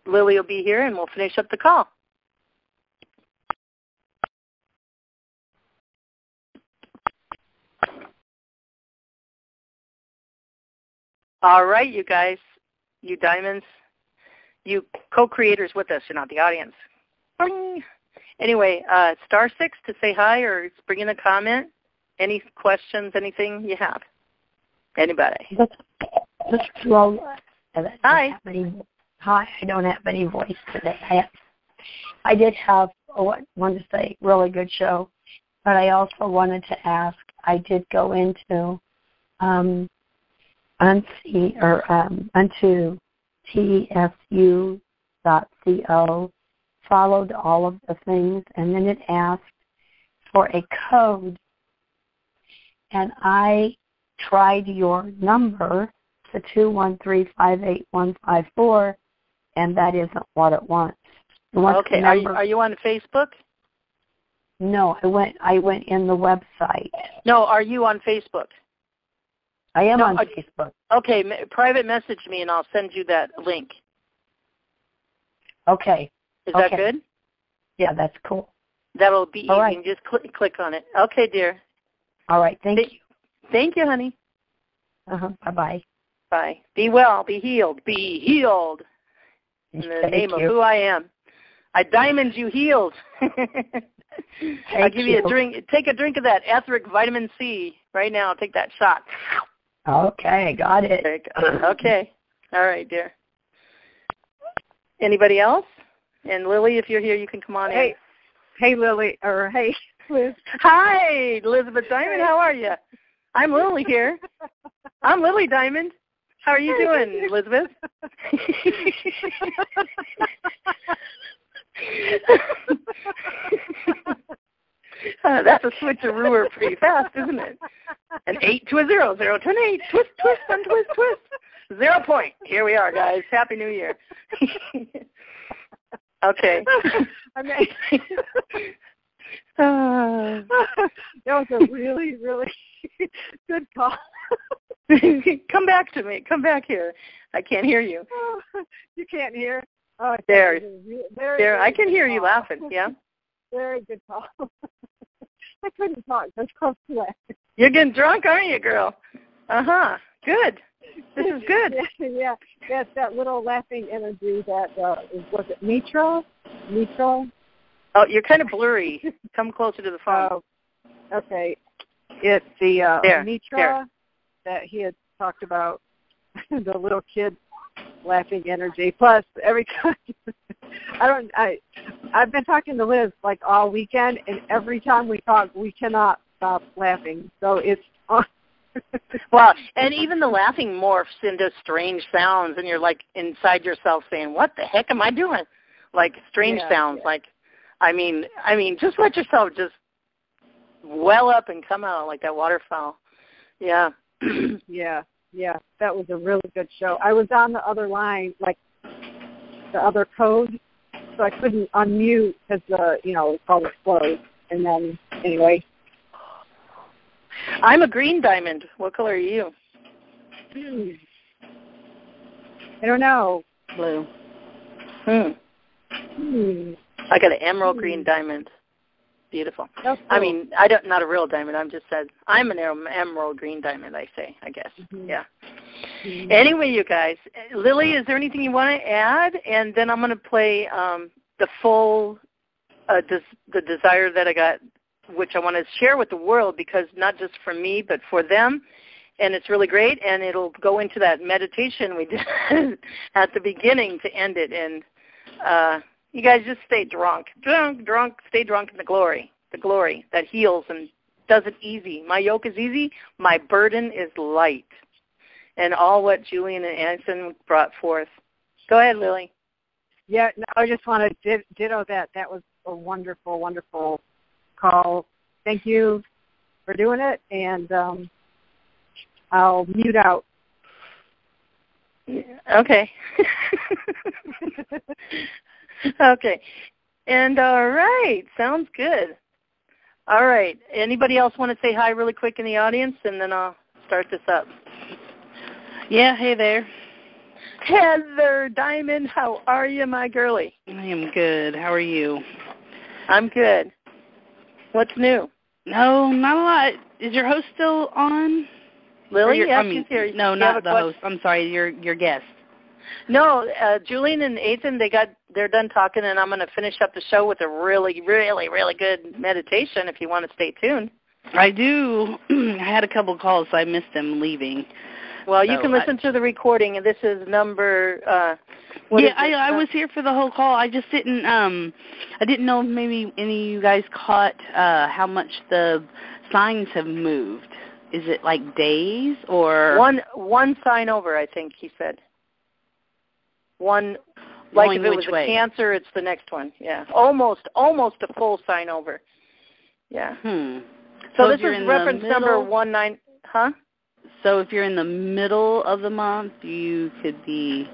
Lily will be here and we'll finish up the call. All right, you guys, you diamonds. You co-creators with us, you're not the audience. Boing. Anyway, *6 to say hi or bring in a comment. Any questions, anything you have? Anybody? This is Lola. Hi. Hi, I don't have any voice today. I did have, wanted to say, really good show, but I also wanted to ask, I did go into onto tsu.co, followed all of the things, and then it asked for a code. And I tried your number, the 213-58154, and that isn't what it wants. Okay, are you on Facebook? No, I went in the website. No, are you on Facebook? I am on Facebook. Okay, private message me and I'll send you that link. Okay. Is that good? Yeah, that's cool. That'll be all easy. Right. Just click on it. Okay, dear. All right, thank you. Thank you, honey. Bye-bye. Bye. Be well. Be healed. Be healed. In the name of who I am. I diamond you healed. I'll give you a drink. Take a drink of that etheric vitamin C right now. Take that shot. Okay, got it. Okay. All right, dear. Anybody else? And Lily, if you're here, you can come on in. Hey, Lily, or hey, Liz. Hi, Elizabeth Diamond. How are you? I'm Lily here. I'm Lily Diamond. How are you doing, Elizabeth? That's a switcheroo pretty fast, isn't it? An 8 to a 0, 0 to an 8. Twist, twist, untwist, twist. 0 point. Here we are, guys. Happy New Year. Okay. That was a really, really good call. Come back to me. Come back here. I can't hear you. You can't hear? Oh, there. There. I can hear you laughing. Yeah. Very good call. I couldn't talk. I was close to that. You're getting drunk, aren't you, girl? Good. This is good. Yeah. That's that little laughing energy that was it Mitra? Oh, you're kind of blurry. Come closer to the phone. Oh, okay. It's the Mitra that he had talked about, the little kid laughing energy. Plus, every time I've been talking to Liz like all weekend, and every time we talk, we cannot stop laughing. So it's well, and even the laughing morphs into strange sounds, and you're like inside yourself saying, "What the heck am I doing?" Like strange sounds. Yeah. Like, I mean, just let yourself just well up and come out like that waterfowl. Yeah. Yeah. That was a really good show. I was on the other line, like the other code, so I couldn't unmute because it's called explode. And then anyway. I'm a green diamond. What color are you? I don't know. Blue. I got an emerald green diamond. Beautiful. That's cool. I mean, not a real diamond. I'm just said I'm an emerald green diamond. I guess. Mm-hmm. Yeah. Mm-hmm. Anyway, you guys, Lily, is there anything you want to add? And then I'm going to play the full the desire that I got, which I want to share with the world, because not just for me but for them. And it's really great, and it'll go into that meditation we did at the beginning to end it. And you guys just stay drunk, stay drunk in the glory that heals and does it easy. My yoke is easy, my burden is light. And all what Julian and Anson brought forth. Go ahead, Lily. Yeah, no, I just want to ditto that. That was a wonderful, wonderful call. Thank you for doing it, and I'll mute out. Okay. Okay. And all right. Sounds good. All right. Anybody else want to say hi really quick in the audience, and then I'll start this up? Yeah, hey there. Heather Diamond, how are you, my girlie? I am good. How are you? I'm good. What's new? No, not a lot. Is your host still on? Lily? Yeah, she's here. No, not the host. I'm sorry, your guest. No, Julian and Ethan, they're done talking, and I'm going to finish up the show with a really, really, really good meditation if you want to stay tuned. I do. I had a couple calls, so I missed them leaving. Well, you can listen to the recording, and this is number. I was here for the whole call. I just didn't. I didn't know if maybe any of you guys caught how much the signs have moved. Is it like days or one sign over? I think he said. One, like going if it was a Cancer, it's the next one. Yeah, almost a full sign over. Yeah. So this is reference number 19. Huh? So if you're in the middle of the month, you could be...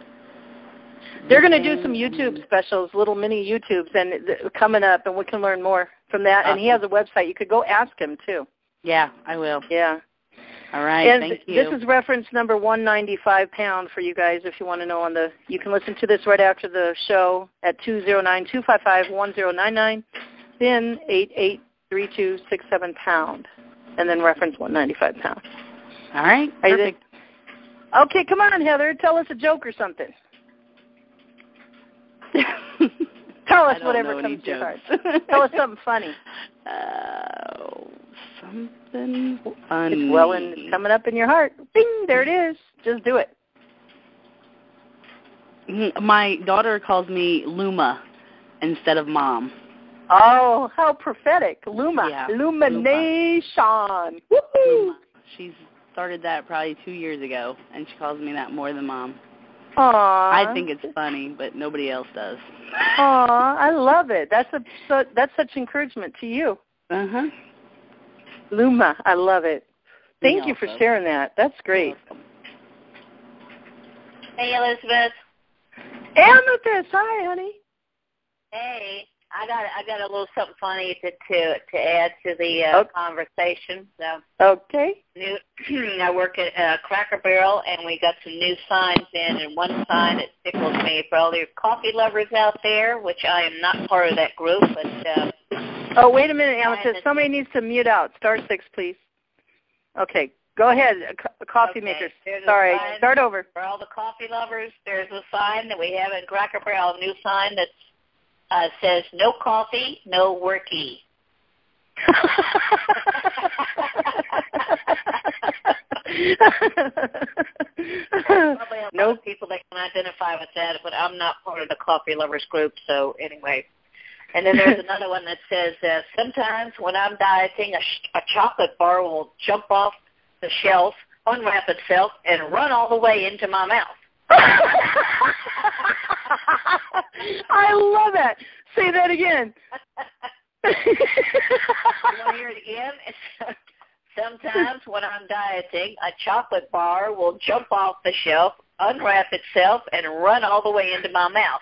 They're going to do some YouTube specials, little mini YouTubes, and coming up, and we can learn more from that. Awesome. And he has a website. You could go ask him, too. Yeah, I will. Yeah. All right, and thank you. This is reference number 195 pound for you guys if you want to know you can listen to this right after the show at 209-255-1099, then 883267 pound, and then reference 195 pound. All right, perfect. Okay, come on, Heather. Tell us a joke or something. Tell us whatever comes to your heart. Tell us something funny. Something funny. It's coming up in your heart. Bing, there it is. Just do it. My daughter calls me Luma instead of Mom. Oh, how prophetic. Luma. Yeah. Illumination. Woo-hoo. She's started that probably 2 years ago, and she calls me that more than Mom. Aww. I think it's funny, but nobody else does. Aw, I love it. That's such encouragement to you. Uh-huh. Luma, I love it. Thank you for sharing that. That's great. Hey, Elizabeth. Amethyst, hi, honey. Hey, I got a little something funny to add to the conversation. So. Okay. I work at Cracker Barrel, and we got some new signs in, and one sign that tickles me for all your coffee lovers out there, which I am not part of that group, but... oh, wait a minute, Amethyst. Somebody needs to mute out. Star 6, please. Okay, go ahead. Coffee makers. Sorry, start over. For all the coffee lovers, there's a sign that we have at Cracker Barrel, a new sign that says, no coffee, no worky. No people people that can identify with that, but I'm not part of the coffee lovers group, so anyway. And then there's another one that says, sometimes when I'm dieting, a chocolate bar will jump off the shelf, unwrap itself, and run all the way into my mouth. I love that. Say that again. You want to hear it again? Sometimes when I'm dieting, a chocolate bar will jump off the shelf, unwrap itself, and run all the way into my mouth.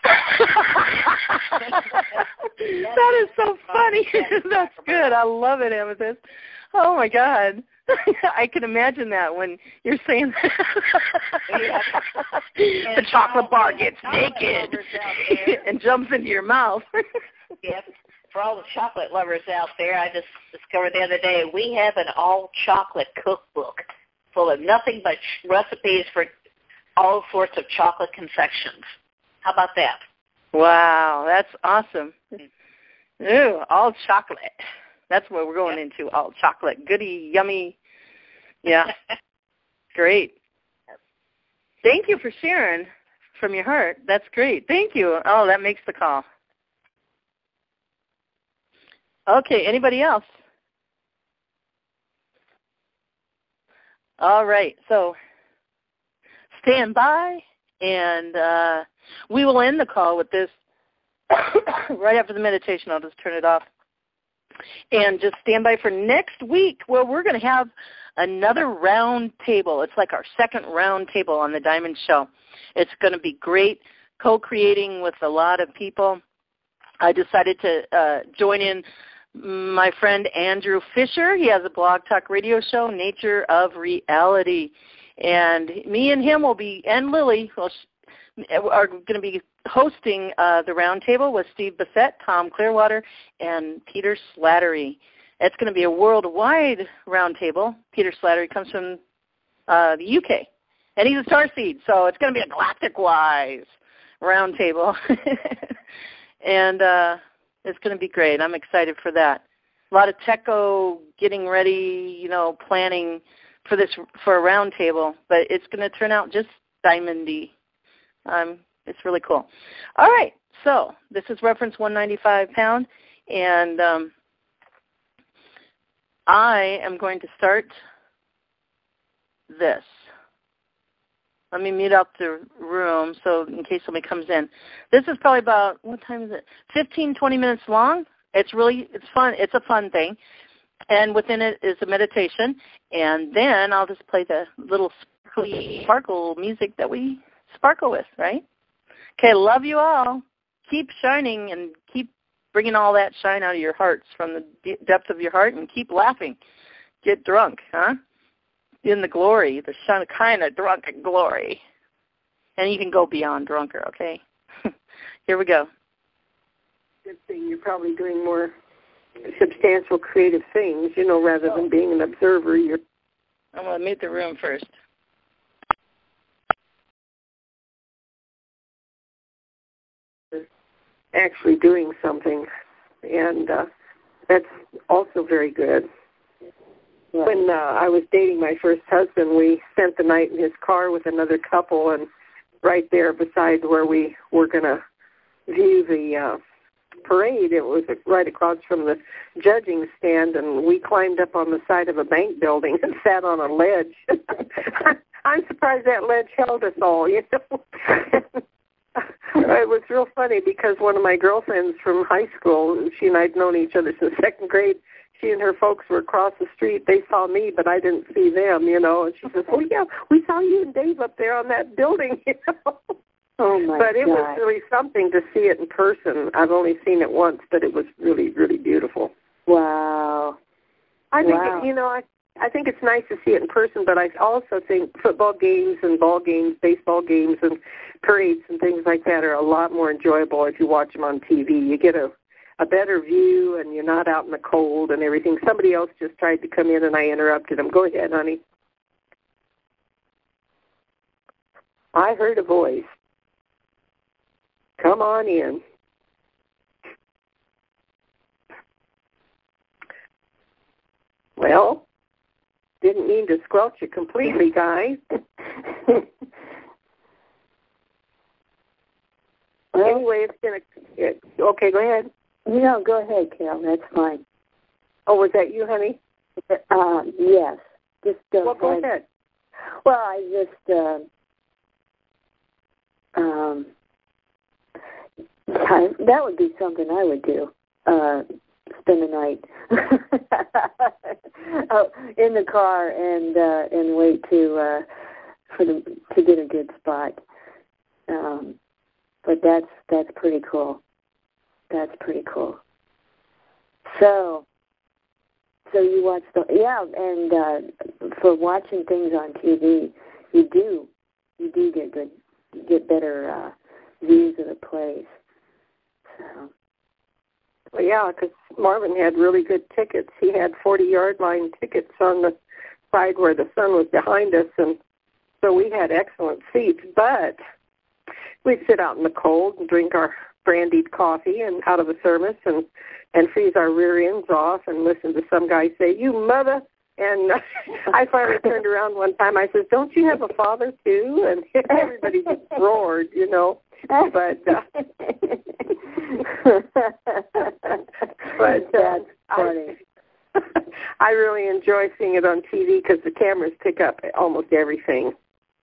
That is so funny. That's good. I love it, Amethyst. Oh, my God. I can imagine that when you're saying that. Yeah. The chocolate bar gets naked and jumps into your mouth. Yep. For all the chocolate lovers out there, I just discovered the other day we have an all-chocolate cookbook full of nothing but recipes for all sorts of chocolate confections. How about that? Wow, that's awesome. Ooh, all chocolate. That's what we're going into, all chocolate. Goody, yummy. Yeah, great. Thank you for sharing from your heart. That's great. Thank you. Oh, that makes the call. Okay, anybody else? All right, so stand by, and we will end the call with this right after the meditation. I'll just turn it off. And just stand by for next week where we're going to have another round table. It's like our second round table on the Diamond Show. It's going to be great, co-creating with a lot of people. I decided to join in my friend Andrew Fisher. He has a blog talk radio show, Nature of Reality. And me and him will be, and Lily, are going to be hosting the roundtable with Steve Bissett, Tom Clearwater, and Peter Slattery. It's going to be a worldwide roundtable. Peter Slattery comes from the UK, and he's a starseed, so it's going to be a galactic-wise roundtable. And it's going to be great. I'm excited for that. A lot of techo getting ready, planning for this for a roundtable, but it's going to turn out just diamondy. It's really cool. All right, so this is reference 195 pound, and I am going to start this. Let me mute out the room so in case somebody comes in. This is probably about, what time is it? 15, 20 minutes long. It's fun. It's a fun thing. And within it is a meditation. And then I'll just play the little sparkle music that we sparkle with, right? Okay, love you all. Keep shining and keep bringing all that shine out of your hearts from the depth of your heart, and keep laughing. Get drunk, huh? In the glory, the kind of drunken glory. And you can go beyond drunker, okay? Here we go. Good thing you're probably doing more substantial creative things, rather than being an observer. I'm going to mute the room first. Actually doing something, and that's also very good. Right. When I was dating my first husband, we spent the night in his car with another couple, and right there beside where we were going to view the parade, it was right across from the judging stand, and we climbed up on the side of a bank building and sat on a ledge. I'm surprised that ledge held us all, It was real funny because one of my girlfriends from high school, she and I had known each other since second grade. She and her folks were across the street. They saw me, but I didn't see them, And she says, "Oh yeah, we saw you and Dave up there on that building." Oh my But it God. was really something to see it in person. I've only seen it once, but it was really, really beautiful. Wow. I think I think it's nice to see it in person, but I also think football games and ball games, baseball games and parades and things like that are a lot more enjoyable if you watch them on TV. You get a better view, and you're not out in the cold and everything. Somebody else just tried to come in, and I interrupted them. Go ahead, honey. I heard a voice. Come on in. Well, didn't mean to squelch you completely, guys. Anyway, okay, go ahead. No, go ahead, Carol. That's fine. Oh, was that you, honey? Yes. Just well, go ahead. Well, I just that would be something I would do. Spend the night in the car and wait to get a good spot. But that's pretty cool. That's pretty cool. So you watch and for watching things on TV, you do get better views of the place. So. Well, yeah, because Marvin had really good tickets. He had 40-yard line tickets on the side where the sun was behind us, and so we had excellent seats. But we'd sit out in the cold and drink our brandied coffee and out of the thermos and freeze our rear ends off and listen to some guy say, "You mother." And I finally turned around one time. I said, "Don't you have a father too?" And everybody just roared, you know. But that's funny. I really enjoy seeing it on TV because the cameras pick up almost everything.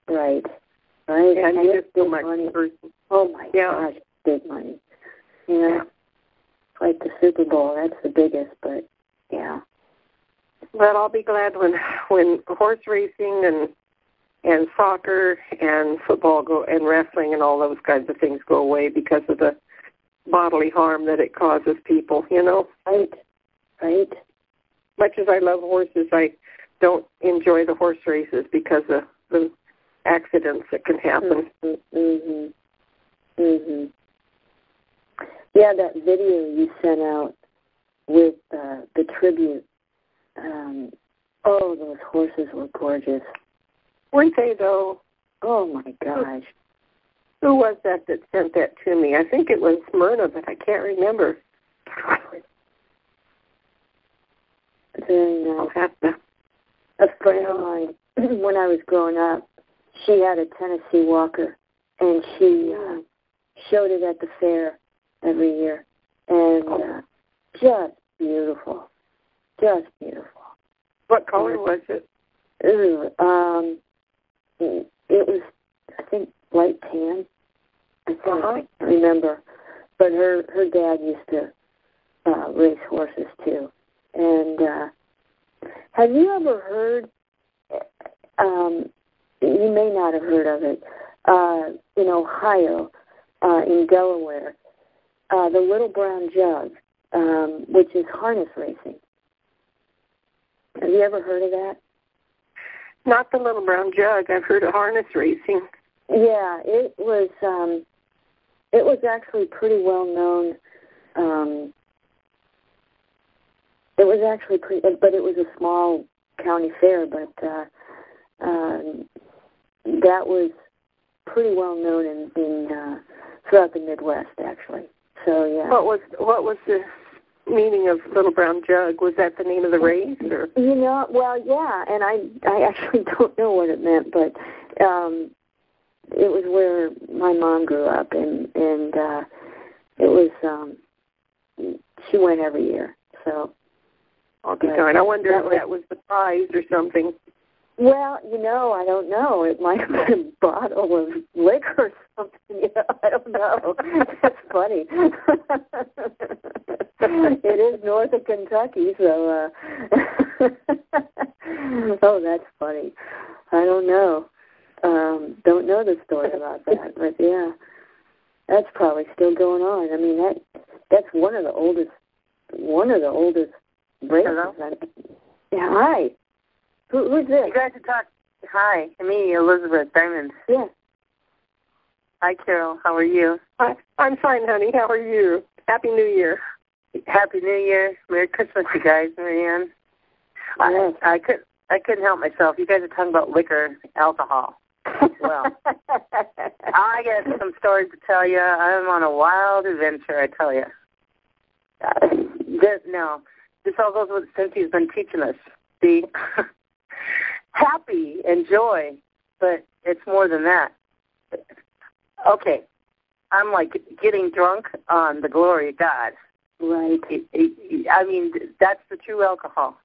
Right. And it's so much money. person. Oh my gosh, big money. Yeah. Like the Super Bowl, that's the biggest, but yeah. But I'll be glad when horse racing and soccer and football go and wrestling and all those kinds of things go away because of the bodily harm that it causes people, you know. Right. Much as I love horses, I don't enjoy the horse races because of the accidents that can happen. Mm-hmm. Yeah, that video you sent out with the tribute. Those horses were gorgeous. Weren't they, though? Oh, my gosh. Who was that sent that to me? I think it was Myrna, but I can't remember. Very nice. I'll have to. A friend of mine, when I was growing up, she had a Tennessee Walker, and she showed it at the fair every year. And just beautiful. Just beautiful. What color was it? It was, I think, light tan. I can't remember. But her dad used to race horses, too. And have you ever heard, you may not have heard of it, in Ohio, in Delaware, the Little Brown Jug, which is harness racing. Have you ever heard of that? Not the Little Brown Jug. I've heard of harness racing. Yeah, it was actually pretty well known. It was actually but it was a small county fair, but that was pretty well known in throughout the Midwest, actually. So yeah. What was the meaning of Little Brown Jug? Was that the name of the race, or? Well, yeah, and I actually don't know what it meant, but it was where my mom grew up, and it was she went every year, so. Okay, darn. I wonder if that was the prize or something. Well, I don't know. It might have been a bottle of liquor or something. I don't know. That's funny. It is north of Kentucky, so. Oh, that's funny. I don't know. Don't know the story about that, but yeah, that's probably still going on. I mean, that's one of the oldest races. Hello? Yeah, hi. Who's this? You guys are talking. Hi, me, Elizabeth Diamond. Yeah. Hi, Carol. How are you? Hi. I'm fine, honey. How are you? Happy New Year. Happy New Year. Merry Christmas, you guys, Marianne. Yes. I couldn't help myself. You guys are talking about liquor, alcohol. Well, I got some stories to tell you. I'm on a wild adventure, I tell you. This all goes with what Cynthia's been teaching us. See, happy and joy, but it's more than that. Okay, I'm like getting drunk on the glory of God. Right. I mean, that's the true alcohol.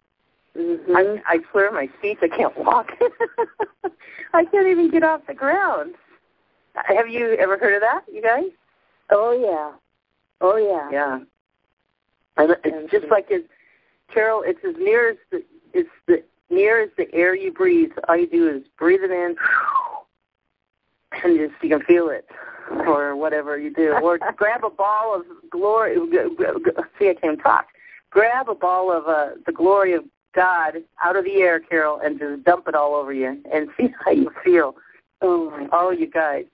Mm-hmm. I swear my feet, I can't walk. I can't even get off the ground. Have you ever heard of that, you guys? Oh, yeah. Oh, yeah. Yeah. And it's just like Carol, it's as near as the air you breathe. All you do is breathe it in, and just you can feel it, or whatever you do. Or grab a ball of glory. See, I can't talk. Grab a ball of the glory of God out of the air, Carol, and just dump it all over you, and see how you feel. Oh, you guys.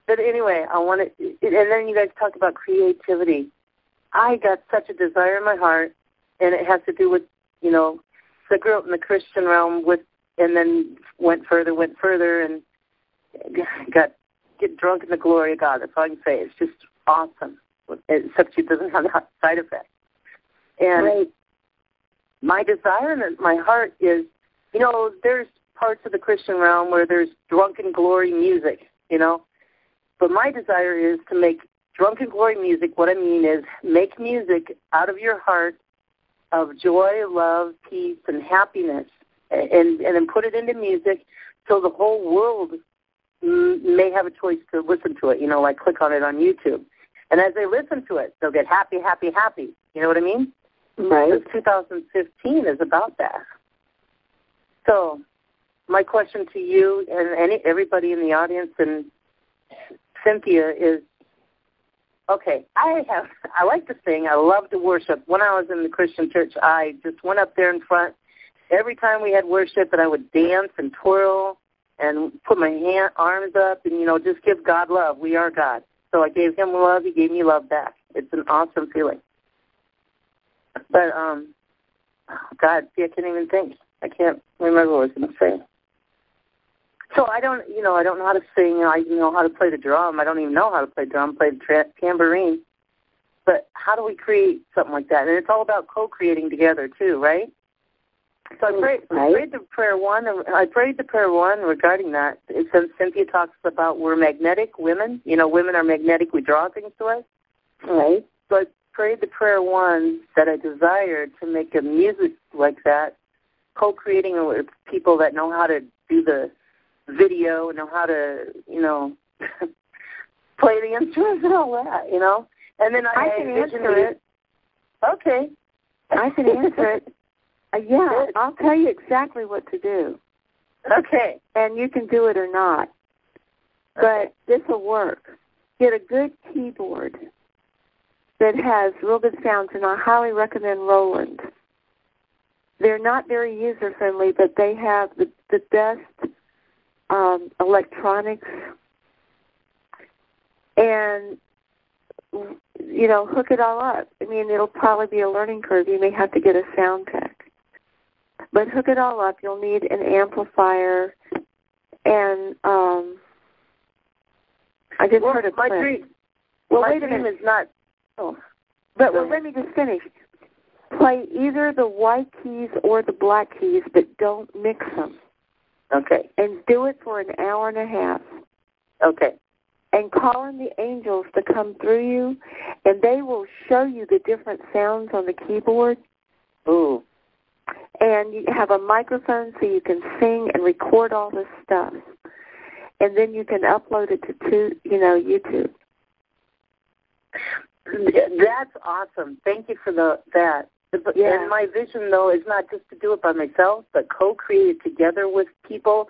But anyway, I want to, and then you guys talked about creativity. I got such a desire in my heart, and it has to do with, so I grew up in the Christian realm and then went further, and get drunk in the glory of God. That's all I can say. It's just awesome, except it doesn't have that side effect. And my desire in my heart is, there's parts of the Christian realm where there's drunken glory music, But my desire is to make drunken glory music. What I mean is make music out of your heart of joy, love, peace, and happiness, and then put it into music so the whole world may have a choice to listen to it, like click on it on YouTube. And as they listen to it, they'll get happy, happy, happy. You know what I mean? Right. 2015 is about that. So my question to you and everybody in the audience and Cynthia is, okay, I like to sing. I love to worship. When I was in the Christian church, I just went up there in front every time we had worship, and I would dance and twirl and put my arms up and, just give God love. We are God. So I gave him love. He gave me love back. It's an awesome feeling. But, God, see, I can't even think. I can't remember what I was going to say. So I don't know how to sing. I know how to play the drum. I don't even know how to play drum, play the tambourine. But how do we create something like that? And it's all about co-creating together too, right? So I prayed the prayer one. I prayed the prayer one regarding that. Since Cynthia talks about we're magnetic women. Women are magnetic. We draw things to us. Right. So I prayed the prayer one that I desired to make a music like that, co-creating with people that know how to do the video, know how to, play the instruments and all that, And then I can answer it. Okay. I can answer it. Yeah, I'll tell you exactly what to do. Okay. And you can do it or not. But this will work. Get a good keyboard that has real good sounds, and I highly recommend Roland. They're not very user-friendly, but they have the best electronics, and hook it all up. I mean, it'll probably be a learning curve. You may have to get a sound tech, but hook it all up. You'll need an amplifier, and I just heard a clip. My dream is not. Oh, but let me just finish. Play either the white keys or the black keys, but don't mix them. Okay. And do it for an hour and a half. Okay. And call in the angels to come through you, and they will show you the different sounds on the keyboard. Ooh. And you have a microphone so you can sing and record all this stuff. And then you can upload it to YouTube. That's awesome. Thank you for that. Yeah. And my vision, though, is not just to do it by myself, but co-create it together with people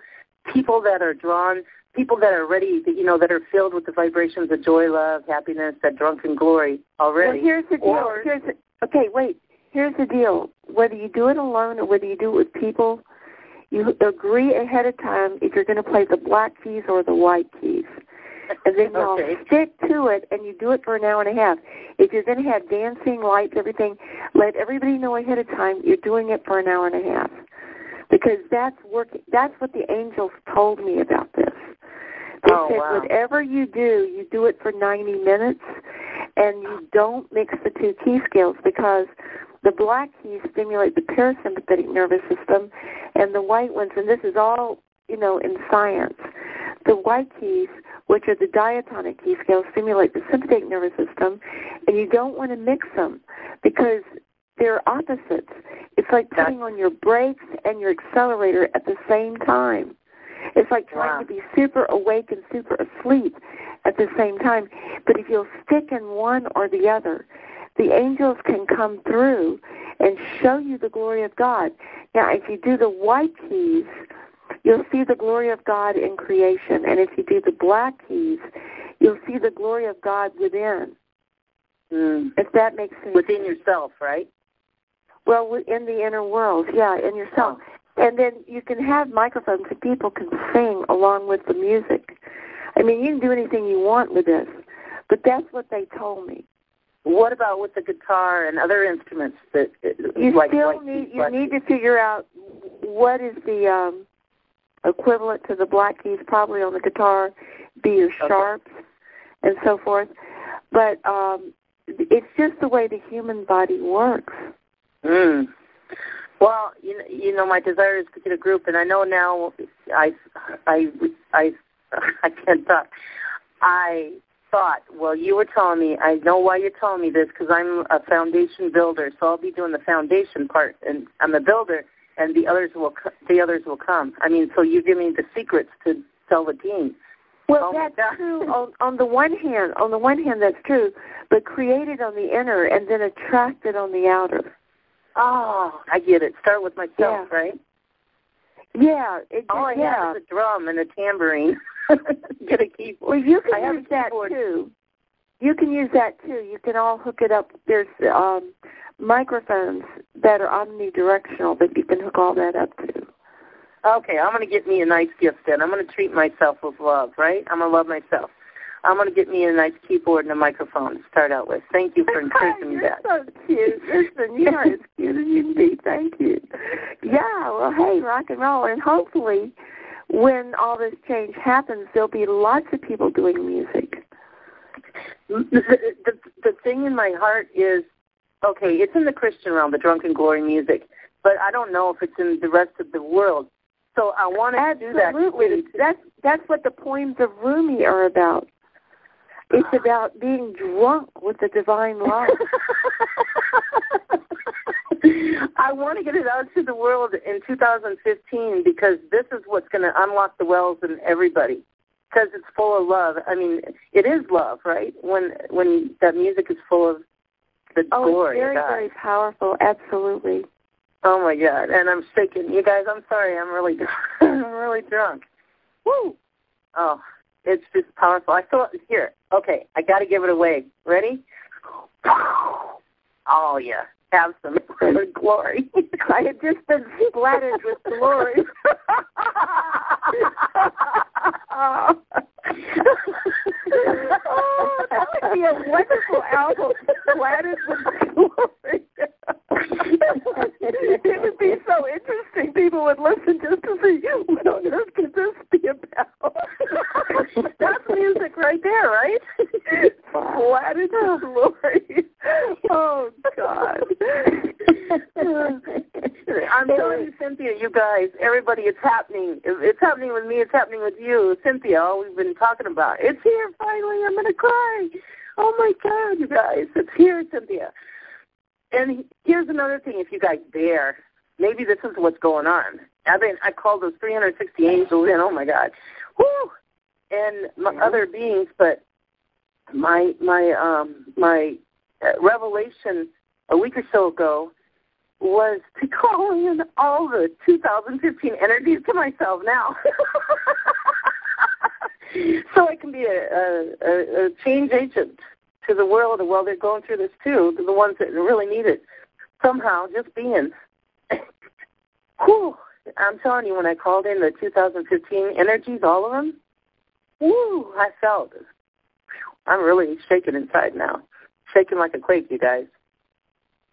that are drawn, people that are ready, that are filled with the vibrations of joy, love, happiness, that drunken glory already. Well, here's the deal. Here's the deal. Whether you do it alone or whether you do it with people, you agree ahead of time if you're going to play the black keys or the white keys. And then y'all stick to it, and you do it for an hour and a half. If you're going to have dancing, lights, everything, let everybody know ahead of time you're doing it for an hour and a half. Because that's working. That's what the angels told me about this. They said, whatever you do it for 90 minutes, and you don't mix the two key scales, because the black keys stimulate the parasympathetic nervous system, and the white ones, and this is all, in science, the white keys which are the diatonic key scales, stimulate the sympathetic nervous system, and you don't want to mix them because they're opposites. It's like putting on your brakes and your accelerator at the same time. It's like trying to be super awake and super asleep at the same time. But if you'll stick in one or the other, the angels can come through and show you the glory of God. Now, if you do the white keys, you'll see the glory of God in creation. And if you do the black keys, you'll see the glory of God within. If that makes sense. Within yourself, right? Well, in the inner world, yeah, in yourself. Oh. And then you can have microphones that people can sing along with the music. I mean, you can do anything you want with this, but that's what they told me. What about with the guitar and other instruments that you need to figure out what is the equivalent to the black keys, probably on the guitar, be your sharps and so forth. But it's just the way the human body works. Well, you know, my desire is to get a group, and I know now I can't talk. I thought, well, you were telling me, I know why you're telling me this, because I'm a foundation builder, so I'll be doing the foundation part, and I'm a builder, and the others will come. I mean, so you give me the secrets to sell the team. Well, that's true. On the one hand, that's true, but created on the inner and then attracted on the outer. Oh, I get it. Start with myself, right? Yeah. All I have is a drum and a tambourine. Get a keyboard. Well, you can use that too. You can use that too. You can all hook it up. There's microphones that are omnidirectional that you can hook all that up to. Okay, I'm going to get me a nice gift then. I'm going to treat myself with love, right? I'm going to love myself. I'm going to get me a nice keyboard and a microphone to start out with. Thank you for encouraging me that. You're so cute. Listen, you are as cute as you can be. Thank you. Yeah, well, hey, rock and roll. And hopefully when all this change happens, there'll be lots of people doing music. The thing in my heart is, okay, it's in the Christian realm, the drunken glory music, but I don't know if it's in the rest of the world. So I want to do that. Absolutely. That's what the poems of Rumi are about. It's about being drunk with the divine love. I want to get it out to the world in 2015 because this is what's going to unlock the wells in everybody because it's full of love. I mean, it is love, right? When that music is full of the glory. It's very, very powerful. Absolutely. Oh, my God. And I'm shaking. You guys, I'm sorry. I'm really drunk. Woo! Oh, it's just powerful. I thought, here, okay, I got to give it away. Ready? Oh, yeah. Have some glory. I had just been splattered with glory. Oh, that would be a wonderful album, Splattered with Glory. It would be so interesting. People would listen just to see, what on earth could this be about? That's music right there, right? Splattered with Glory. Oh, God. I'm telling you, Cynthia, you guys, everybody, it's happening. It's happening with me. It's happening with you, Cynthia, all we've been talking about. It's here, finally. I'm going to cry. Oh, my God, you guys. It's here, Cynthia. And here's another thing, if you guys dare. Maybe this is what's going on. I called those 360 angels in. Oh, my God. Woo! And my other beings, but my revelation a week or so ago was to call in all the 2015 energies to myself now. So I can be a change agent to the world while they're going through this too, to the ones that really need it. Somehow, just being. Whew, I'm telling you, when I called in the 2015 energies, all of them, woo, I felt it. I'm really shaking inside now. Shaking like a quake, you guys.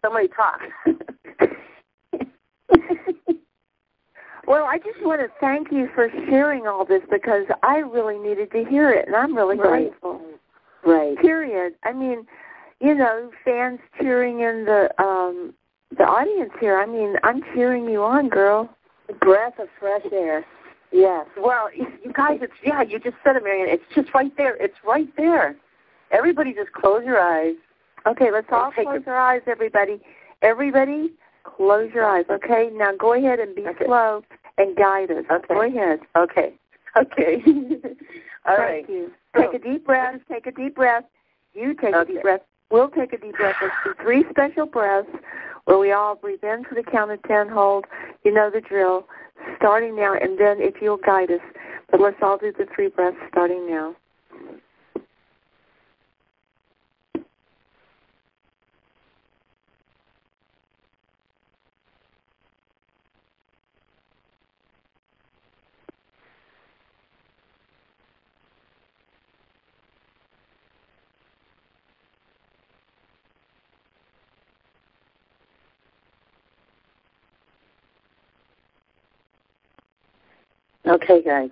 Somebody talk. Well, I just want to thank you for sharing all this because I really needed to hear it, and I'm really grateful. Right. Period. I mean, you know, fans cheering in the audience here. I mean, I'm cheering you on, girl. Breath of fresh air. Yes. Well, you guys, you just said it, Marianne. It's just right there. It's right there. Everybody just close your eyes. Okay, let's all close our eyes, everybody. Everybody, close your eyes, okay? Now go ahead and be slow and guide us. Okay. Go ahead. Okay. Okay. All right. Thank you. Take a deep breath. Take a deep breath. You take a deep breath. We'll take a deep breath. Let's do 3 special breaths where we all breathe in to the count of 10, hold. You know the drill. Starting now, and then if you'll guide us. But let's all do the 3 breaths starting now. Okay, guys.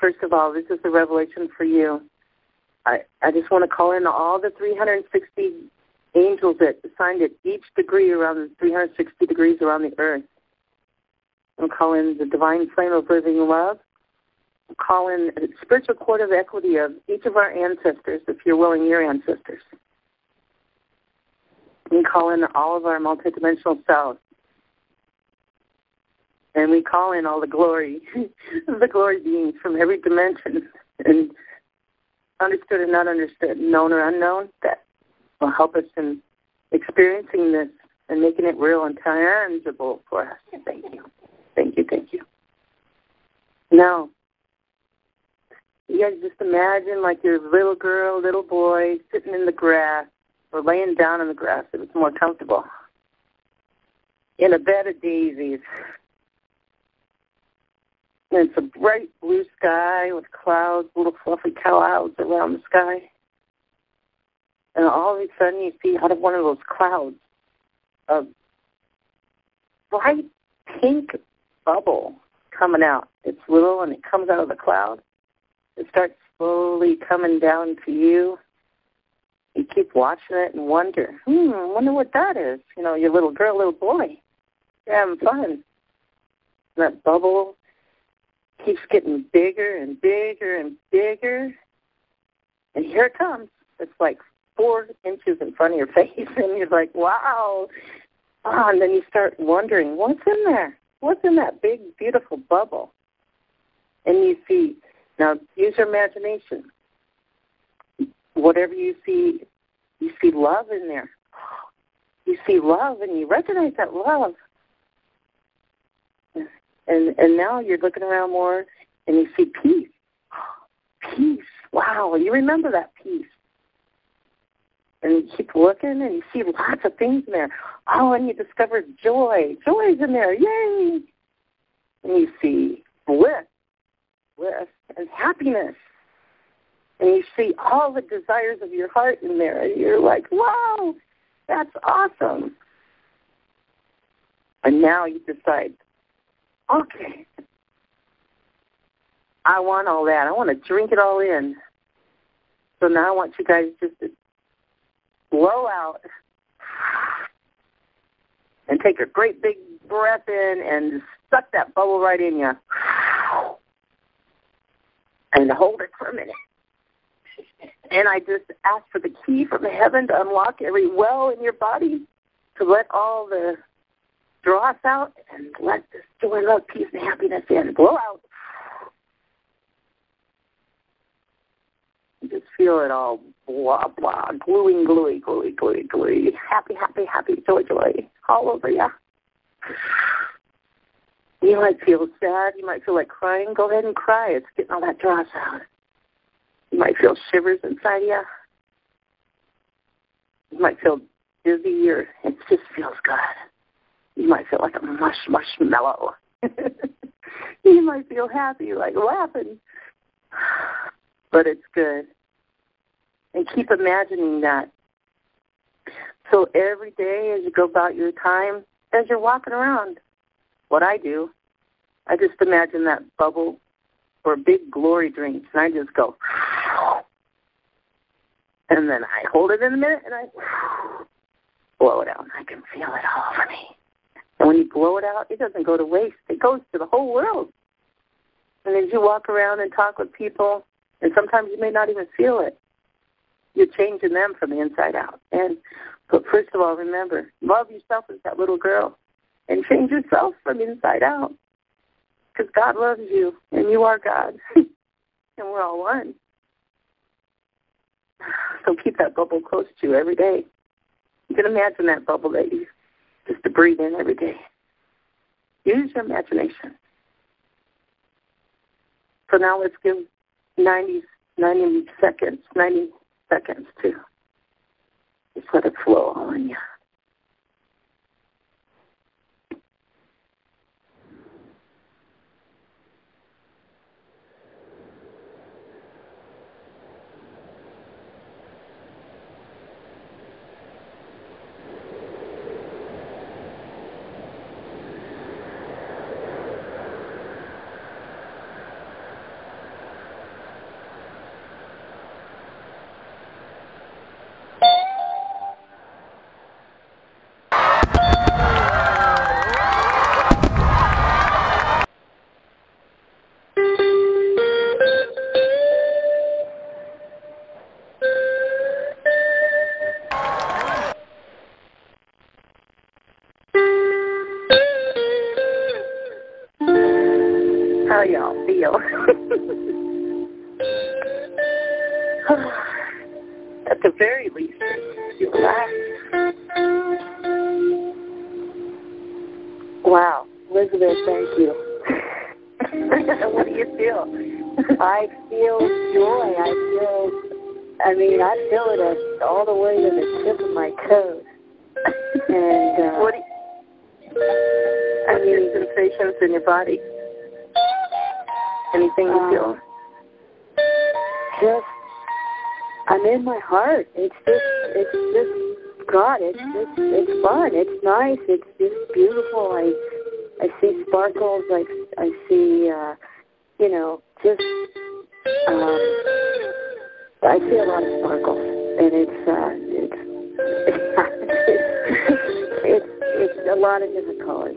First of all, this is the revelation for you. I just want to call in all the 360 angels that assigned at each degree around 360 degrees around the earth. I'll call in the divine flame of living love. I'll call in a spiritual cord of equity of each of our ancestors, if you're willing, your ancestors. We call in all of our multidimensional selves. And we call in all the glory, the glory beings from every dimension, and understood and not understood, known or unknown, that will help us in experiencing this and making it real and tangible for us. Thank you. Thank you, thank you. Now, you guys just imagine like your little girl, little boy, sitting in the grass or laying down in the grass if it's more comfortable, in a bed of daisies. And it's a bright blue sky with clouds, little fluffy clouds around the sky. And all of a sudden you see out of one of those clouds a bright pink bubble coming out. It's little and it comes out of the cloud. It starts slowly coming down to you. You keep watching it and wonder, I wonder what that is. You know, your little girl, little boy. You're having fun. That bubble keeps getting bigger and bigger and bigger. And here it comes. It's like 4 inches in front of your face. And you're like, wow. And then you start wondering, what's in there? What's in that big, beautiful bubble? And you see, now use your imagination. Whatever you see love in there. You see love and you recognize that love. And now you're looking around more and you see peace. Peace. Wow. You remember that peace. And you keep looking and you see lots of things in there. Oh, and you discover joy. Joy's in there. Yay. And you see bliss and happiness. And you see all the desires of your heart in there. And you're like, wow, that's awesome. And now you decide, okay, I want all that. I want to drink it all in. So now I want you guys just to blow out and take a great big breath in and suck that bubble right in you. And hold it for a minute. And I just ask for the key from heaven to unlock every well in your body, to let all the dross out and let this joy, love, peace, and happiness in. Blow out. And just feel it all blah, blah, gluey, gluey, gluey, gluey, gluey. Happy, happy, happy, joy, joy, all over you. You might feel sad. You might feel like crying. Go ahead and cry. It's getting all that dross out. You might feel shivers inside you. You might feel dizzy, or it just feels good. You might feel like a marshmallow. You might feel happy, like laughing. But it's good. And keep imagining that. So every day as you go about your time, as you're walking around, what I do, I just imagine that bubble or a big glory drink, and I just go, and then I hold it in a minute, and I blow it out. I can feel it all over me. And when you blow it out, it doesn't go to waste. It goes to the whole world. And as you walk around and talk with people, and sometimes you may not even feel it, you're changing them from the inside out. But first of all, remember, love yourself as that little girl and change yourself from inside out, because God loves you and you are God, and we're all one. So keep that bubble close to you every day. You can imagine that bubble that you just to breathe in every day. Use your imagination. So now let's give 90 seconds to just let it flow on you. How y'all feel? At the very least, you relax. Wow, Elizabeth, thank you. What do you feel? I feel joy. I feel it all the way to the tip of my toes. And what are your sensations in your body? Anything you feel? Just, I'm in my heart. It's just God. It's fun. It's nice. It's just beautiful. I see sparkles. I see, I see a lot of sparkles, and it's a lot of different colors.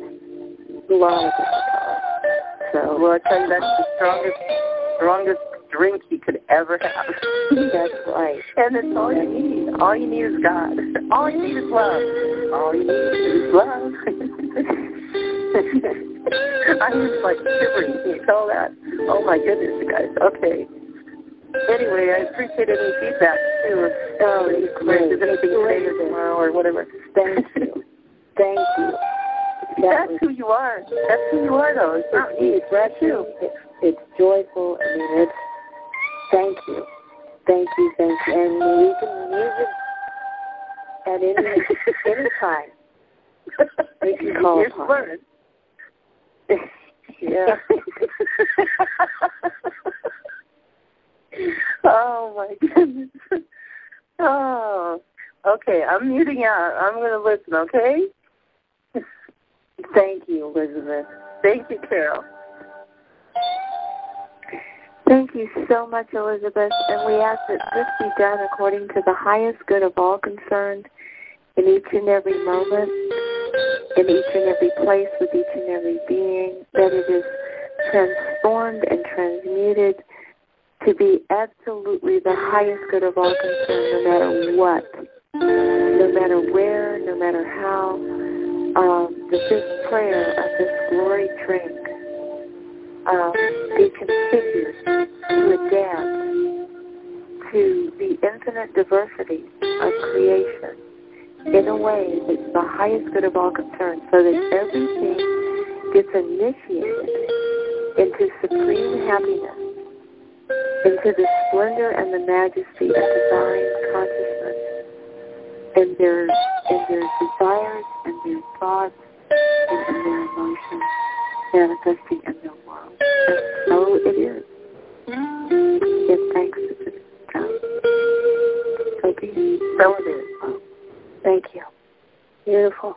A lot of different colors. So, well, I tell you, that's the strongest drink you could ever have. That's right. And it's all you need. All you need is God. All you need is love. All you need is love. I was like shivering. Can you tell that? Oh my goodness, you guys. Okay. Anyway, I appreciate any feedback too. If there's anything today or tomorrow or whatever. Thank you. Thank you. That's who you are. That's who you are, though. It's not me. It's that you. It's joyful. Thank you. Thank you. And we can use it at any time. We can call upon it. Yeah. Oh, my goodness. Oh, okay. I'm muting out. I'm going to listen, okay? Thank you, Elizabeth. Thank you, Carol. Thank you so much, Elizabeth. And we ask that this be done according to the highest good of all concerned in each and every moment, in each and every place, with each and every being, that it is transformed and transmuted to be absolutely the highest good of all concerned, no matter what, no matter where, no matter how. That this prayer of this glory drink be configured to adapt to the infinite diversity of creation in a way that's the highest good of all concerned, so that everything gets initiated into supreme happiness, into the splendor and the majesty of divine consciousness, and their desires and their thoughts and their emotions manifesting in their world. And so it is. Give thanks to this time. So be it. So it is. Oh, thank you. Beautiful.